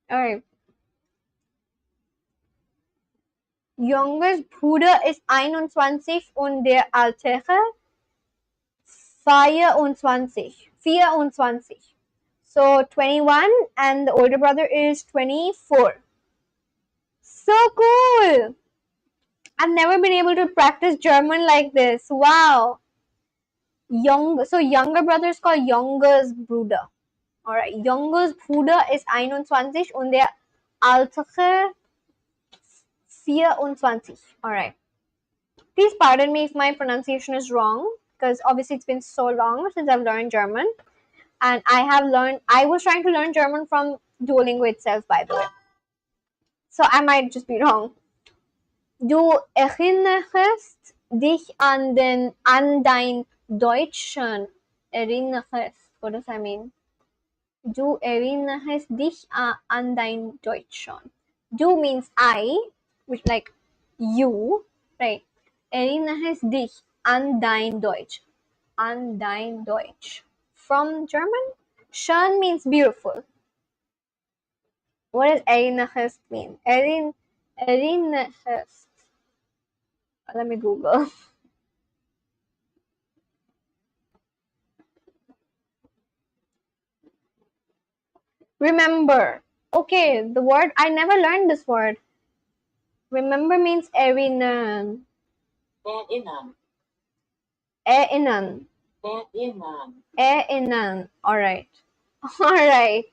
All right. Youngest Bruder ist 21 und der ältere 24. 24. So 21 and the older brother is 24. So cool! I've never been able to practice German like this. Wow. So younger brother is called youngest Bruder. Alright, youngest Bruder ist 21 und der ältere 24. Alright. Please pardon me if my pronunciation is wrong. because obviously it's been so long since I've learned German. And I was trying to learn German from Duolingo itself, by the way. So I might just be wrong. Du erinnerst dich an dein Deutschen. Erinnerst. What does that mean? Du erinnerst dich an dein Deutschen. Du means I, which like you, right? Erinnerst dich an dein Deutsch. An dein Deutsch. From German? Schön means beautiful. What does erinnerst mean? Erinnerst. Let me Google. Remember. Okay, the word, I never learned this word. Remember means erinnern. Erinnern. Erinnern. Erinnern. Erinnern. Alright. Alright.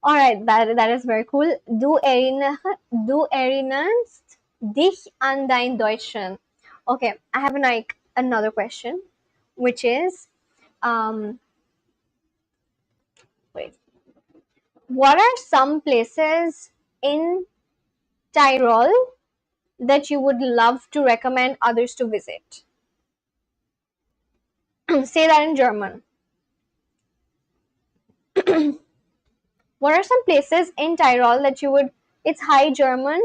Alright, that is very cool. Du erinnerst dich an dein Deutschen. Okay, I have like another question, which is, wait. What are some places in Tyrol that you would love to recommend others to visit? Say that in German. What are some places in Tyrol that you would, it's high German,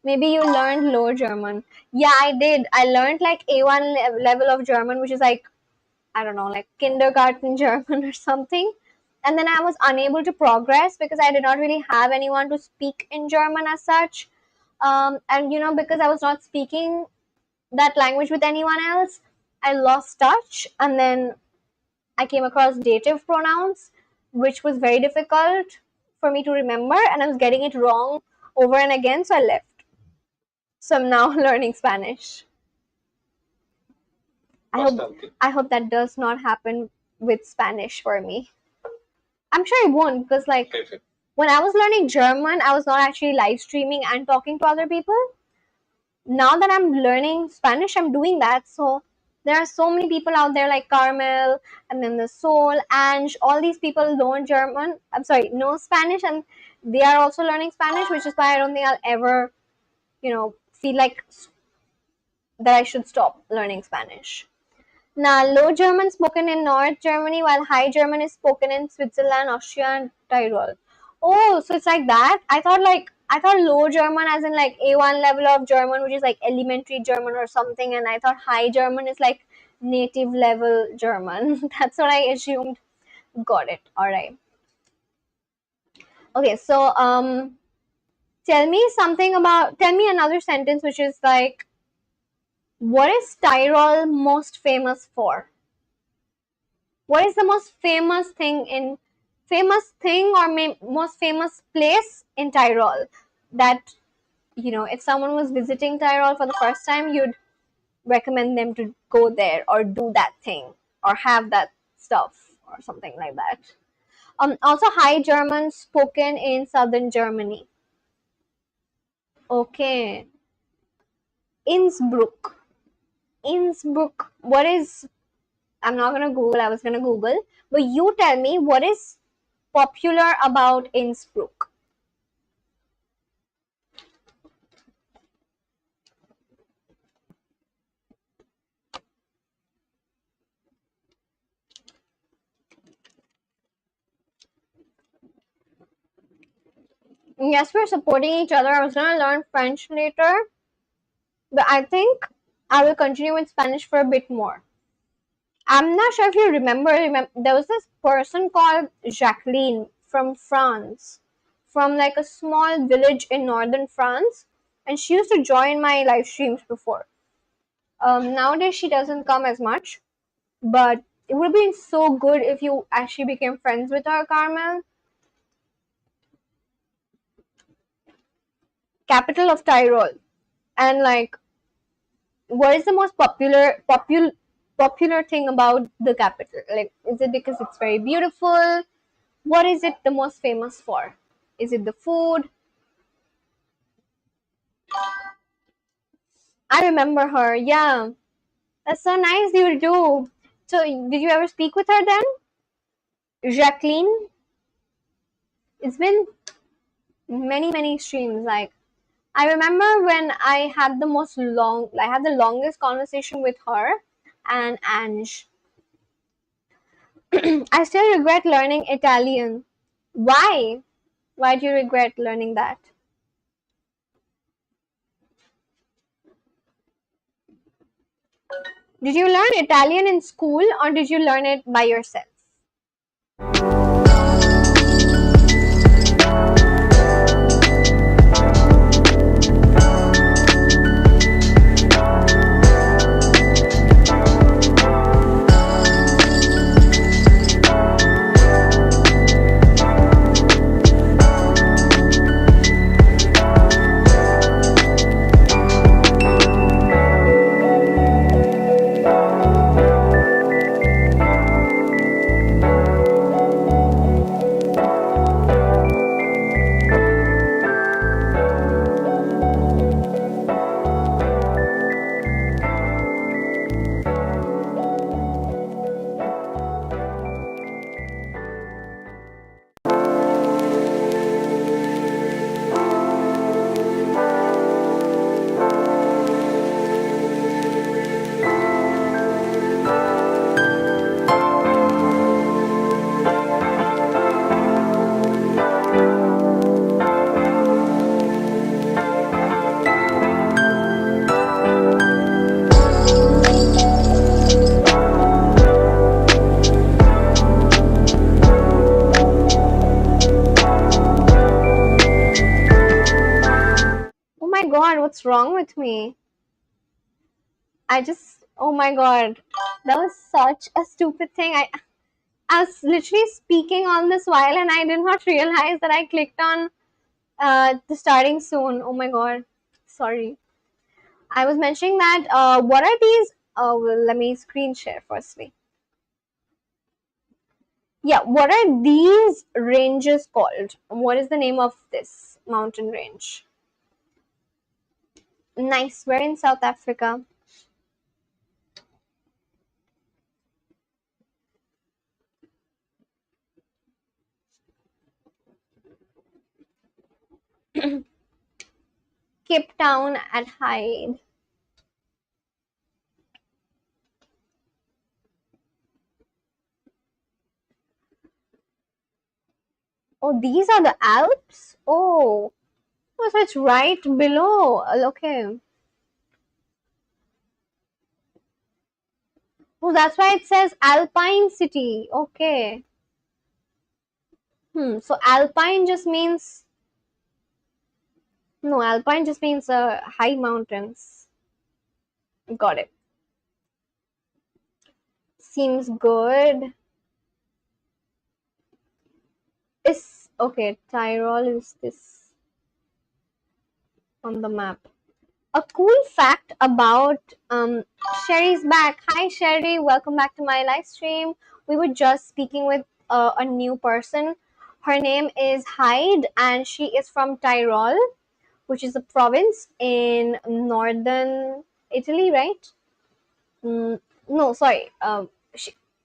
maybe you learned low German. Yeah, I did. I learned like A1 level of German, which is like, I don't know, like kindergarten German or something. And then I was unable to progress because I did not really have anyone to speak in German as such. And you know, because I was not speaking that language with anyone else, I lost touch. And then I came across dative pronouns, which was very difficult for me to remember, and I was getting it wrong over and again, so I left. So I'm now learning Spanish. I hope that does not happen with Spanish for me. I'm sure it won't, because like when I was learning German, I was not actually live streaming and talking to other people. Now that I'm learning Spanish, I'm doing that. So there are so many people out there like Carmel and then the Soul, Ange, all these people know German. I'm sorry, know Spanish, and they are also learning Spanish, which is why I don't think I'll ever, feel like that I should stop learning Spanish. Now, Low German spoken in North Germany, while High German is spoken in Switzerland, Austria, and Tyrol. Oh, so it's like that? I thought Low German as in like A1 level of German, which is like elementary German or something, and I thought High German is like native level German. That's what I assumed. Got it. All right. Okay, so tell me another sentence which is like, what is Tyrol most famous for? What is the most most famous place in Tyrol that, if someone was visiting Tyrol for the first time, you'd recommend them to go there or do that thing or have that stuff or something like that. Also, High German spoken in southern Germany. Okay. Innsbruck. Innsbruck. What is, I'm not gonna Google, I was gonna Google, but you tell me what is popular about Innsbruck. Yes, we're supporting each other. I was gonna learn French later, but I think I will continue with Spanish for a bit more. I'm not sure if you remember there was this person called Jacqueline from France, from like a small village in northern France, and she used to join my live streams before. Nowadays she doesn't come as much, but it would have been so good if you actually became friends with her, Carmel. Capital of Tyrol. And like, what is the most popular thing about the capital? Like, is it because it's very beautiful? What is it the most famous for? Is it the food? I remember her. Yeah, that's so nice you do. So did you ever speak with her then? Jacqueline? It's been many streams. Like I remember when I had the longest conversation with her and Ange. I still regret learning Italian. Why? Why do you regret learning that? Did you learn Italian in school or did you learn it by yourself? Oh my god, what's wrong with me? Oh my god, that was such a stupid thing. I was literally speaking on this while and I did not realize that I clicked on the starting soon. Oh my god, sorry. I was mentioning that what are these? Well, let me screen share firstly. Yeah, what are these ranges called? What is the name of this mountain range? Nice, we're in South Africa. Cape Town at Hyde. Oh, these are the Alps? Oh, so it's right below. Okay. Oh, that's why it says Alpine City. Okay. So Alpine just means no, Alpine just means high mountains. Got it. Seems good. Is okay. Tyrol is this on the map. A cool fact about Sherry's back. Hi Sherry, welcome back to my live stream. We were just speaking with a new person. Her name is Hyde and she is from Tyrol, which is a province in northern Italy, right? No, sorry.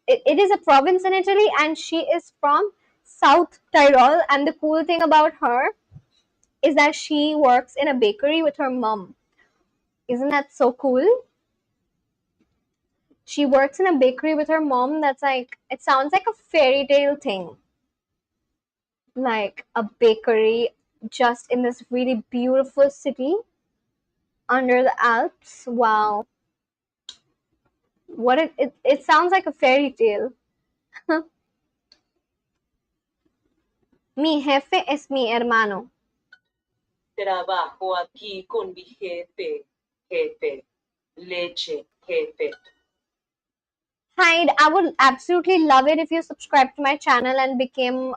It is a province in Italy and she is from South Tyrol. And the cool thing about her is that she works in a bakery with her mom. Isn't that so cool? She works in a bakery with her mom. That's like, it sounds like a fairy tale thing. Like a bakery just in this really beautiful city under the Alps. Wow. It sounds like a fairy tale. Mi jefe es mi hermano. Trabajo aquí con mi jefe. Jefe. Leche. Jefe. Hyde, I would absolutely love it if you subscribe to my channel and became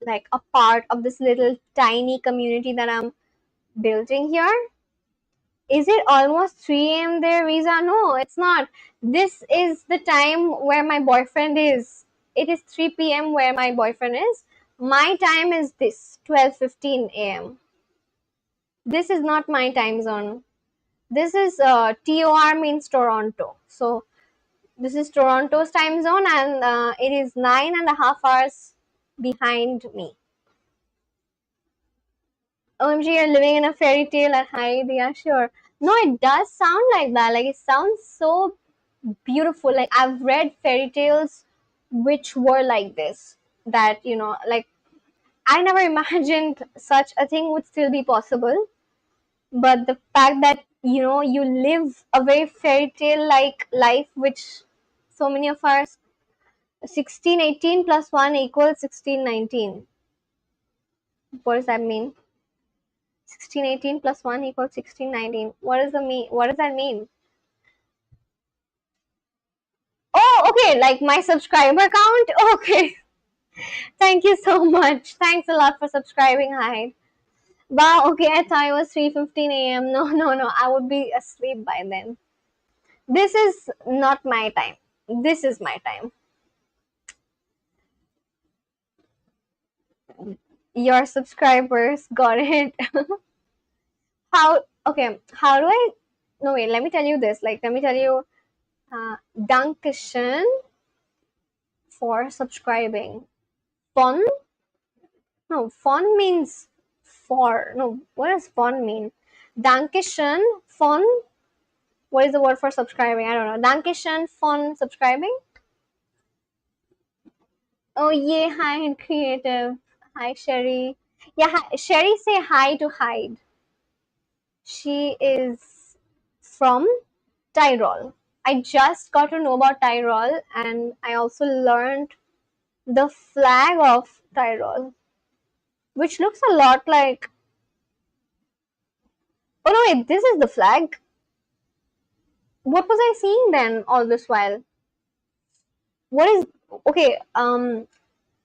like a part of this little tiny community that I'm building here. Is it almost 3 a.m. there, Riza? No, it's not. This is the time where my boyfriend is. It is 3 p.m. where my boyfriend is. My time is this 12:15 a.m. This is not my time zone. This is TOR means Toronto. So This is Toronto's time zone, and it is 9.5 hours behind me. OMG, you're living in a fairy tale at Hyde. Yeah, sure. No, it does sound like that. Like, it sounds so beautiful. Like, I've read fairy tales which were like this. That, like, I never imagined such a thing would still be possible. But the fact that, you live a very fairy tale like life, which so many of us, 1618 plus 1 equals 1619. What does that mean? 1618 plus 1 equals 1619. What does that mean? Oh, okay, like my subscriber count? Okay. Thank you so much. Thanks a lot for subscribing. Hi. Wow, okay, I thought it was 3:15 a.m. No, no, no. I would be asleep by then. This is not my time. This is my time. Your subscribers got it. How do I? No, wait, let me tell you this. Like, let me tell you, Dankeschön for subscribing. Fun? No, fun means for. No, what does fun mean? Dankeschön, fun. What is the word for subscribing? I don't know. Dankeschön, fun, subscribing. Oh, yeah, hi, creative. Hi, Sherry. Yeah, hi, Sherry, say hi to Hyde. She is from Tyrol. I just got to know about Tyrol, and I also learned the flag of Tyrol, which looks a lot like. Oh no, wait, this is the flag. What was I seeing then all this while? What is. Okay,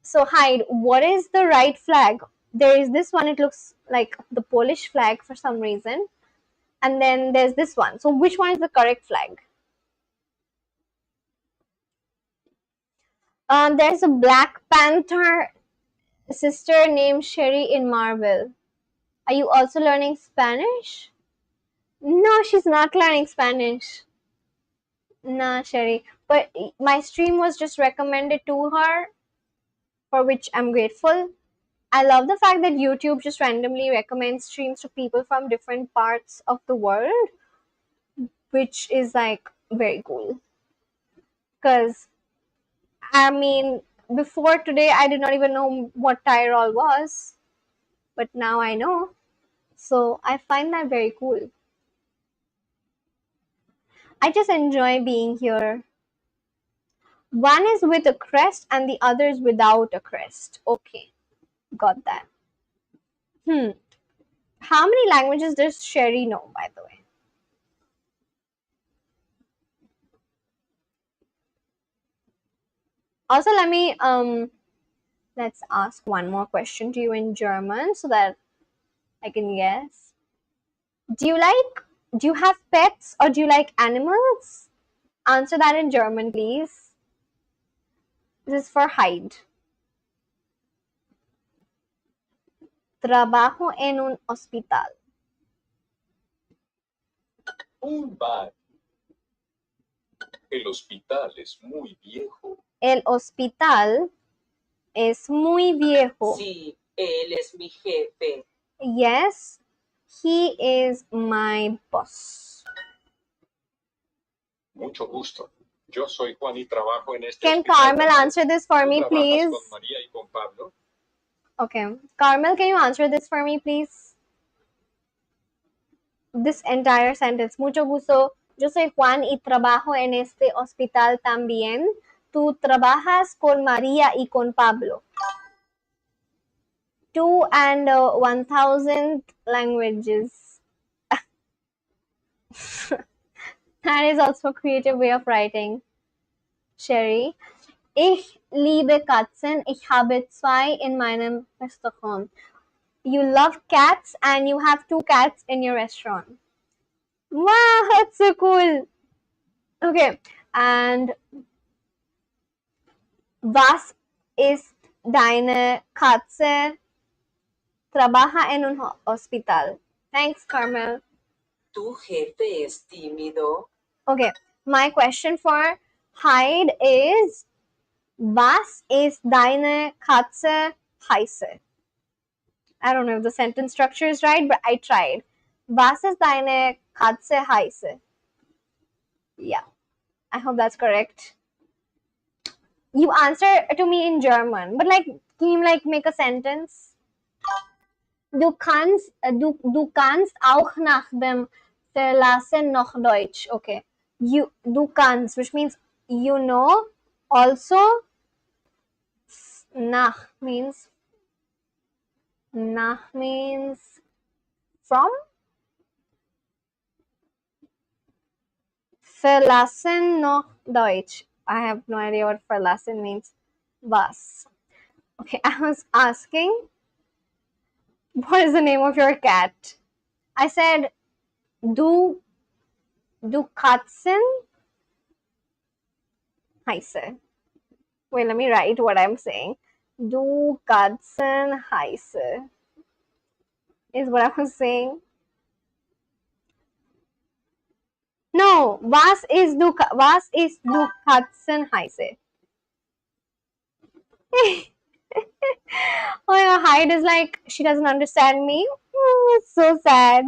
so Hyde, what is the right flag? There is this one, it looks like the Polish flag for some reason. And then there's this one. So which one is the correct flag? There's a Black Panther sister named Sherry in Marvel. Are you also learning Spanish? No, she's not learning Spanish. Nah, Sherry. But my stream was just recommended to her, for which I'm grateful. I love the fact that YouTube just randomly recommends streams to people from different parts of the world, which is like very cool. Because, I mean, before today, I did not even know what Tyrol was, but now I know. So I find that very cool. I just enjoy being here. One is with a crest and the other is without a crest. Okay, got that. How many languages does Sherry know, by the way? Also, let's ask one more question to you in German so that I can guess. Do you have pets or do you like animals? Answer that in German, please. This is for Hyde. Trabajo en un hospital. Un bar. El hospital es muy viejo. El hospital es muy viejo. Sí, él es mi jefe. Yes, he is my boss. Mucho gusto. Yo soy Juan y trabajo en este Can hospital. Carmel answer this for ¿Tú me, trabajas please? con María y con Pablo? Okay. Carmel, can you answer this for me, please? This entire sentence. Mucho gusto. Yo soy Juan y trabajo en este hospital también. Tú trabajas con María y con Pablo. 2 and 1,000 languages. That is also a creative way of writing. Sherry. Ich liebe Katzen. Ich habe 2 in meinem Restaurant. You love cats and you have 2 cats in your restaurant. Wow, that's so cool. Okay, and was ist deine Katze? Trabaja en un hospital. Thanks, Carmel. ¿Tu jefe es tímido? Okay, my question for Hide is was ist deine Katze heiße? I don't know if the sentence structure is right, but I tried. Was ist deine Katze heiße? Yeah, I hope that's correct. You answer to me in German, but like, can you like make a sentence? Du kannst auch nach dem Verlassen noch Deutsch. Okay. Du kannst, which means you know. Also, nach means from. Verlassen noch Deutsch. I have no idea what verlassen means. Was. Okay, I was asking, what is the name of your cat? I said, du Katzen heiße. Wait, let me write what I'm saying. Du Katzen heiße is what I was saying. No, was ist du Katzen heiße? Oh yeah, Hyde is like, she doesn't understand me. It's so sad.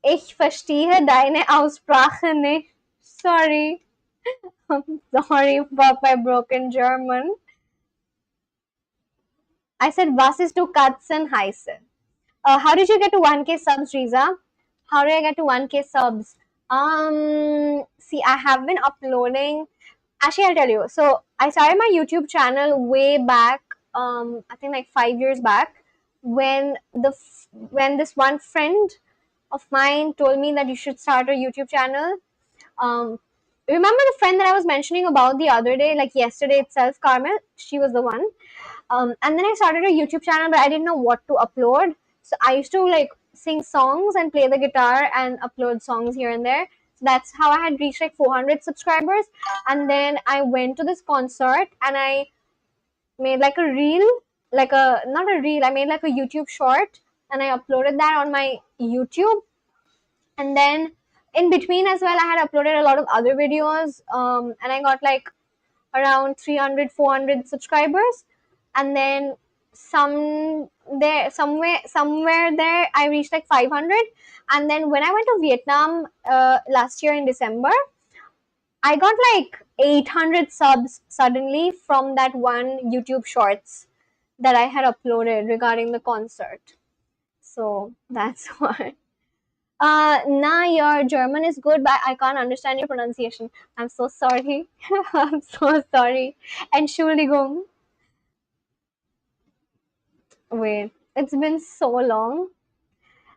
Ich verstehe deine Aussprache nicht. Sorry. I'm sorry about my broken German. I said, was ist du Katzen heiße? How did you get to 1K subs, Riza? How did I get to 1K subs? See, I have been uploading. Actually, I'll tell you. So, I started my YouTube channel way back. I think like 5 years back, when this one friend of mine told me that you should start a YouTube channel. Remember the friend that I was mentioning about the other day, like yesterday itself, Carmel? She was the one. And then I started a YouTube channel, but I didn't know what to upload. So I used to like sing songs and play the guitar and upload songs here and there. So that's how I had reached like 400 subscribers. And then I went to this concert and I made like a reel, not a reel, I made like a YouTube short and I uploaded that on my YouTube. And then in between as well, I had uploaded a lot of other videos, and I got like around 300-400 subscribers. And then somewhere there I reached like 500. And then when I went to Vietnam last year in December, I got like 800 subs suddenly from that one YouTube shorts that I had uploaded regarding the concert. So that's why. Nah, your German is good, but I can't understand your pronunciation. I'm so sorry. I'm so sorry. Entschuldigung. Wait, it's been so long.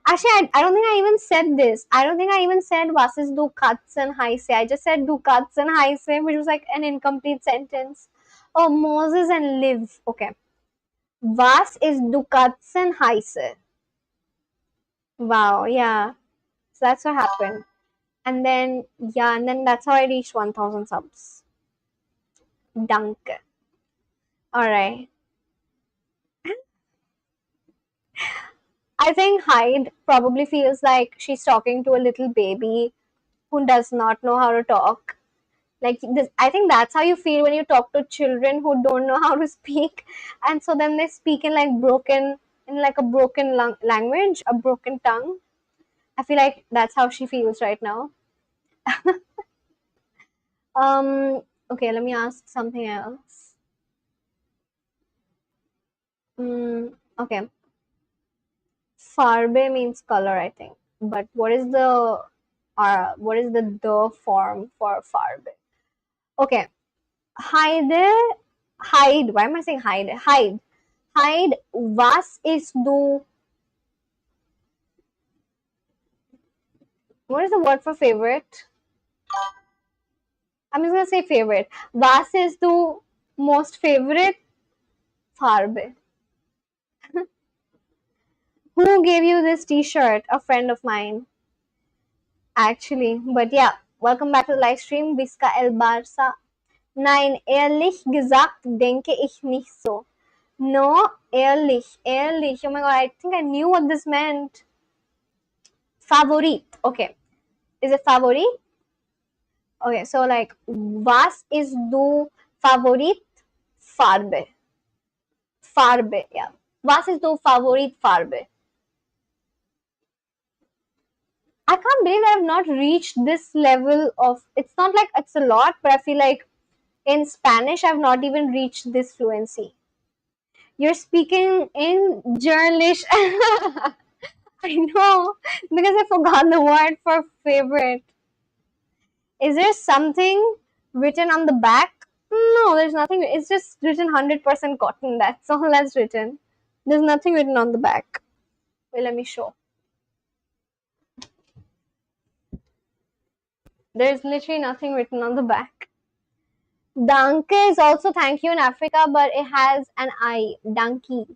Actually, I don't think I even said this. I don't think I even said was ist du Katzen heiße. I just said du Katzen heiße, which was like an incomplete sentence. Oh, Moses and Liv. Okay. Was ist du Katzen heiße? Wow, yeah. So that's what happened. And then, yeah, and then that's how I reached 1000 subs. Danke. Alright. I think Hyde probably feels like she's talking to a little baby who does not know how to talk. Like this, I think that's how you feel when you talk to children who don't know how to speak, and so then they speak in like a broken language, a broken tongue. I feel like that's how she feels right now. Okay, let me ask something else. Okay. Farbe means color, I think. But what is the form for farbe? Okay. Hide. Why am I saying hide? Hide. Was ist du? What is the word for favorite? I'm just gonna say favorite. Was ist du most favorite Farbe? Who gave you this T-shirt? A friend of mine, actually. But yeah, welcome back to the live stream. Visca El Barça. Nein, ehrlich gesagt denke ich nicht so. No, ehrlich. Oh my god, I think I knew what this meant. Favorit. Okay. Is it favorit? Okay, so like, was ist du Favorit Farbe? Farbe, yeah. Was ist du Favorit Farbe? I can't believe I've not reached this level of. It's not like it's a lot, but I feel like in Spanish I've not even reached this fluency. You're speaking in Journalish. I know because I forgot the word for favorite. Is there something written on the back? No, there's nothing. It's just written 100% cotton. That's all that's written. There's nothing written on the back. Wait, let me show. There's literally nothing written on the back. Danke is also thank you in Africa, but it has an I. Donkey.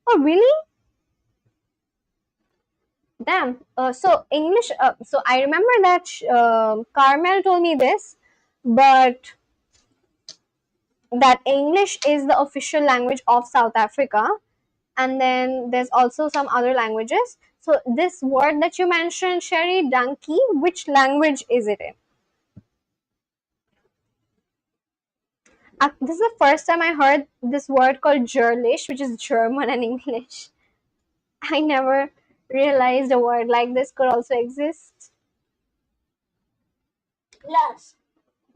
Oh, really? Damn. So English. So I remember that Carmel told me this, but that English is the official language of South Africa, and then there's also some other languages. So this word that you mentioned, Sherry, donkey, which language is it in? This is the first time I heard this word called Gerlish, which is German and English. I never realized a word like this could also exist. Las.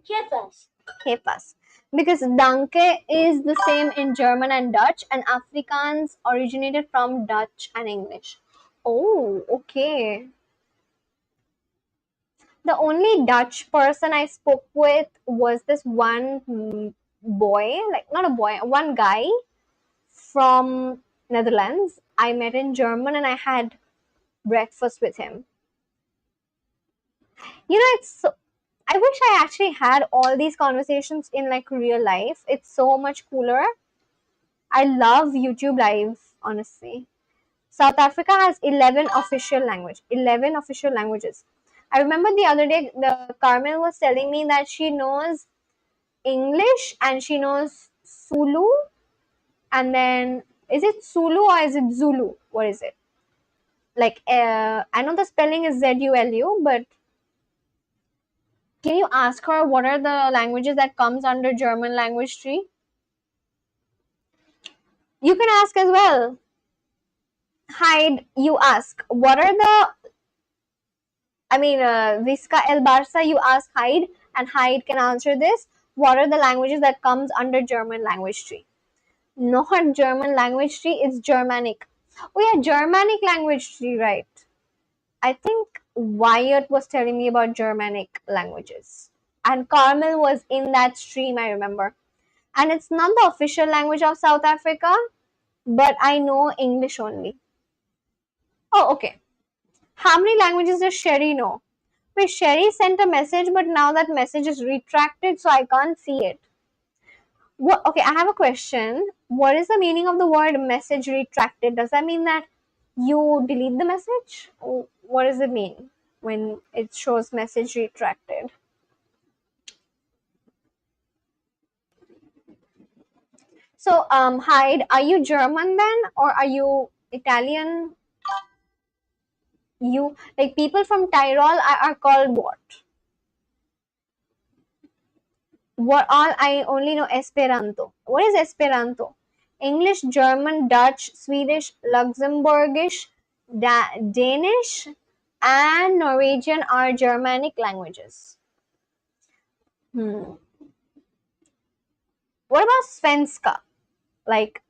Jefas. Kepas. Because danke is the same in German and Dutch, and Afrikaans originated from Dutch and English. Oh, okay. The only Dutch person I spoke with was this one boy, like not a boy, one guy from Netherlands. I met in German and I had breakfast with him. You know, it's so, I wish I actually had all these conversations in like real life. It's so much cooler. I love YouTube Live, honestly. South Africa has 11 official language, 11 official languages. I remember the other day, the Carmen was telling me that she knows English and she knows Sulu, and then is it Sulu or is it Zulu? What is it? Like, I know the spelling is ZULU, but can you ask her what are the languages that comes under German language tree? You can ask as well. Hyde, you ask. What are the, I mean, Visca El Barça, you ask Hyde, and Hyde can answer this. What are the languages that comes under German language tree? Not German language tree, it's Germanic. Oh yeah, Germanic language tree, right. I think Wyatt was telling me about Germanic languages. And Carmel was in that stream, I remember. And it's not the official language of South Africa, but I know English only. Oh, okay. How many languages does Sherry know? Wait, Sherry sent a message, but now that message is retracted, so I can't see it. What? Okay, I have a question. What is the meaning of the word message retracted? Does that mean that you delete the message? Or what does it mean when it shows message retracted? So, Hyde, are you German then, or are you Italian? You like people from Tyrol are called what? What all I only know Esperanto. What is Esperanto? English, German, Dutch, Swedish, Luxembourgish, Danish, and Norwegian are Germanic languages. Hmm. What about Svenska? Like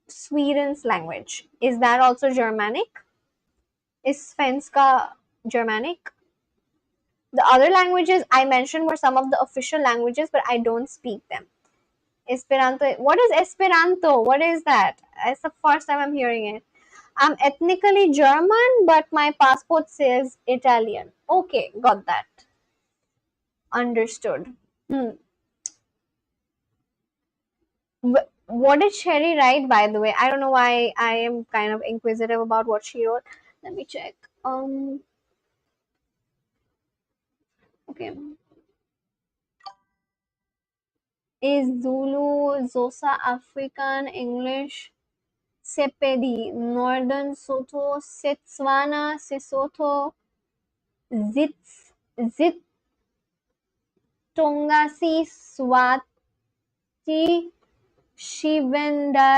Sweden's language. Is that also Germanic? Is Svenska Germanic? The other languages I mentioned were some of the official languages, but I don't speak them. Esperanto. What is Esperanto? What is that? It's the first time I'm hearing it. I'm ethnically German, but my passport says Italian. Okay, got that. Understood. Hmm. What did Sherry write, by the way? I don't know why I am kind of inquisitive about what she wrote. Let me check. Okay. Is Zulu, Xhosa, African, English, Sepedi, Northern Soto, Setswana, Sesotho, Zit, Zit, Tongasi Swati Shivendai.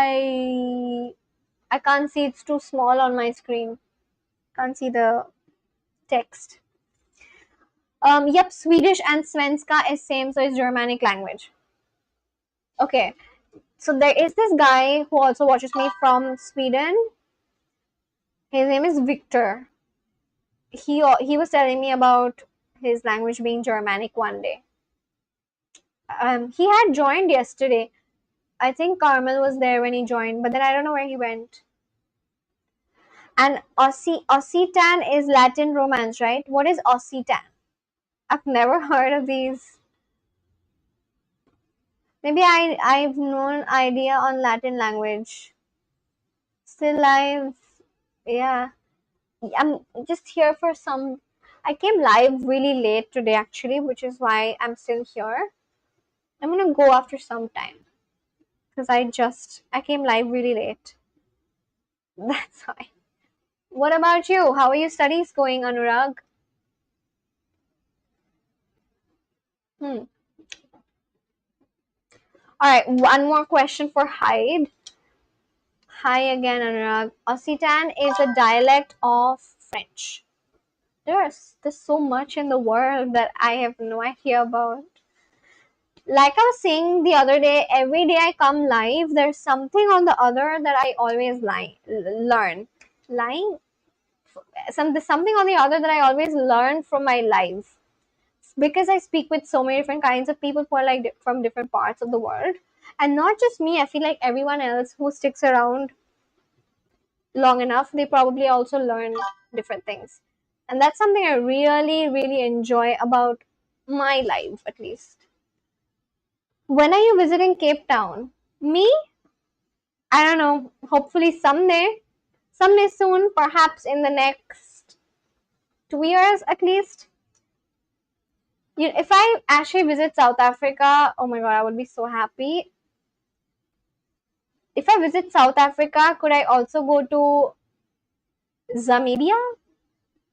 I can't see, it's too small on my screen. Can't see the text. Yep, Swedish and Svenska is same, so it's Germanic language. Okay, so there is this guy who also watches me from Sweden. His name is Victor. He was telling me about his language being Germanic one day. He had joined yesterday. I think Carmel was there when he joined, but then I don't know where he went. And Occitan is Latin Romance, right? What is Occitan? I've never heard of these. Maybe I've no idea on Latin language. Still live, yeah. I'm just here for some. I came live really late today actually, which is why I'm still here. I'm gonna go after some time because I came live really late. That's why. What about you? How are your studies going, Anurag? Hmm. All right, one more question for Hyde. Hi again, Anurag. Occitan is a dialect of French. There's so much in the world that I have no idea about. Like I was saying the other day, every day I come live, there's something on the other that I always learn. Lying? Something on the other that I always learn from my life. Because I speak with so many different kinds of people who are like from different parts of the world. And not just me, I feel like everyone else who sticks around long enough, they probably also learn different things. And that's something I really, really enjoy about my life, at least. When are you visiting Cape Town? Me? I don't know. Hopefully someday. Someday soon, perhaps in the next 2 years at least. If I actually visit South Africa, oh my god, I would be so happy. If I visit South Africa, could I also go to Zamibia?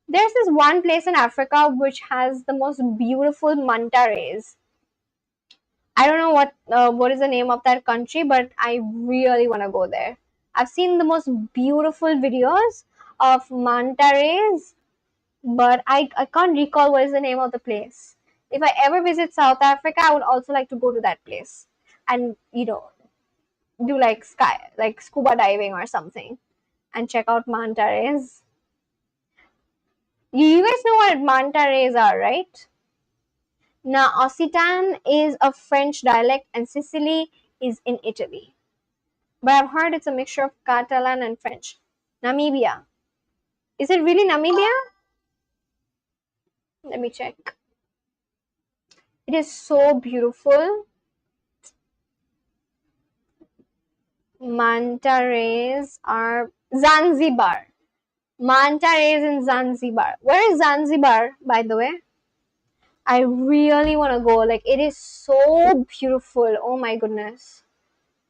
There's this one place in Africa which has the most beautiful manta rays. I don't know what is the name of that country, but I really want to go there. I've seen the most beautiful videos of manta rays, but I can't recall what is the name of the place. If I ever visit South Africa, I would also like to go to that place and do like scuba diving or something and check out manta rays. You guys know what manta rays are, right? Now, Occitan is a French dialect and Sicily is in Italy. But I've heard it's a mixture of Catalan and French. Namibia. Is it really Namibia? Let me check. It is so beautiful. Manta rays are Zanzibar. Manta rays in Zanzibar. Where is Zanzibar, by the way? I really want to go. Like, it is so beautiful. Oh my goodness.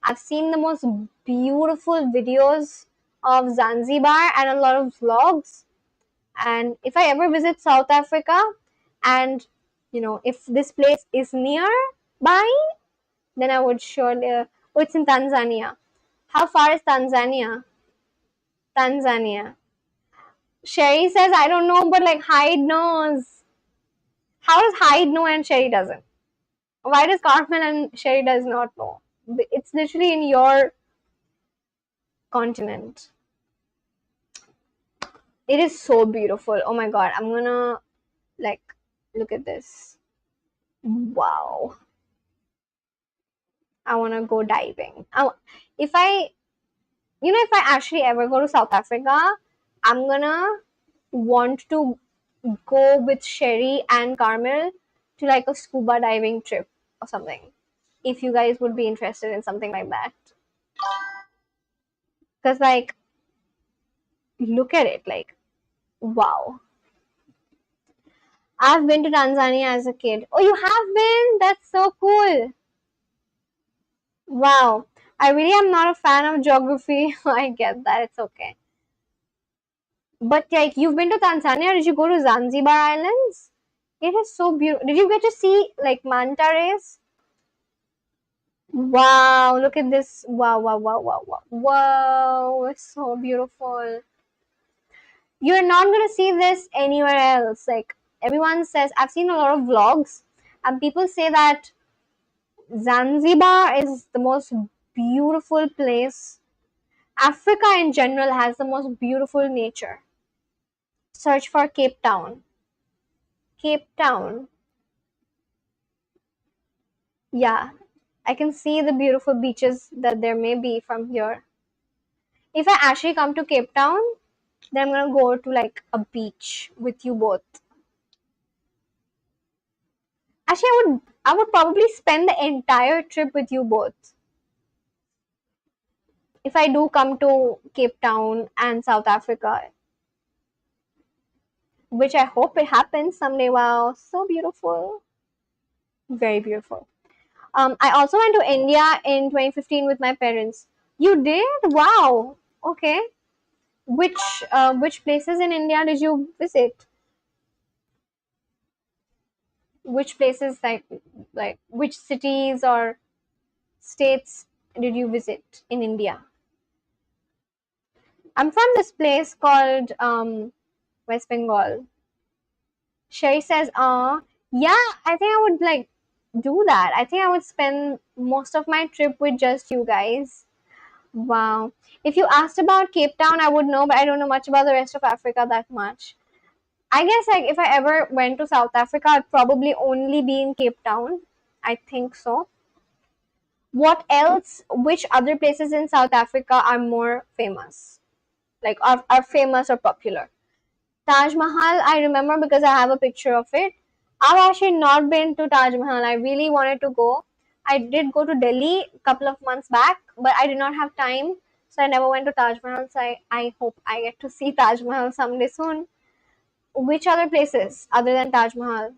I've seen the most beautiful videos of Zanzibar and a lot of vlogs. And if I ever visit South Africa and, if this place is nearby, then I would surely. Oh, it's in Tanzania. How far is Tanzania? Tanzania. Sherry says, I don't know, but like Hyde knows. How does Hyde know and Sherry doesn't? Why does Cartman and Sherry does not know? It's literally in your continent. It is so beautiful. Oh my god, I'm gonna look at this. Wow. I wanna go diving. If I actually ever go to South Africa, I'm gonna want to go with Sherry and Carmel to like a scuba diving trip or something. If you guys would be interested in something like that. Because look at it, wow. I've been to Tanzania as a kid. Oh, you have been? That's so cool. Wow. I really am not a fan of geography. I get that. It's okay. But you've been to Tanzania. Did you go to Zanzibar Islands? It is so beautiful. Did you get to see like manta rays? Wow, look at this. Wow, wow, wow, wow, wow. Wow, it's so beautiful. You're not gonna see this anywhere else. Like everyone says, I've seen a lot of vlogs, and people say that Zanzibar is the most beautiful place. Africa in general has the most beautiful nature. Search for Cape Town. Cape Town. Yeah, I can see the beautiful beaches that there may be from here. If I actually come to Cape Town, then I'm gonna go to like a beach with you both. Actually, I would probably spend the entire trip with you both. If I do come to Cape Town and South Africa, which I hope it happens someday. Wow, so beautiful. Very beautiful. I also went to India in 2015 with my parents. You did? Wow. Okay. Which places in India did you visit? Which places like which cities or states did you visit in India? I'm from this place called West Bengal. Sherry says, yeah, I think I would like do that. I think I would spend most of my trip with just you guys. Wow. If you asked about Cape Town, I would know, but I don't know much about the rest of Africa that much. I guess like if I ever went to South Africa, I'd probably only be in Cape Town. I think so. What else? Which other places in South Africa are more famous? Like are famous or popular? Taj Mahal, I remember because I have a picture of it. I've actually not been to Taj Mahal. I really wanted to go. I did go to Delhi a couple of months back, but I did not have time, so I never went to Taj Mahal. So I hope I get to see Taj Mahal someday soon. Which other places other than Taj Mahal?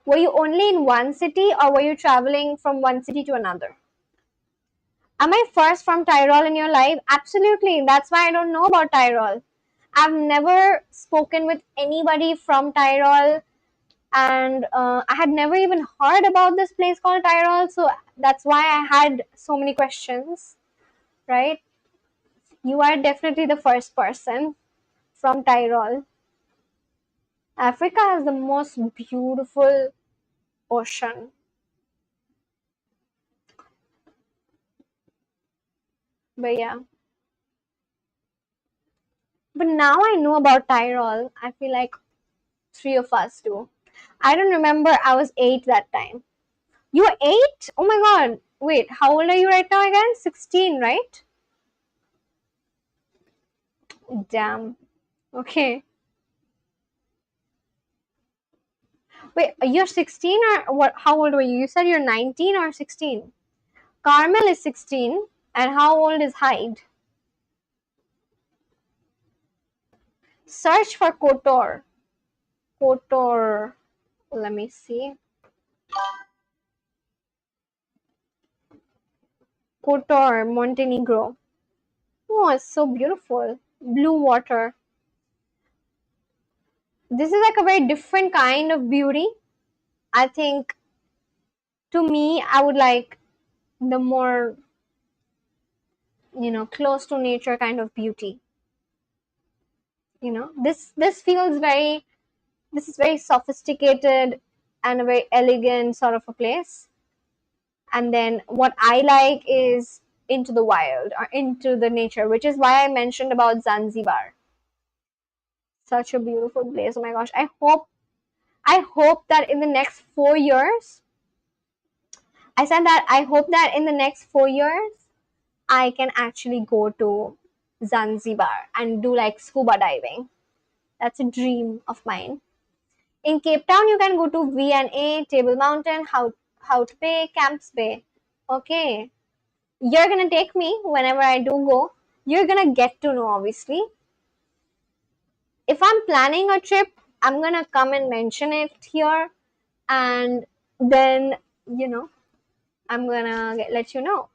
Were you only in one city or were you traveling from one city to another? Am I first from Tyrol in your life? Absolutely. That's why I don't know about Tyrol. I've never spoken with anybody from Tyrol, and I had never even heard about this place called Tyrol, so that's why I had so many questions, right? You are definitely the first person from Tyrol. Africa has the most beautiful ocean. But yeah. But now I know about Tyrol. I feel like three of us do. I don't remember. I was 8 that time. You were 8? Oh my god. Wait, how old are you right now again? 16, right? Damn. Okay. Wait, you're 16 or what? How old were you? You said you're 19 or 16? Carmel is 16. And how old is Hyde? Search for Kotor. Kotor. Let me see. Kotor, Montenegro. Oh, it's so beautiful. Blue water. This is like a very different kind of beauty. I think to me, I would like the more, close to nature kind of beauty. This feels very, this is very sophisticated and a very elegant sort of a place. And then what I like is into the wild or into the nature, which is why I mentioned about Zanzibar. Such a beautiful place. Oh my gosh. I hope that in the next 4 years, I said that I hope that in the next 4 years, I can actually go to Zanzibar and do like scuba diving. That's a dream of mine. In Cape Town, you can go to V&A, Table Mountain, Hout Bay, Camps Bay. Okay. You're gonna take me whenever I do go. You're gonna get to know, obviously. If I'm planning a trip, I'm gonna come and mention it here, and then, you know, I'm gonna let you know.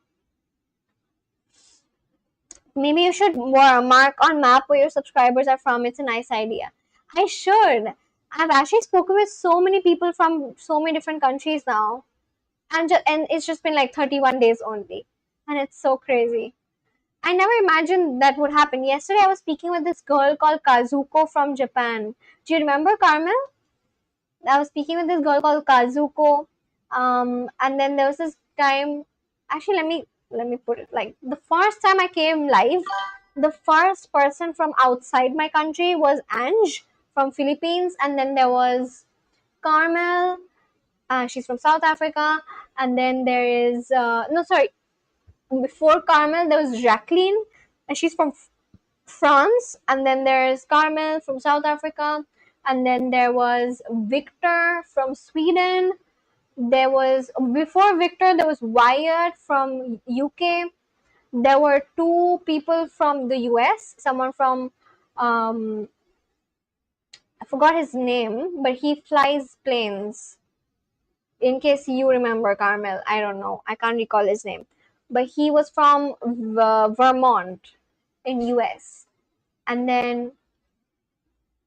Maybe you should mark on map where your subscribers are from. It's a nice idea. I should. I've actually spoken with so many people from so many different countries now, and it's just been like 31 days only, and it's so crazy. I never imagined that would happen. Yesterday, I was speaking with this girl called Kazuko from Japan. Do you remember Carmel? I was speaking with this girl called Kazuko, and then there was this time. Actually, let me put it like the first time I came live, the first person from outside my country was Ange from Philippines, and then there was Carmel. She's from South Africa, and then there is no, sorry, before Carmel there was Jacqueline, and she's from France, and then there's Carmel from South Africa, and then there was Victor from Sweden. There was before Victor, there was Wyatt from UK. There were two people from the US, someone from I forgot his name, but he flies planes. In case you remember Carmel, I don't know, I can't recall his name, but he was from Vermont in US, and then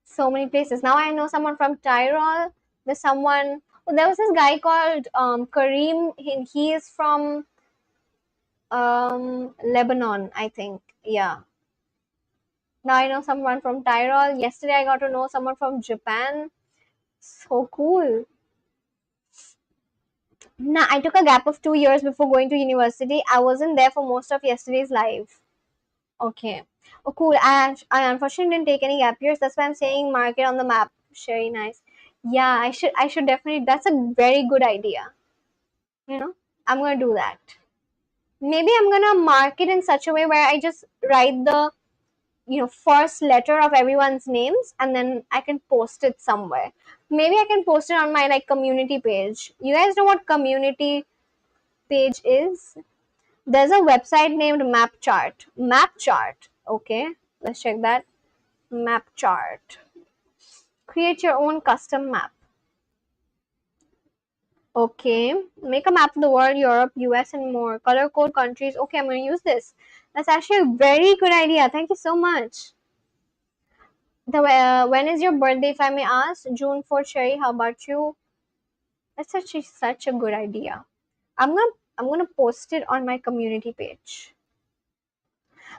so many places. Now I know someone from Tyrol. There's someone. Oh, there was this guy called Kareem. He is from Lebanon, I think. Yeah. Now I know someone from Tyrol. Yesterday I got to know someone from Japan. So cool. Nah, I took a gap of 2 years before going to university. I wasn't there for most of yesterday's live. Okay. Oh, cool. I unfortunately didn't take any gap years. That's why I'm saying mark it on the map. Very nice. Yeah, I should definitely. That's a very good idea. You know, I'm gonna do that. Maybe I'm gonna mark it in such a way where I just write the first letter of everyone's names, and then I can post it somewhere. Maybe I can post it on my like community page. You guys know what community page is? There's a website named Mapchart. Mapchart. Okay, let's check that. Mapchart. Create your own custom map. Okay. Make a map of the world, Europe, US, and more. Color code countries. Okay, I'm going to use this. That's actually a very good idea. Thank you so much. When is your birthday, if I may ask? June 4th, Sherry. How about you? That's actually such a good idea. I'm gonna post it on my community page.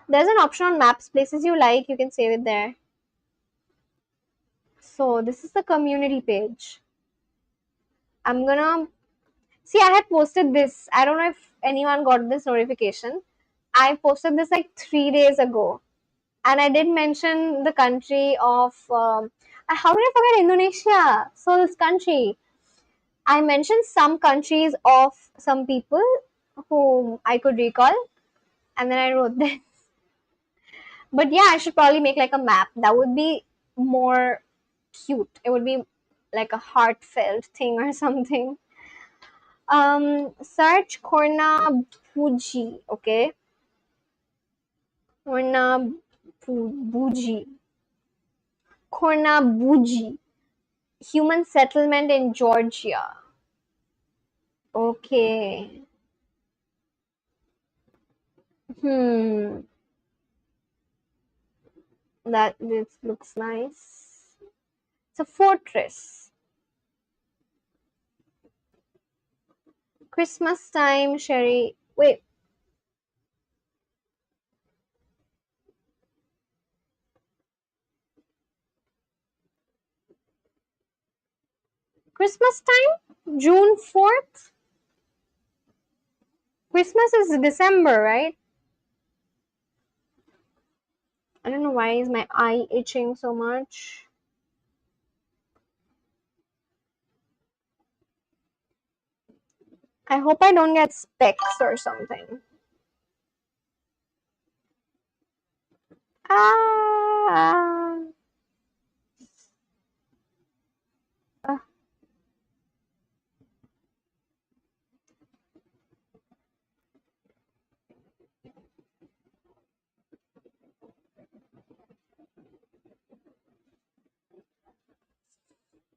There's an option on maps, places you like. You can save it there. So this is the community page. I'm gonna see. I had posted this. I don't know if anyone got this notification. I posted this like 3 days ago, and I did mention the country of. How did I forget Indonesia? So this country. I mentioned some countries of some people whom I could recall, and then I wrote this. But yeah, I should probably make like a map. That would be more cute. It would be like a heartfelt thing or something. Search Korna Buji. Okay, Korna Buji. Korna Buji. Human settlement in Georgia. Okay. Hmm. That this looks nice. It's a fortress. Christmas time, Sherry. Wait, Christmas time? June 4th? Christmas is December, right? I don't know why is my eye itching so much. I hope I don't get specs or something. Ah.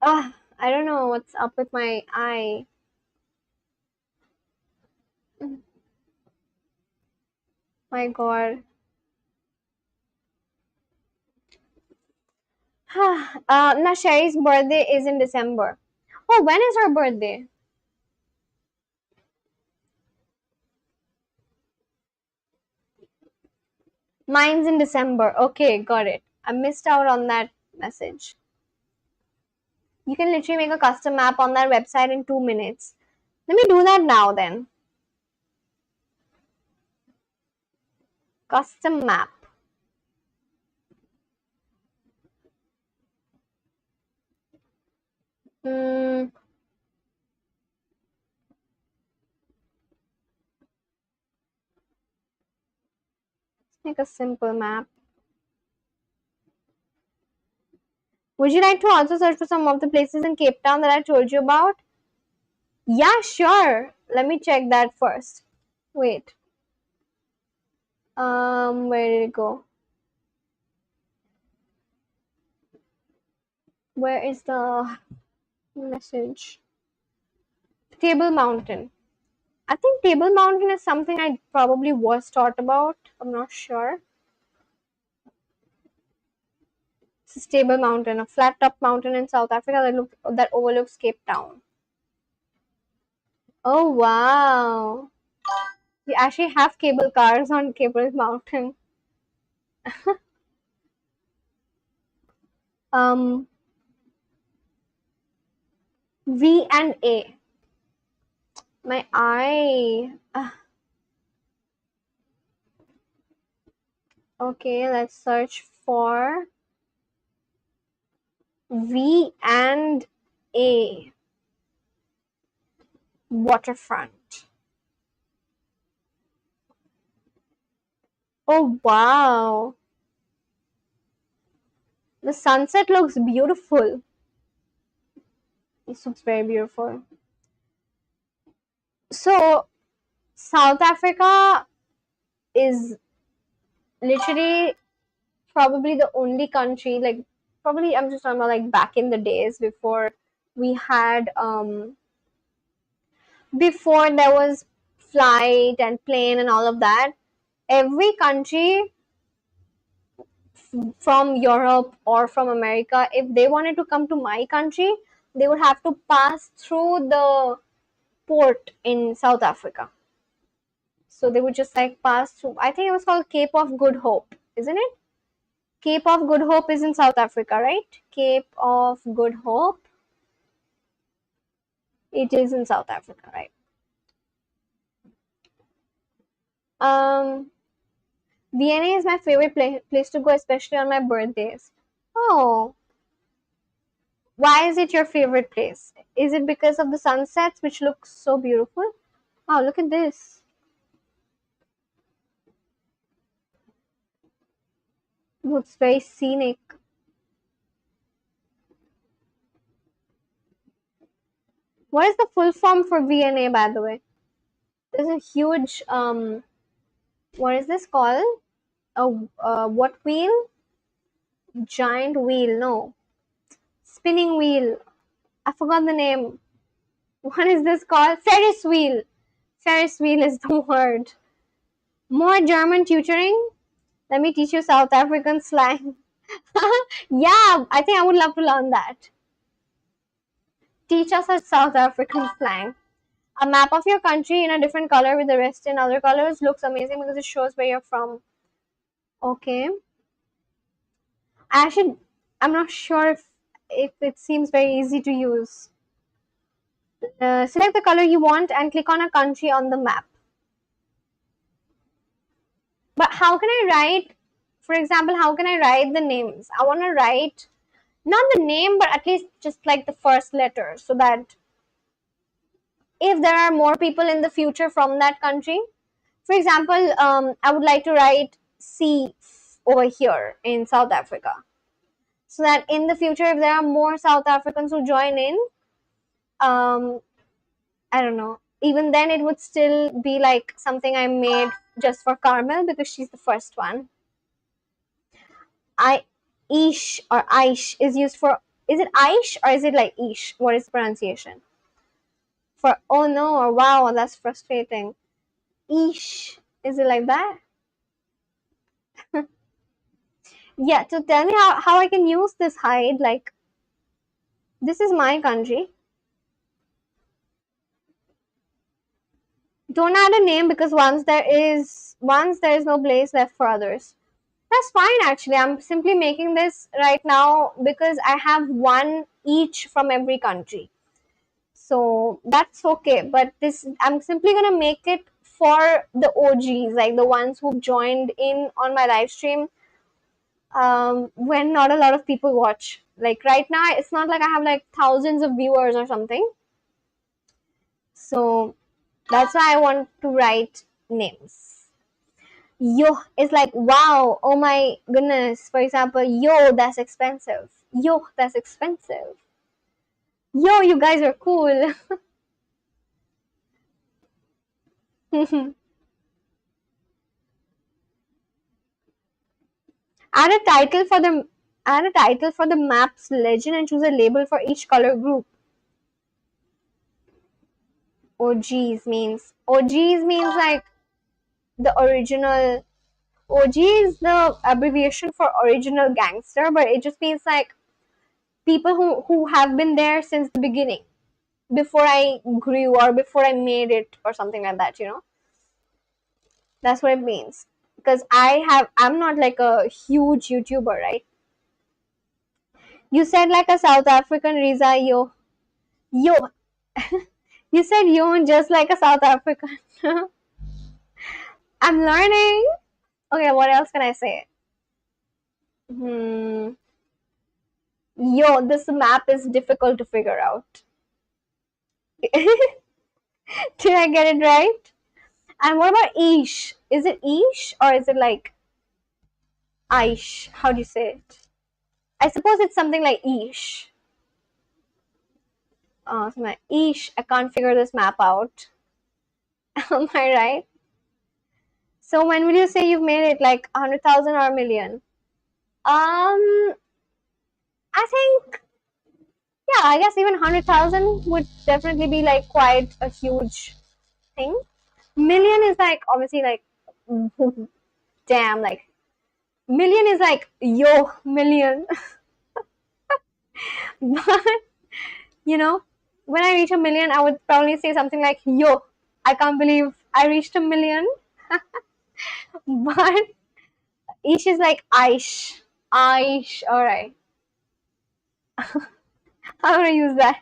Ah. I don't know what's up with my eye. My god. Now Sherry's birthday is in December. Oh, when is her birthday? Mine's in December. Okay, got it. I missed out on that message. You can literally make a custom map on that website in 2 minutes. Let me do that now then. Custom map. Hmm. Make a simple map. Would you like to also search for some of the places in Cape Town that I told you about? Yeah, sure. Let me check that first. Wait. Where did it go? Where is the message? Table Mountain. I think Table Mountain is something I probably was taught about. I'm not sure. It's a Table Mountain, a flat top mountain in South Africa that overlooks Cape Town. Oh wow! We actually have cable cars on Cable Mountain. Um, V and A. My eye. Okay, let's search for V and A. Waterfront. Oh wow! The sunset looks beautiful. This looks very beautiful. So, South Africa is literally probably the only country, like, probably I'm just talking about like back in the days before we had, before there was flight and plane and all of that. Every country from Europe or from America, if they wanted to come to my country, they would have to pass through the port in South Africa. So they would just like pass through. I think it was called Cape of Good Hope, isn't it? Cape of Good Hope is in South Africa, right? Cape of Good Hope. It is in South Africa, right? Um, VNA is my favorite place to go, especially on my birthdays. Oh, why is it your favorite place? Is it because of the sunsets, which look so beautiful? Oh, look at this. Looks very scenic. What is the full form for VNA, by the way? There's a huge, what is this called? What wheel? Giant wheel, no. Spinning wheel. I forgot the name. What is this called? Ferris wheel. Ferris wheel is the word. More German tutoring? Let me teach you South African slang. Yeah, I think I would love to learn that. Teach us a South African slang. A map of your country in a different color with the rest in other colors looks amazing because it shows where you're from. Okay. I actually, I'm not sure if it seems very easy to use. Select the color you want and click on a country on the map. But how can I write, for example, how can I write the names? I want to write not the name, but at least just like the first letter so that if there are more people in the future from that country, for example, I would like to write C over here in South Africa. So that in the future, if there are more South Africans who join in, um, I don't know, even then it would still be like something I made just for Carmel because she's the first one. Ish or Aish is used for, is it Aish or is it like Ish? What is the pronunciation? For oh no or wow, that's frustrating. Ish, is it like that? Yeah, so tell me how I can use this hide. Like, this is my country. Don't add a name because once there is no place left for others. That's fine actually. I'm simply making this right now because I have one each from every country. So that's okay. But this I'm simply gonna make it for the OGs, like the ones who joined in on my live stream when not a lot of people watch. Like right now, it's not like I have like thousands of viewers or something. So that's why I want to write names. Yo is like wow, oh my goodness. For example, yo, that's expensive. Yo, that's expensive. Yo, you guys are cool. add a title for the Add a title for the map's legend and choose a label for each color group. OGs means like the original. OG is the abbreviation for original gangster, but it just means like people who have been there since the beginning, before I grew or before I made it or something like that, you know? That's what it means. Because I'm not like a huge YouTuber, right? You said like a South African, Riza, yo. Yo. You said yo just like a South African. I'm learning. Okay, what else can I say? Hmm. Yo, this map is difficult to figure out. Did I get it right? And what about Ish? Is it Ish or is it like Aish? How do you say it? I suppose it's something like Ish. So my Ish, I can't figure this map out. Am I right? So when will you say you've made it? Like 100,000 or a million? I think, yeah, I guess even 100,000 would definitely be like quite a huge thing. Million is like obviously like damn, like million is like yo million. But you know, when I reach a million, I would probably say something like yo, I can't believe I reached a million. But Ish is like Aish. Aish, alright. I'm gonna use that.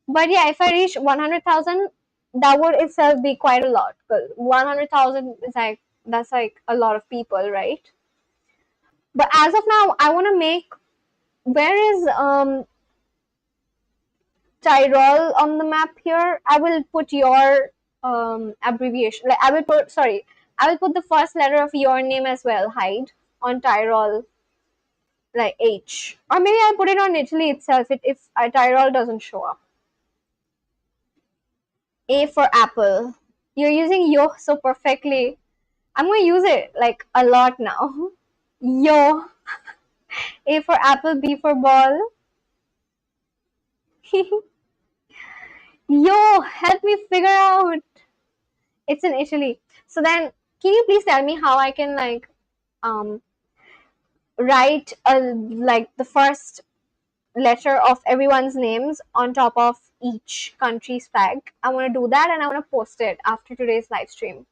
But yeah, if I reach 100,000, that would itself be quite a lot. Because 100,000 is like, that's like a lot of people, right? But as of now, I want to make, where is Tyrol on the map here? I will put your abbreviation. Like I will put the first letter of your name as well, hide, on Tyrol, like H. Or maybe I'll put it on Italy itself if Tyrol doesn't show up. A for apple. You're using yo so perfectly. I'm gonna use it like a lot now. Yo. A for apple, B for ball. Yo, help me figure out. It's in Italy. So then, can you please tell me how I can like um write like the first letter of everyone's names on top of each country's flag? I want to do that and I want to post it after today's live stream.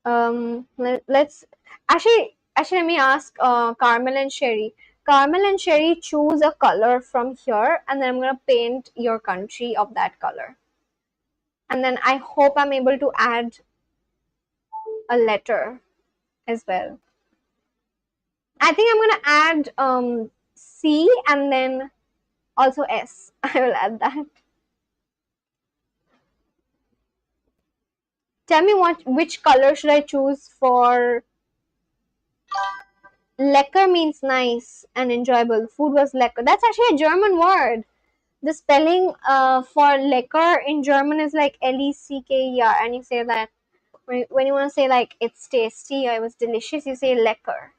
Let's actually let me ask Carmel and Sherry. Carmel and Sherry, choose a color from here, and then I'm gonna paint your country of that color. And then I hope I'm able to add a letter as well. I think I'm gonna add C and then also S. I will add that. Tell me which color should I choose for. Lecker means nice and enjoyable. Food was lecker. That's actually a German word. The spelling for lecker in German is like L-E-C-K-E-R, and you say that when you want to say like it's tasty or it was delicious, you say lecker.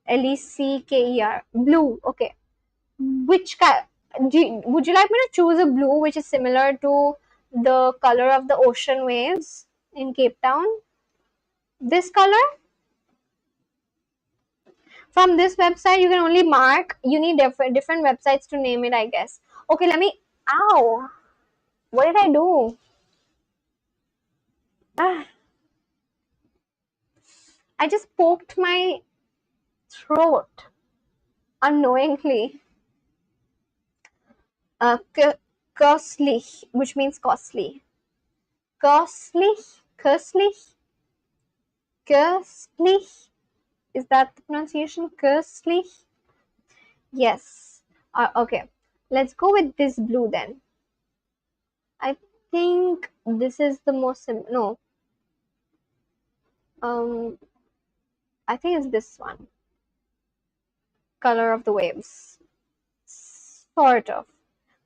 L-E-C-K-E-R. Blue. Okay. Which would you like me to choose a blue which is similar to the color of the ocean waves in Cape Town? This color? From this website, you can only mark. You need different websites to name it, I guess. Okay, let me. Ow! What did I do? Ah, I just poked my throat unknowingly. Costly, which means costly. Costly, costly, costly. Is that the pronunciation? Costly. Yes. Okay. Let's go with this blue then. I think this is the most no. Um, I think it's this one. Color of the waves. Sort of.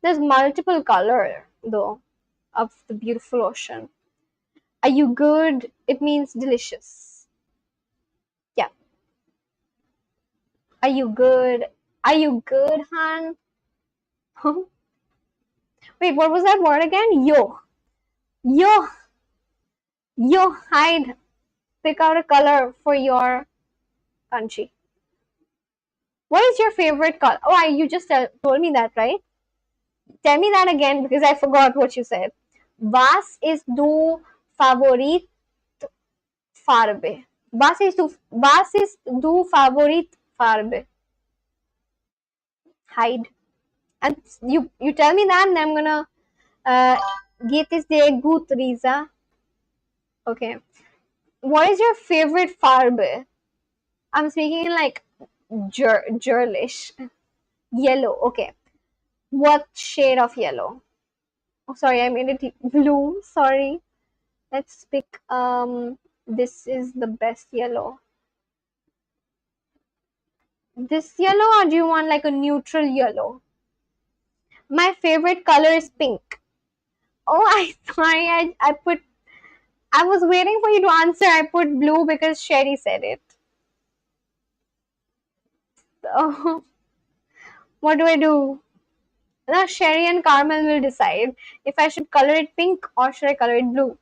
There's multiple color though of the beautiful ocean. Are you good? It means delicious. Yeah. Are you good? Are you good, Han? Wait, what was that word again? Yo. Yo. Yo, hide. Pick out a color for your country. What is your favorite color? Oh, you just told me that, right? Tell me that again because I forgot what you said. Was ist du Favorit Farbe? Was ist du Favorit Farbe? Hide. And you tell me that, and I'm gonna get this day good, Riza. Okay. What is your favorite Farbe? I'm speaking in like Gerlish. Yellow. Okay. What shade of yellow? Oh, sorry, I made it blue. Sorry. Let's pick. This is the best yellow. This yellow, or do you want like a neutral yellow? My favorite color is pink. Oh, I sorry. I put. I was waiting for you to answer. I put blue because Sherry said it. So, what do I do? Now Sherry and Carmel will decide if I should color it pink or should I color it blue.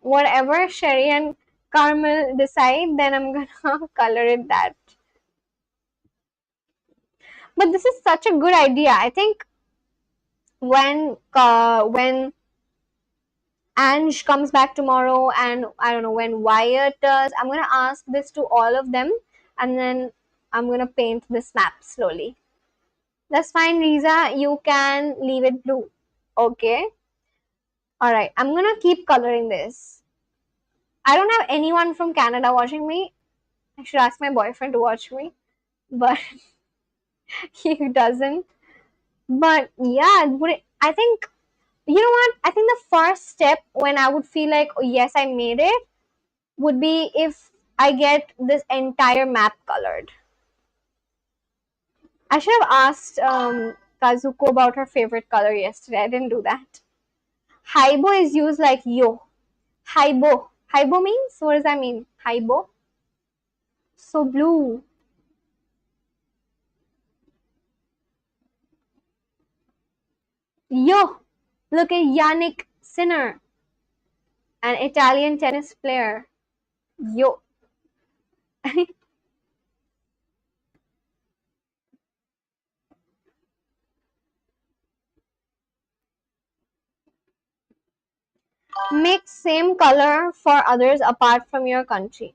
Whatever Sherry and Carmel decide, then I'm gonna color it that. But this is such a good idea. I think when Ange comes back tomorrow, and I don't know when Wyatt does, I'm gonna ask this to all of them, and then I'm gonna paint this map slowly. That's fine, Riza. You can leave it blue. Okay. All right. I'm gonna keep coloring this. I don't have anyone from Canada watching me. I should ask my boyfriend to watch me, but he doesn't. But yeah, I think you know what? I think the first step when I would feel like, oh yes, I made it, would be if I get this entire map colored. I should have asked Kazuko about her favorite color yesterday. I didn't do that. Haibo is used like yo. Haibo. Haibo means? What does that mean? Haibo? So blue. Yo! Look at Yannick Sinner, an Italian tennis player. Yo. Make same color for others apart from your country.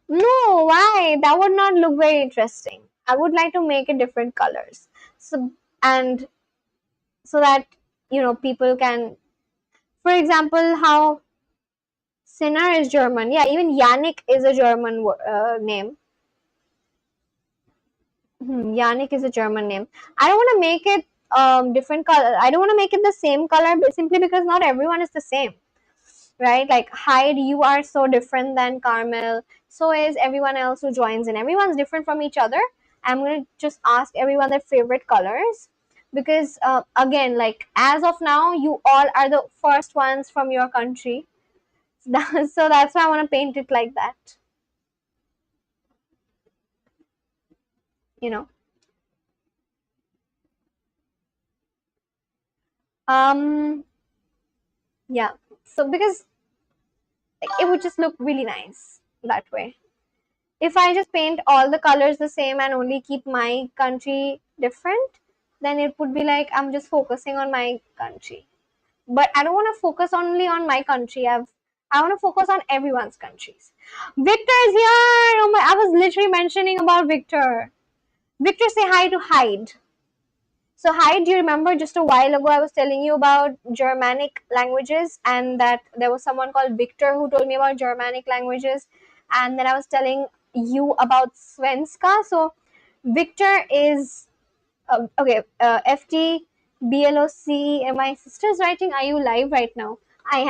No, why? That would not look very interesting. I would like to make it different colors. So and so that people can, for example, how Sinner is German. Yeah, even Yannick is a German name. Yannick is a German name. I don't want to make it different color. I don't want to make it the same color simply because not everyone is the same, right? Like Hyde, you are so different than Carmel. So is everyone else who joins in. Everyone's different from each other. I'm gonna just ask everyone their favorite colors because again, like as of now, you all are the first ones from your country. So that's why I want to paint it like that. You know. Um. Yeah. So because it would just look really nice that way. If I just paint all the colors the same and only keep my country different, then it would be like I'm just focusing on my country. But I don't want to focus only on my country. I want to focus on everyone's countries. Victor is here. Oh my! I was literally mentioning about Victor. Victor, say hi to Hyde. So Hyde, do you remember just a while ago I was telling you about Germanic languages and that there was someone called Victor who told me about Germanic languages, and then I was telling you about Svenska. So Victor is okay. FT BLOC. And my sister's writing. Are you live right now? I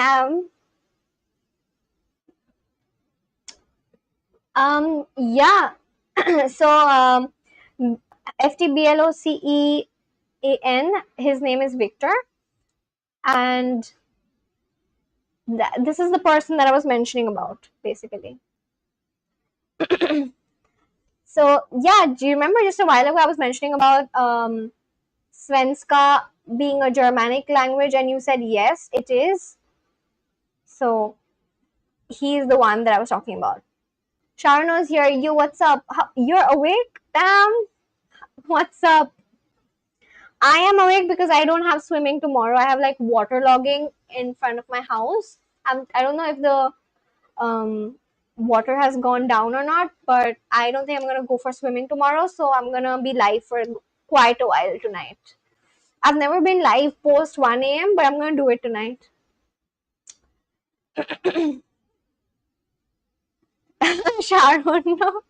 am. Yeah. So FTBLOCEAN. His name is Victor, and this is the person that I was mentioning about, basically. So yeah, do you remember just a while ago I was mentioning about Svenska being a Germanic language, and you said yes, it is. So he's the one that I was talking about. Sharno's here. You, what's up? You're awake? Damn. What's up? I am awake because I don't have swimming tomorrow. I have like waterlogging in front of my house. I don't know if the water has gone down or not, but I don't think I'm gonna go for swimming tomorrow. So I'm gonna be live for quite a while tonight. I've never been live post 1 a.m., but I'm gonna do it tonight. Sharon, no.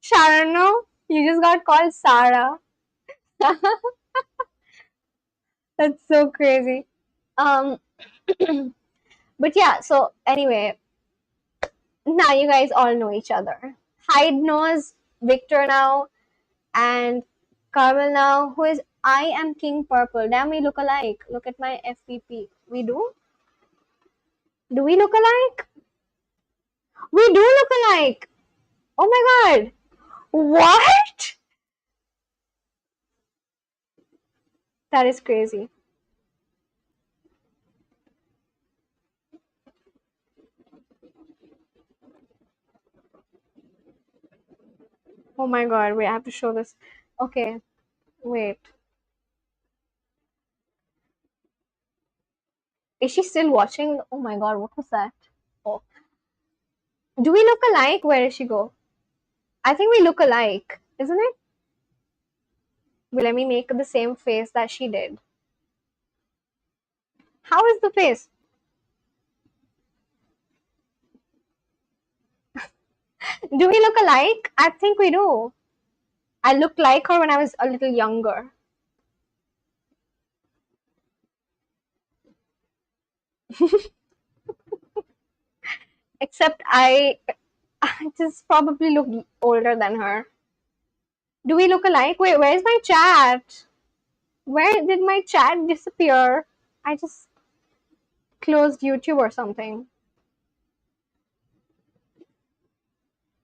Sharon, no. You just got called Sarah. That's so crazy. Um, but yeah. So anyway, now you guys all know each other. Hyde knows Victor now, and Carmel now, who is I am King Purple. Damn, we look alike. Look at my FPP. We do? Do we look alike? We do look alike. Oh my god. What? That is crazy. Oh my god. Wait, I have to show this. Okay. Wait. Is she still watching? Oh my god, what was that? Oh. Do we look alike? Where did she go? I think we look alike, isn't it? Well, let me make the same face that she did. How is the face? Do we look alike? I think we do. I looked like her when I was a little younger. Except I just probably look older than her. Do we look alike? Wait, where's my chat? Where did my chat disappear? I just closed YouTube or something.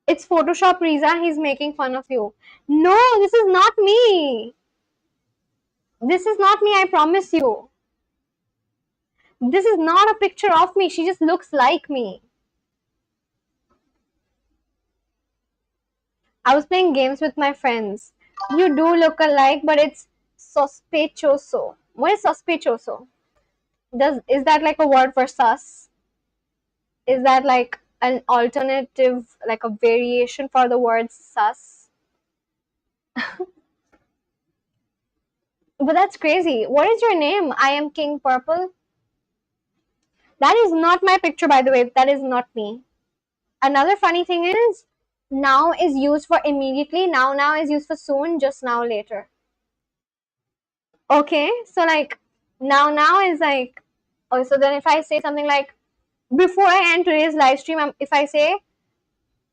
It's Photoshop, Riza. He's making fun of you. No, this is not me. This is not me, I promise you. This is not a picture of me. She just looks like me. I was playing games with my friends. You do look alike, but it's sospechoso. What is sospechoso? Is that like a word for sus? Is that like an alternative, like a variation for the word sus? But that's crazy. What is your name? I am King Purple. That is not my picture, by the way. That is not me. Another funny thing is, now is used for immediately. Now is used for soon. Just now, later. Okay, so like now is like, oh, so then if I say something like, before I end today's live stream, if I say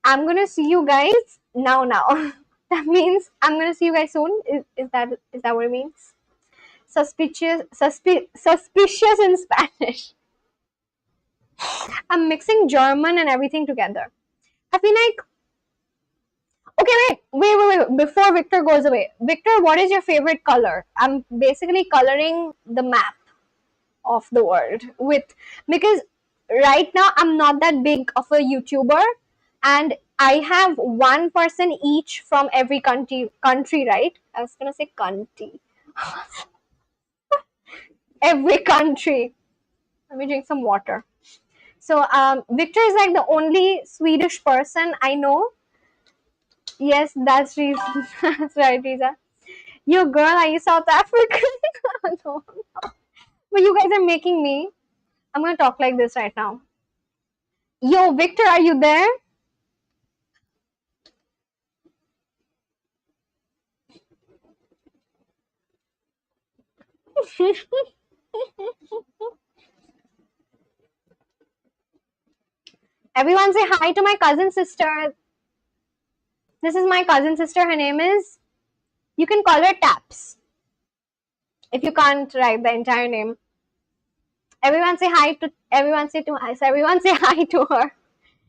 I'm gonna see you guys now, that means I'm gonna see you guys soon. Is that what it means? Suspicious in Spanish. I'm mixing German and everything together. I feel like, okay, wait. Before Victor goes away, Victor, what is your favorite color? I'm basically coloring the map of the world with, because right now I'm not that big of a YouTuber, and I have one person each from every country, right? I was gonna say country. Every country. Let me drink some water. So Victor is like the only Swedish person I know. Yes, that's Riza. That's right, Riza. Yo, girl, are you South African? No. But you guys are making me. I'm gonna talk like this right now. Yo, Victor, are you there? Everyone say hi to my cousin sister. This is my cousin sister. Her name is, you can call her Taps if you can't write the entire name. Everyone say hi to, everyone say hi to her.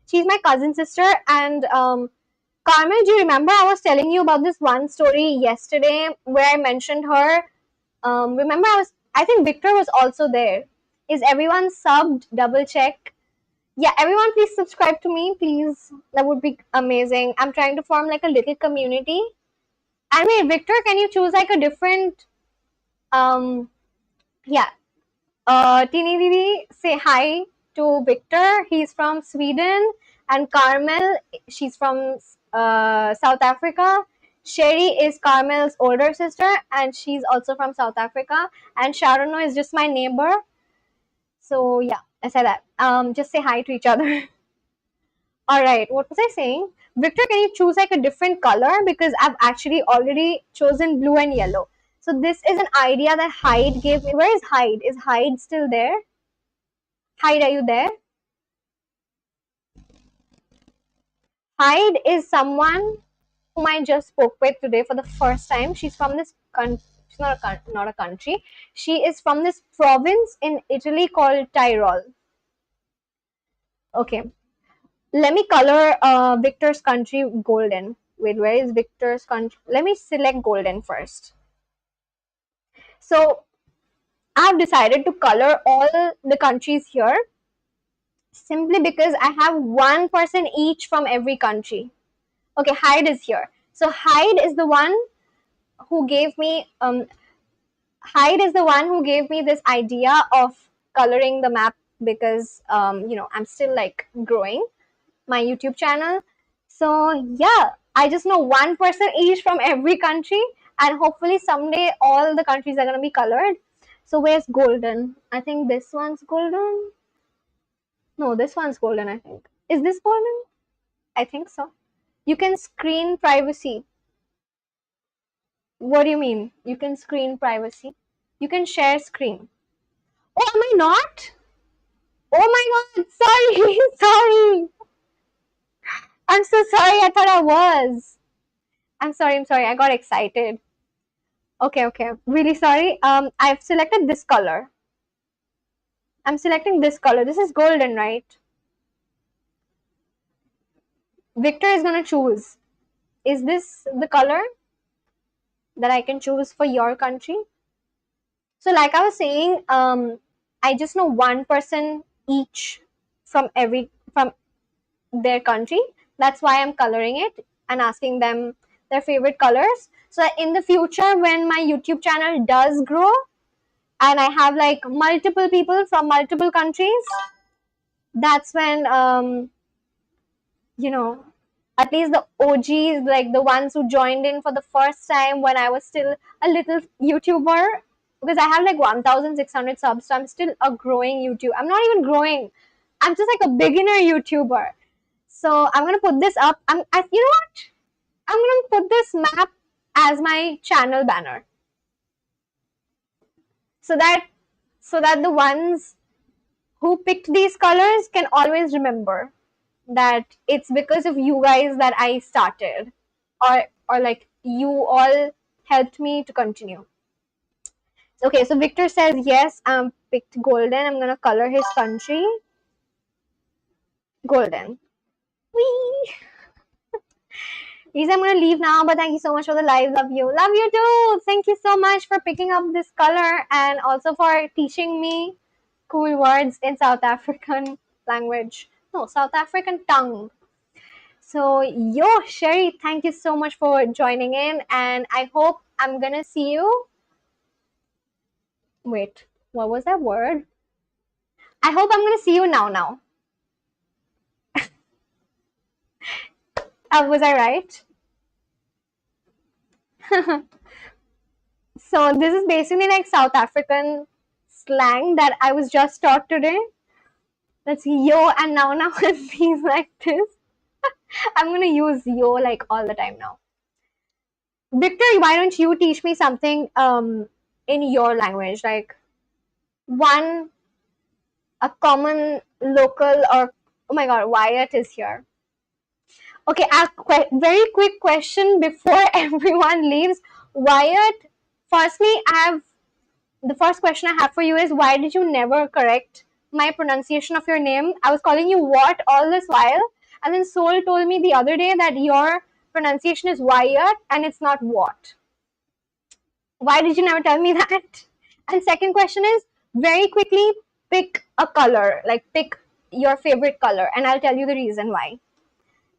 She's my cousin sister. And Carmel, do you remember I was telling you about this one story yesterday where I mentioned her? Remember, I think Victor was also there. Is everyone subbed? Double check. Yeah, everyone, please subscribe to me, please. That would be amazing. I'm trying to form like a little community. And wait, Victor, can you choose like a different? Yeah. Tini Didi, say hi to Victor. He's from Sweden. And Carmel, she's from South Africa. Sherry is Carmel's older sister, and she's also from South Africa. And Sharono is just my neighbor. So yeah, I said that. Just say hi to each other. All right, what was I saying? Victor, can you choose like a different color? Because I've actually already chosen blue and yellow. So this is an idea that Hyde gave me. Where is Hyde? Is Hyde still there? Hyde, are you there? Hyde is someone whom I just spoke with today for the first time. She's from this country. She's not a country. She is from this province in Italy called Tyrol. Okay, let me color Victor's country golden. Wait, where is Victor's country? Let me select golden first. So I've decided to color all the countries here simply because I have one person each from every country. Okay, Hyde is here. So Hyde is the one who gave me this idea of coloring the map because I'm still like growing my YouTube channel. So yeah, I just know one person each from every country, and hopefully someday all the countries are gonna be colored. So where's golden? I think this one's golden. No, this one's golden, I think. Is this golden? I think so. You can screen privacy. What do you mean? You can screen privacy? You can share screen. Oh, am I not? Oh my god, sorry, sorry. I'm so sorry, I thought I was. I'm sorry, I got excited. Okay, okay. Really sorry. I've selected this color. I'm selecting this color. This is golden, right? Victor is gonna choose. Is this the color that I can choose for your country? So, like I was saying, I just know one person each from their country. That's why I'm coloring it and asking them their favorite colors. So in the future, when my YouTube channel does grow and I have like multiple people from multiple countries, that's when you know at least the OGs, like the ones who joined in for the first time when I was still a little YouTuber, because I have like 1,600 subs, so I'm still a growing YouTube. I'm not even growing. I'm just like a beginner YouTuber. So I'm gonna put this up. You know what? I'm gonna put this map as my channel banner, so that the ones who picked these colors can always remember that it's because of you guys that I started, or like you all helped me to continue. Okay, so Victor says yes, picked golden. I'm gonna color his country golden. Whee! Lisa, I'm gonna leave now, but thank you so much for the live. Love you. Love you too. Thank you so much for picking up this color and also for teaching me cool words in South African language. No, South African tongue. So, yo, Sherry, thank you so much for joining in, and I hope I'm gonna see you. Wait, what was that word? I hope I'm gonna see you now. Was I right? So, this is basically like South African slang that I was just taught today. That's yo and now and things like this. I'm gonna use yo like all the time now. Victor, why don't you teach me something in your language? Like one a common local or oh my god, Wyatt is here. Okay, a very quick question before everyone leaves. Wyatt, firstly, the first question I have for you is why did you never correct my pronunciation of your name? I was calling you what all this while, and then Soul told me the other day that your pronunciation is Wyatt and it's not what. Why did you never tell me that? And second question is very quickly pick a color, like pick your favorite color, and I'll tell you the reason why.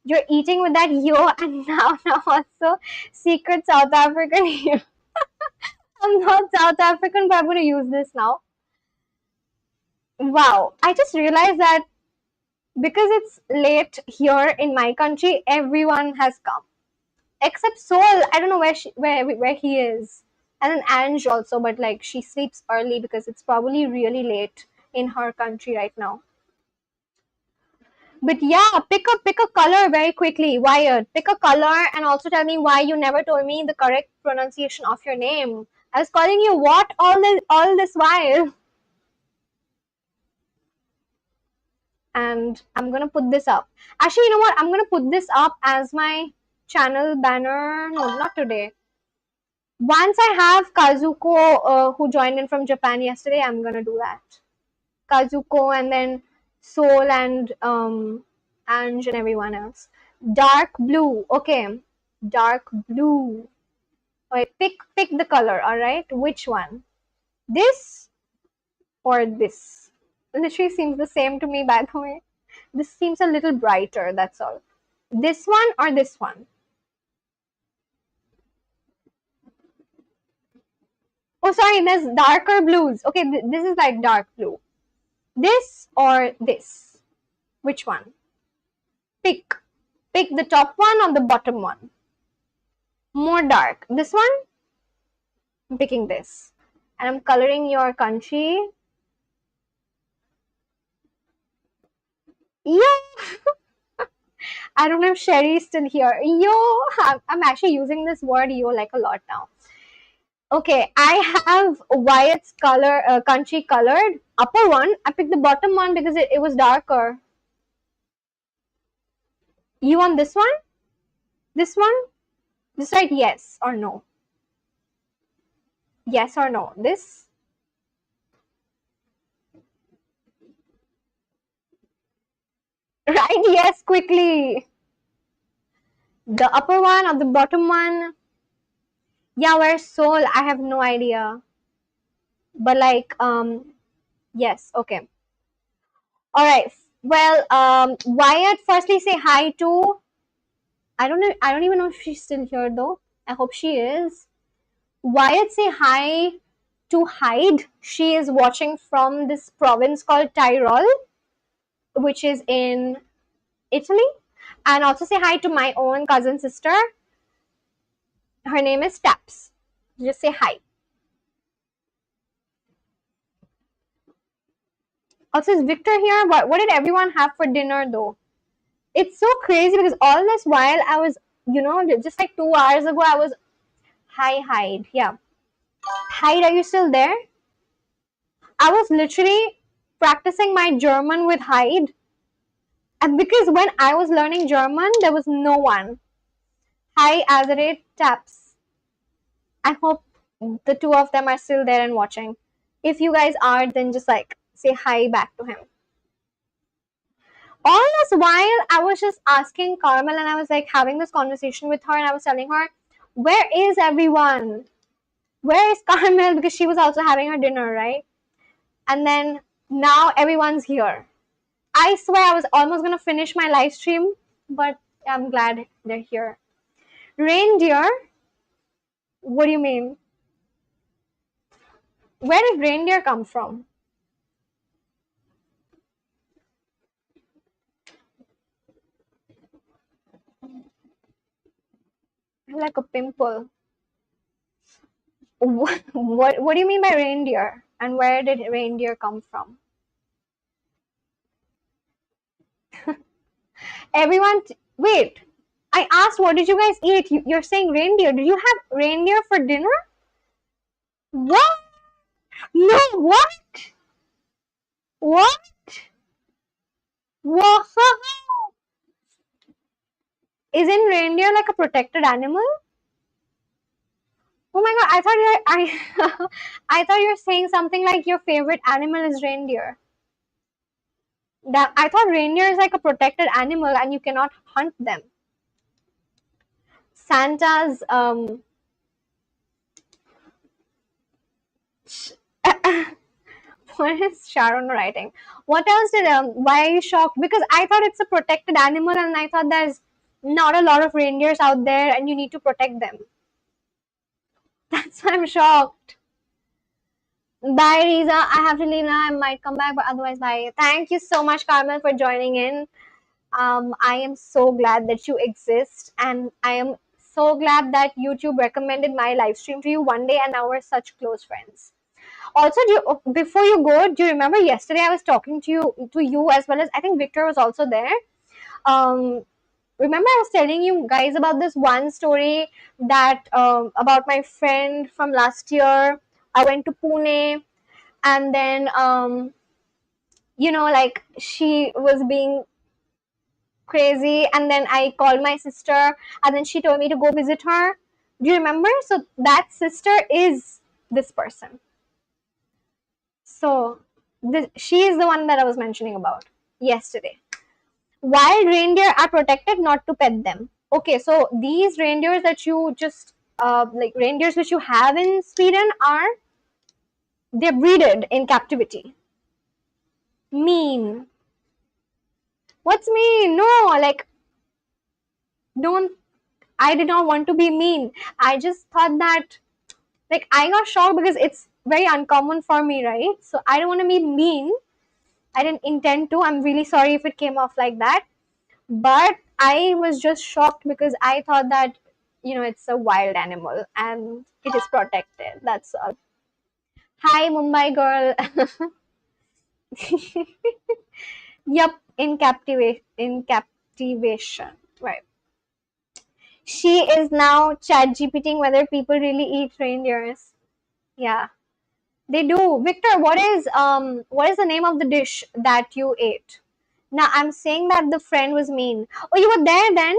You're eating with that yo and now also secret South African here. I'm not South African, but I'm going to use this now. Wow, I just realized that because it's late here in my country, everyone has come except Sol. I don't know where he is, and then Ange also, but like she sleeps early because it's probably really late in her country right now. But yeah, pick a color very quickly. Wyatt, pick a color and also tell me why you never told me the correct pronunciation of your name. I was calling you what all this while. And I'm gonna put this up. Actually, you know what? I'm gonna put this up as my channel banner. No, not today. Once I have Kazuko, who joined in from Japan yesterday, I'm gonna do that. Kazuko and then Soul and Ange and everyone else. Dark blue. Okay, dark blue. Okay, pick the color. All right, which one? This or this? Literally seems the same to me. By the way, this seems a little brighter. That's all. This one or this one? Oh, sorry. There's darker blues. Okay, this is like dark blue. This or this? Which one? Pick. Pick the top one or the bottom one. More dark. This one? I'm picking this. And I'm coloring your country. Yo! I don't know if Sherry is still here. Yo! I'm actually using this word yo like a lot now. Okay, I have Wyatt's country colored. Upper one. I picked the bottom one because it was darker. You want this one? This one? Decide yes or no. Yes or no. This? Right? Yes, quickly. The upper one or the bottom one? Yeah, where's Soul? I have no idea. But like, yes, okay. All right. Well, Wyatt, firstly say hi to. I don't know. I don't even know if she's still here though. I hope she is. Wyatt, say hi to Hyde. She is watching from this province called Tyrol, which is in Italy. And also say hi to my own cousin sister. Her name is Taps. Just say hi. Also, is Victor here? What did everyone have for dinner though? It's so crazy because all this while I was, just like 2 hours ago, I was, hi, Hyde. Yeah. Hyde, are you still there? I was literally practicing my German with Hyde. And because when I was learning German, there was no one. Hi, Azarate Taps. I hope the two of them are still there and watching. If you guys are, then just like say hi back to him. All this while, I was just asking Carmel and I was like having this conversation with her and I was telling her, where is everyone? Where is Carmel? Because she was also having her dinner, right? And then now everyone's here. I swear I was almost going to finish my live stream, but I'm glad they're here. Reindeer? What do you mean? Where did reindeer come from? Like a pimple. What do you mean by reindeer? And where did reindeer come from? Wait. I asked what did you guys eat? You're saying reindeer. Did you have reindeer for dinner? What? No, what? What? What? Isn't reindeer like a protected animal? Oh my god, I thought you're saying something like your favorite animal is reindeer. That I thought reindeer is like a protected animal and you cannot hunt them. Santa's what is Sharon writing? What else did why are you shocked? Because I thought it's a protected animal and I thought there's not a lot of reindeers out there and you need to protect them. That's why I'm shocked. Bye, Riza. I have to leave now. I might come back, but otherwise, bye. Thank you so much, Carmel, for joining in. I am so glad that you exist, and I am so glad that YouTube recommended my live stream to you one day, and now we're such close friends. Also, before you go, do you remember yesterday I was talking to you as well as I think Victor was also there. Um, remember I was telling you guys about this one story that about my friend from last year. I went to Pune and then like she was being crazy and then I called my sister and then she told me to go visit her. Do you remember? So that sister is this person. So she is the one that I was mentioning about yesterday. Wild reindeer are protected not to pet them. Okay, so these reindeers that you just like reindeers which you have in Sweden are they're breeded in captivity. Mean. What's mean? No, like don't I did not want to be mean. I just thought that like I got shocked because it's very uncommon for me, right? So I don't want to be mean. I didn't intend to. I'm really sorry if it came off like that. But I was just shocked because I thought that it's a wild animal and it is protected. That's all. Hi Mumbai girl. Yup, in captivation. Right. She is now chat GPTing whether people really eat reindeers. Yeah, they do. Victor, what is the name of the dish that you ate? Now I'm saying that the friend was mean. Oh, you were there then?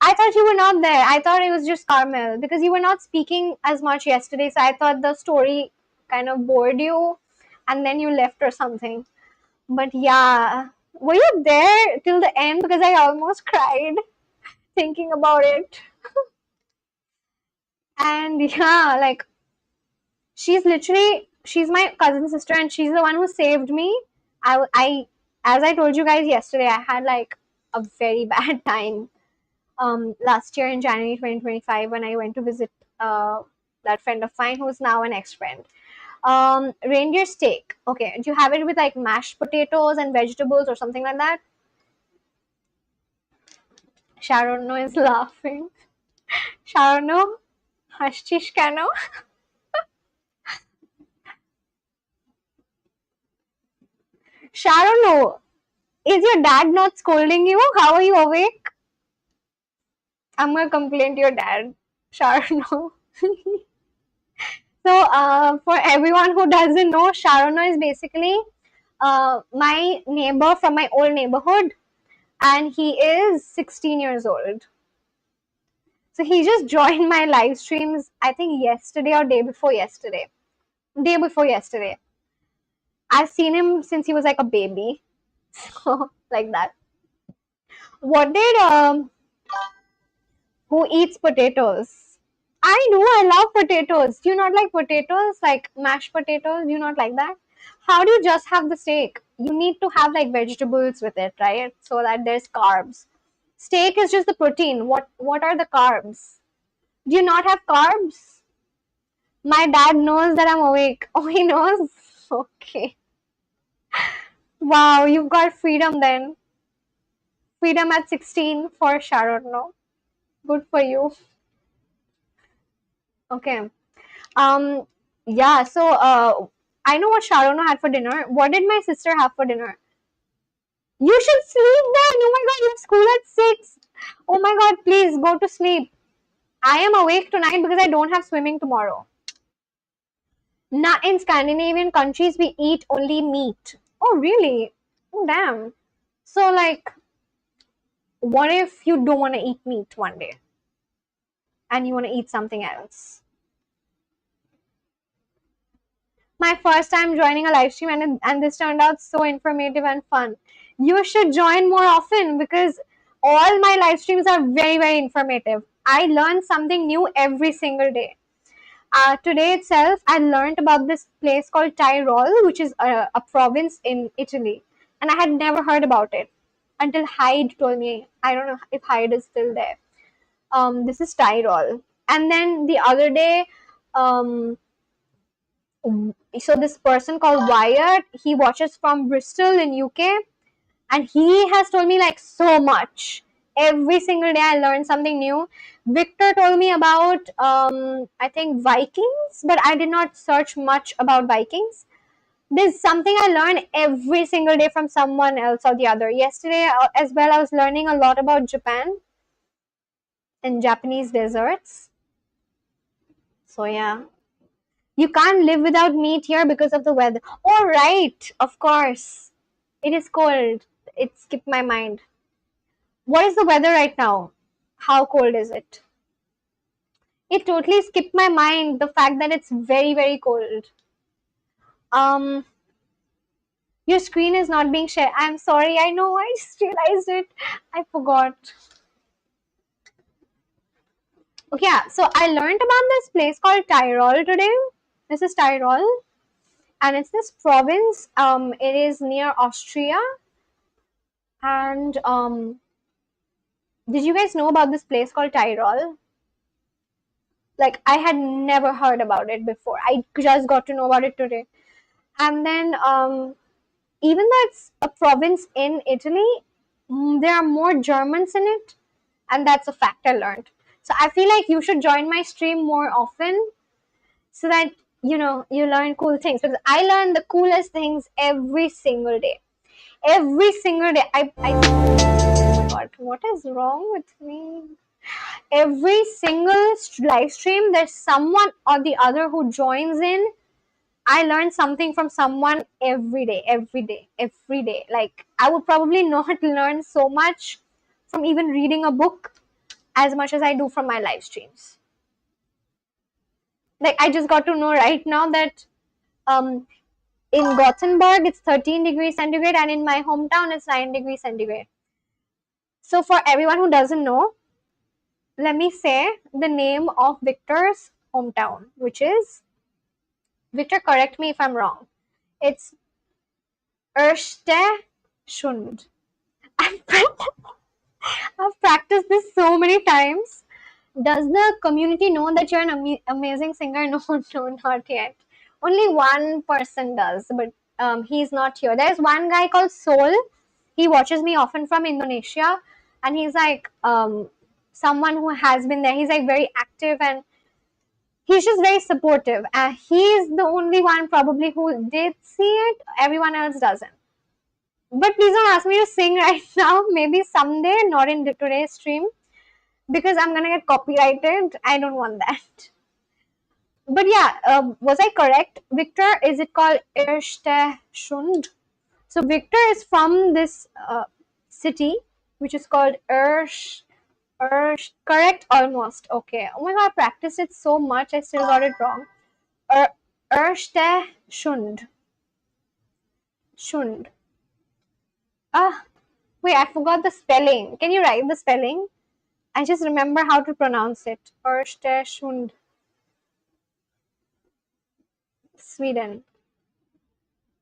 I thought you were not there. I thought it was just Carmel because you were not speaking as much yesterday. So I thought the story kind of bored you and then you left or something. But yeah, were you there till the end? Because I almost cried thinking about it. And yeah, like she's my cousin sister and she's the one who saved me. I as I told you guys yesterday, I had like a very bad time last year in January 2025 when I went to visit that friend of mine who's now an ex-friend. Reindeer steak. Okay, do you have it with like mashed potatoes and vegetables or something like that? Sharon is laughing. Sharon, হাসছিস কেন? Sharon, is your dad not scolding you? How are you awake? I'm gonna complain to your dad, Sharon. So, for everyone who doesn't know, Sharon is basically my neighbor from my old neighborhood, and he is 16 years old. So he just joined my live streams, I think yesterday or day before yesterday. Day before yesterday. I've seen him since he was like a baby. So, like that. What did who eats potatoes? I do. I love potatoes. Do you not like potatoes? Like mashed potatoes? Do you not like that? How do you just have the steak? You need to have like vegetables with it, right? So that there's carbs. Steak is just the protein. What are the carbs? Do you not have carbs? My dad knows that I'm awake. Oh, he knows? Okay. Wow, you've got freedom then. Freedom at 16 for Sharon, no? Good for you. Okay. Um, yeah, so I know what Sharon had for dinner. What did my sister have for dinner? You should sleep then. Oh my god, you have school at 6. Oh my god, please go to sleep. I am awake tonight because I don't have swimming tomorrow. Not in Scandinavian countries, we eat only meat. Oh, really? Oh, damn. So, like, what if you don't want to eat meat one day and you want to eat something else? My first time joining a live stream, and this turned out so informative and fun. You should join more often because all my live streams are very, very informative. I learn something new every single day. Today itself, I learned about this place called Tyrol, which is a province in Italy, and I had never heard about it until Hyde told me. I don't know if Hyde is still there. This is Tyrol, and then the other day, um, so this person called Wyatt, he watches from Bristol in UK, and he has told me like so much. Every single day I learned something new. Victor told me about I think Vikings, but I did not search much about Vikings. There's something I learn every single day from someone else or the other. Yesterday as well, I was learning a lot about Japan and Japanese desserts. So yeah, you can't live without meat here because of the weather. Oh right, of course, it is cold. It skipped my mind. What is the weather right now? How cold is it? It totally skipped my mind, the fact that it's very, very cold. Um, your screen is not being shared. I'm sorry, I know, I just realized it. I forgot. Okay, yeah, so I learned about this place called Tyrol today. This is Tyrol, and it's this province. It is near Austria. And did you guys know about this place called Tyrol? Like, I had never heard about it before. I just got to know about it today. And then even though it's a province in Italy, there are more Germans in it, and that's a fact I learned. So I feel like you should join my stream more often so that you learn cool things, because I learn the coolest things every single day. Every single day, oh my god, what is wrong with me? Every single live stream, there's someone or the other who joins in. I learn something from someone every day, every day, every day. Like, I would probably not learn so much from even reading a book as much as I do from my live streams. Like, I just got to know right now that um, in Gothenburg it's 13 degrees centigrade, and in my hometown it's 9 degrees centigrade. So, for everyone who doesn't know, let me say the name of Victor's hometown, which is, Victor, correct me if I'm wrong. It's Östersund. I've practiced this so many times. Does the community know that you're an amazing singer? No, no, not yet. Only one person does, but he's not here. There's one guy called Sol. He watches me often from Indonesia, and he's like someone who has been there. He's like very active, and he's just very supportive. He's the only one probably who did see it. Everyone else doesn't. But please don't ask me to sing right now. Maybe someday, not in today's stream, because I'm gonna get copyrighted. I don't want that. But yeah, was I correct, Victor? Is it called Ersteshund? So Victor is from this city, which is called Ersh. Correct, almost. Okay. Oh my god, I practiced it so much, I still got it wrong. Er, Ersteshund. Shund. Ah, wait, I forgot the spelling. Can you write the spelling? I just remember how to pronounce it. Östersund, Sweden.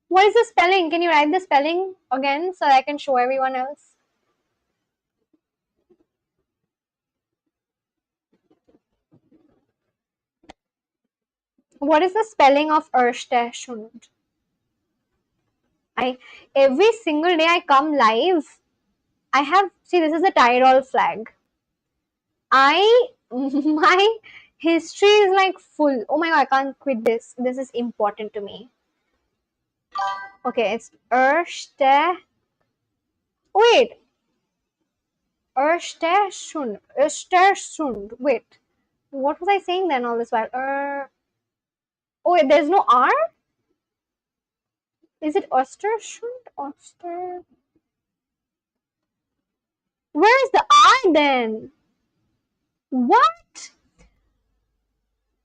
What is the spelling? Can you write the spelling again so I can show everyone else? What is the spelling of Östersund? Every single day I come live, I have, see, this is the Tyrol flag. My history is like full. Oh my god, I can't quit this. This is important to me. Okay, it's wait, Östersund. Wait, what was I saying then all this while? Oh wait, there's no R? Is it Östersund? Where is the R then? What?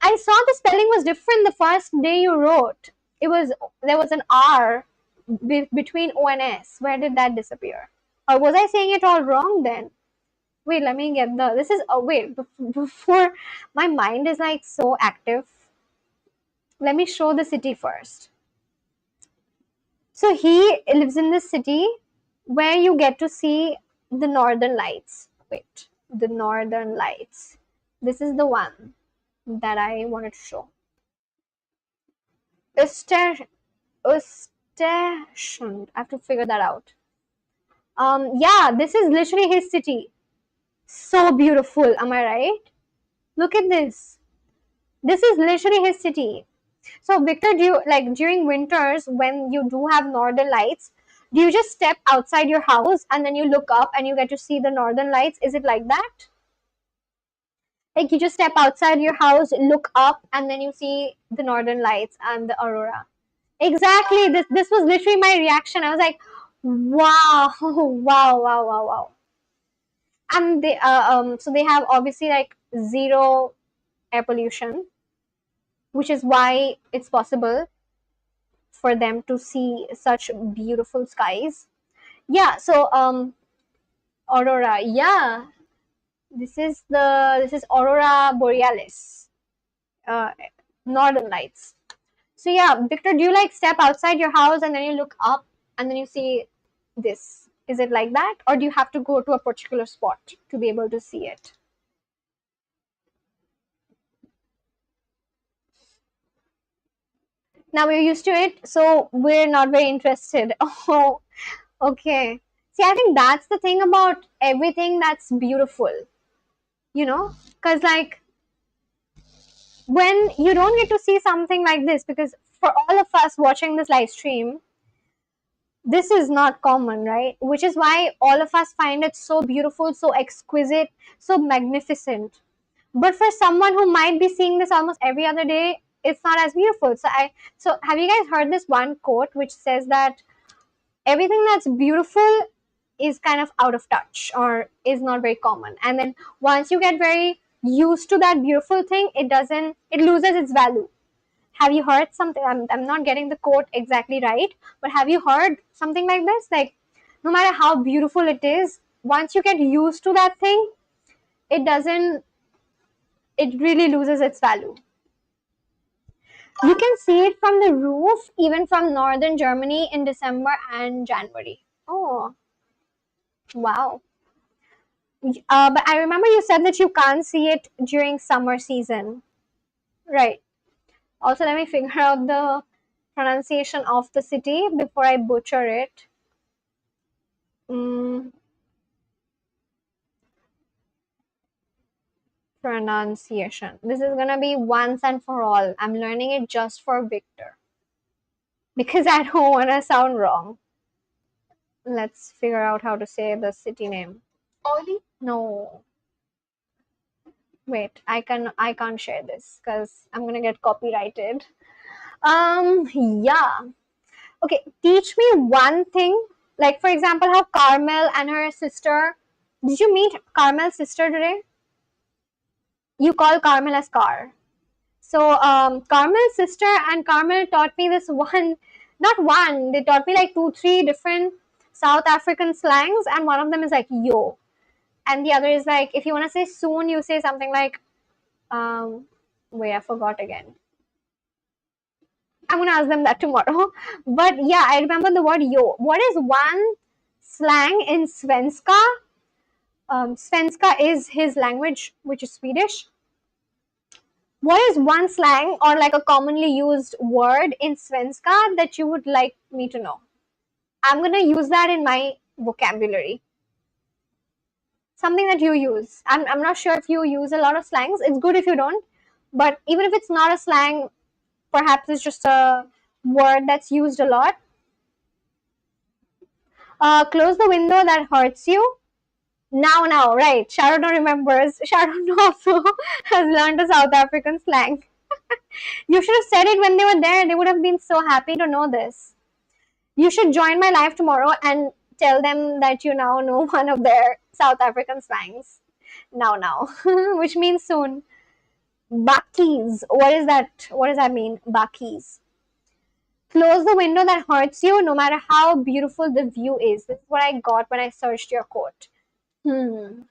I saw the spelling was different the first day you wrote. There was an R between O and S. Where did that disappear? Or was I saying it all wrong then? Wait, let me get the. This is. Oh, wait. Before my mind is like so active. Let me show the city first. So he lives in this city where you get to see the northern lights. Wait, the northern lights. This is the one that I wanted to show. Östersund. I have to figure that out. Yeah, this is literally his city. So beautiful, am I right? Look at this. This is literally his city. So Victor, do you like during winters when you do have northern lights, do you just step outside your house and then you look up and you get to see the northern lights? Is it like that? Like you just step outside your house, look up, and then you see the northern lights and the aurora. Exactly. This was literally my reaction. I was like, wow, wow, wow, wow, wow. And they so they have obviously like zero air pollution, which is why it's possible for them to see such beautiful skies. Yeah, so aurora. Yeah, this is aurora borealis, uh, northern lights. So yeah, Victor, do you like step outside your house and then you look up and then you see this? Is it like that, or do you have to go to a particular spot to be able to see it? Now we're used to it, so we're not very interested. Oh, okay. See, I think that's the thing about everything that's beautiful, because like when you don't get to see something like this, because for all of us watching this live stream, this is not common, right? Which is why all of us find it so beautiful, so exquisite, so magnificent. But for someone who might be seeing this almost every other day, it's not as beautiful. So have you guys heard this one quote which says that everything that's beautiful is kind of out of touch or is not very common, and then once you get very used to that beautiful thing, it loses its value. Have you heard something? I'm not getting the quote exactly right, but have you heard something like this? Like, no matter how beautiful it is, once you get used to that thing, it doesn't, it really loses its value. You can see it from the roof, even from northern Germany in December and January. Oh, wow. But I remember you said that you can't see it during summer season. Right. Also, let me figure out the pronunciation of the city before I butcher it. Mm, pronunciation. This is gonna be once and for all. I'm learning it just for Victor because I don't want to sound wrong. Let's figure out how to say the city name. Ollie? No, wait. I can't share this because I'm gonna get copyrighted. Yeah. Okay, teach me one thing. Like for example, how Carmel and her sister. Did you meet Carmel's sister today? You call Carmel as Car. So Carmel's sister and Carmel taught me this one, not one. They taught me like 2, 3 different South African slangs, and one of them is like yo, and the other is like if you want to say soon, you say something like wait, I forgot again. I'm gonna ask them that tomorrow. But yeah, I remember the word yo. What is one slang in Svenska? Svenska is his language, which is Swedish. What is one slang or like a commonly used word in Svenska that you would like me to know? I'm gonna use that in my vocabulary. Something that you use. I'm not sure if you use a lot of slangs. It's good if you don't. But even if it's not a slang, perhaps it's just a word that's used a lot. Close the window that hurts you. Now, right. Sharon remembers. Sharon also has learned a South African slang. You should have said it when they were there. They would have been so happy to know this. You should join my live tomorrow and tell them that you now know one of their South African slangs. Now, which means soon. Bakis. What is that? What does that mean? Bakis. Close the window that hurts you, no matter how beautiful the view is. This is what I got when I searched your quote. Hmm.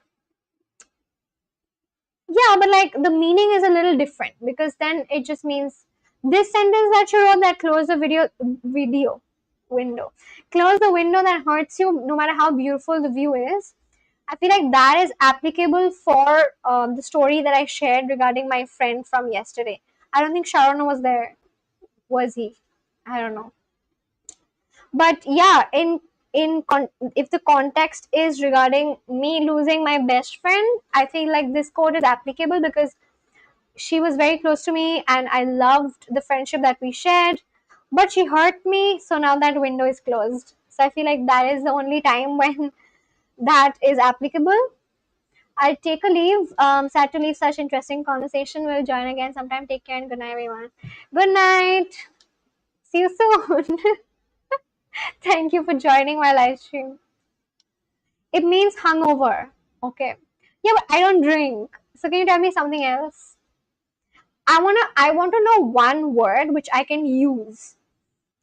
Yeah, but like the meaning is a little different because then it just means this sentence that you wrote, that close the video window. Close the window that hurts you, no matter how beautiful the view is. I feel like that is applicable for the story that I shared regarding my friend from yesterday. I don't think Sharon was there. Was he? I don't know. But yeah, if the context is regarding me losing my best friend, I feel like this quote is applicable because she was very close to me and I loved the friendship that we shared. But she hurt me, so now that window is closed. So I feel like that is the only time when that is applicable. I'll take a leave. Sad to leave such interesting conversation. We'll join again sometime. Take care and good night, everyone. Good night. See you soon. Thank you for joining my live stream. It means hungover. Okay. Yeah, but I don't drink. So can you tell me something else? I want to know one word which I can use.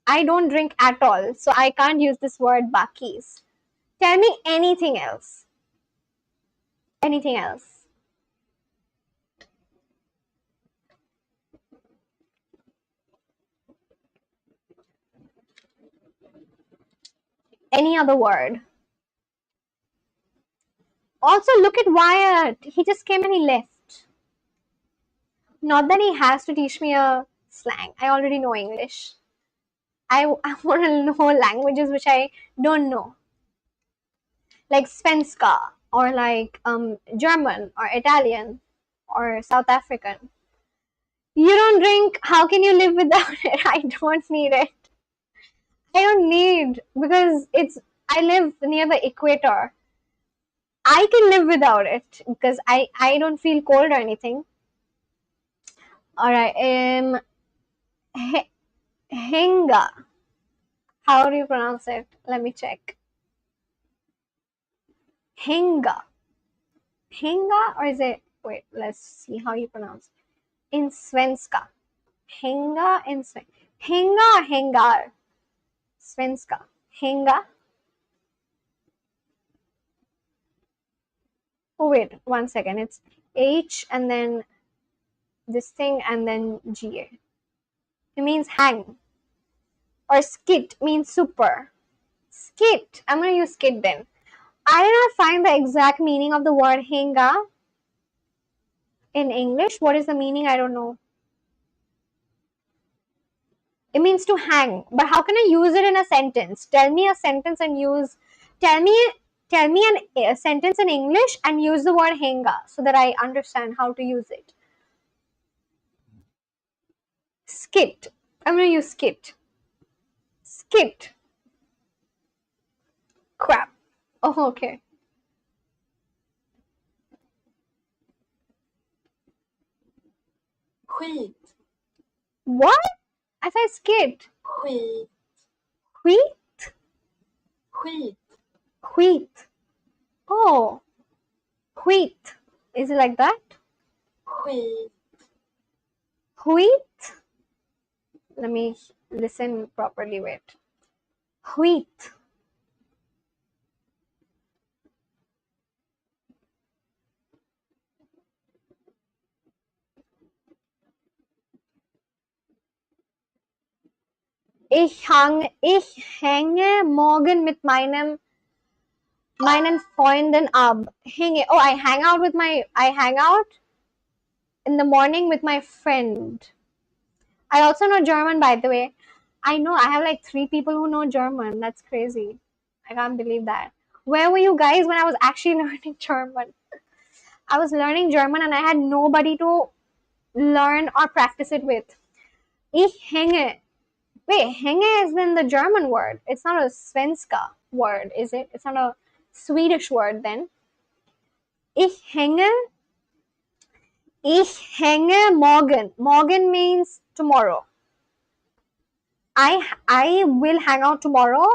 I don't drink at all, so I can't use this word bakis. Tell me anything else. Anything else. Any other word. Also, look at Wyatt. He just came and he left. Not that he has to teach me a slang. I already know English. I want to know languages which I don't know. Like Svenska or like German or Italian or South African. You don't drink, how can you live without it? I don't need it. I don't need because I live near the equator. I can live without it because I don't feel cold or anything. All right, Henga. How do you pronounce it? Let me check. Henga. Henga or is it? Wait, let's see how you pronounce it. In Svenska. Henga in Svenska. Henga or Hengar? Svenska. Henga. Oh wait, 1 second. It's H and then this thing and then GA. It means hang. Or skit means super. Skit. I'm gonna use skit then. I did not find the exact meaning of the word henga in English. What is the meaning? I don't know. It means to hang. But how can I use it in a sentence? Tell me a sentence and use. Tell me a sentence in English and use the word henga so that I understand how to use it. Skit. I'm gonna use skit. Skit. Crap. Oh, okay. Skit. What? I said skit. Skit. Wheat? Skit. Wheat. Oh. Wheat. Is it like that? Skit. Wheat? Let me listen properly. Wait. Wheat. Ich hänge morgen mit meinen Freunden ab. Hänge. Oh, I hang out. in the morning with my friend. I also know German, by the way. I know I have like 3 people who know German. That's crazy. I can't believe that. Where were you guys when I was actually learning German? I was learning German and I had nobody to learn or practice it with. Ich hänge. Wait, hänge is in the German word. It's not a Svenska word, is it? It's not a Swedish word then. Ich hänge. Ich hänge morgen. Morgen means tomorrow. I will hang out tomorrow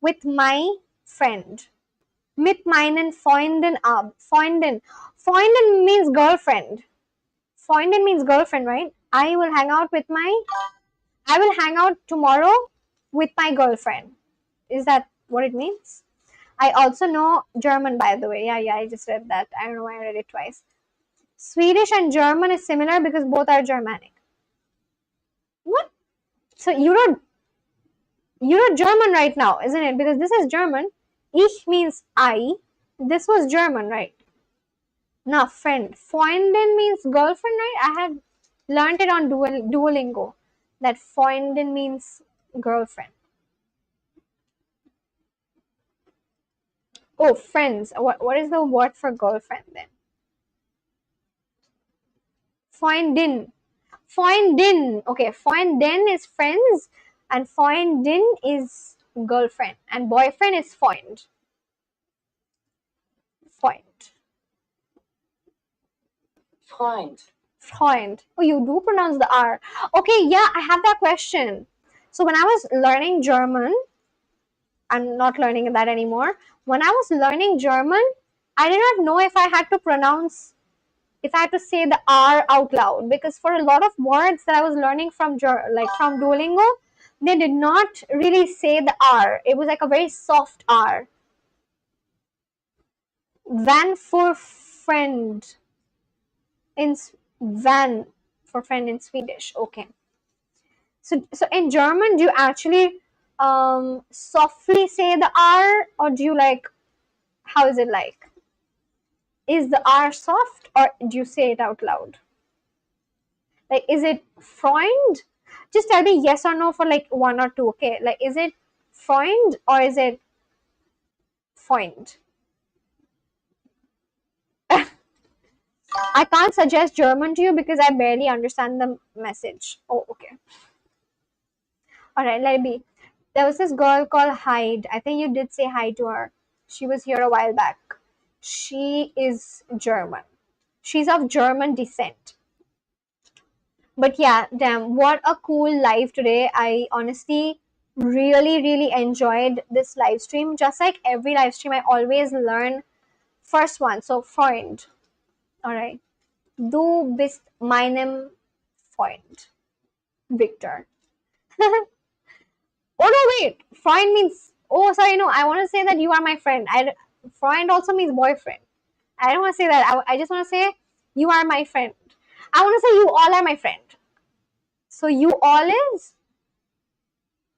with my friend. Mit meinen Freunden ab. Freunden. Freunden means girlfriend. Freunden means girlfriend, right? I will hang out tomorrow with my girlfriend. Is that what it means? I also know German, by the way. Yeah, I just read that. I don't know why I read it twice. Swedish and German is similar because both are Germanic. What? So you're German right now, isn't it? Because this is German. Ich means I. This was German, right? Now, friend. Freundin means girlfriend, right? I had learned it on Duolingo. That Freundin means girlfriend. Oh, friends. What is the word for girlfriend then? Freundin. Freundin. Okay, Freundin is friends and Freundin is girlfriend and boyfriend is Freund. Freund. Freund. Freund. Oh, you do pronounce the R. Okay, yeah, I have that question. So when I was learning German, I'm not learning that anymore. When I was learning German, I did not know if I had to say the R out loud because for a lot of words that I was learning from from Duolingo, they did not really say the R. It was like a very soft R. Van for friend in van for friend in Swedish. Okay. So in German, do you actually softly say the R, or do you how is it like? Is the R soft, or do you say it out loud? Like, is it Freund? Just tell me yes or no for like 1 or 2. Okay, like, is it Freund or is it Freund? I can't suggest German to you because I barely understand the message. Oh, okay. All right, let it be. There was this girl called Hyde. I think you did say hi to her. She was here a while back. She is German. She's of German descent. But yeah, damn, what a cool live today. I honestly really enjoyed this live stream. Just like every live stream, I always learn first one. So, Freund. All right. Du bist meinem Freund. Victor. Oh no, wait. Freund means. Oh, sorry. No, I want to say that you are my friend. Freund also means boyfriend. I don't want to say that. I just want to say you are my friend. I want to say you all are my friend. So you all is.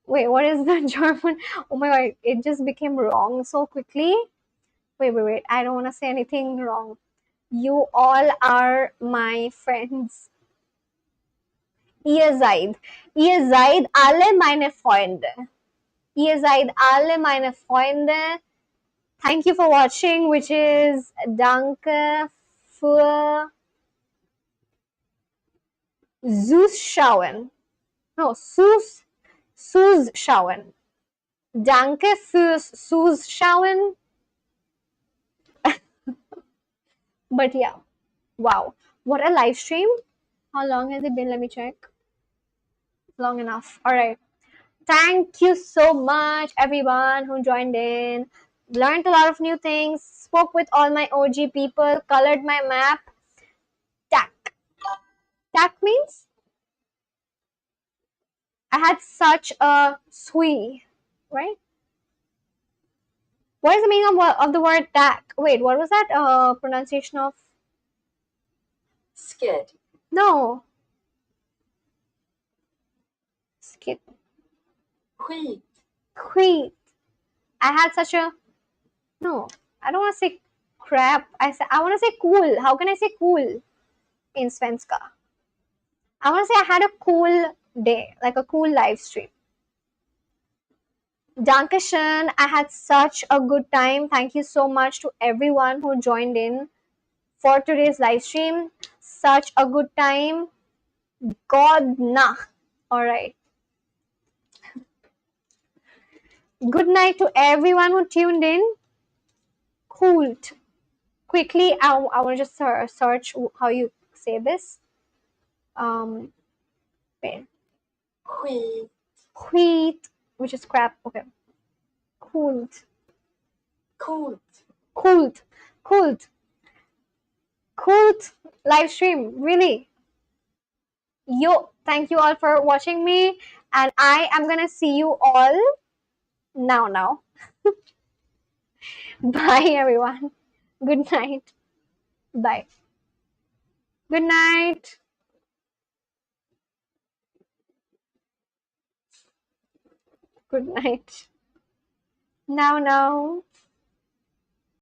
Wait, what is the German? Oh my god, it just became wrong so quickly. Wait. I don't want to say anything wrong. You all are my friends. Ihr seid. Ihr seid alle meine Freunde. Ihr seid alle meine Freunde. Thank you for watching, which is danke für Zuschauen. No, Zuschauen. Danke fürs Zuschauen. But yeah, wow. What a live stream. How long has it been? Let me check. Long enough. All right. Thank you so much, everyone who joined in. Learned a lot of new things. Spoke with all my OG people. Colored my map. Tack. Tack means I had such a sui, right? What is the meaning of the word tack? Wait, what was that pronunciation of? Skid. No. Skid. Skit. Queet. I had such a no. I don't want to say crap. I want to say cool. How can I say cool? in Svenska. I want to say I had a cool day, like a cool live stream. Dankeschön. I had such a good time. Thank you so much to everyone who joined in for today's live stream. Such a good time. God nah. All right. Good night to everyone who tuned in. Cool. Quickly, I want to just search how you say this. Wait. Wheat, which is crap. Okay. Cool. Cool. Cool. Cool. Cool live stream. Really. Yo, thank you all for watching me, and I am gonna see you all now. Bye, everyone. Good night. Bye. Good night. Good night. Now.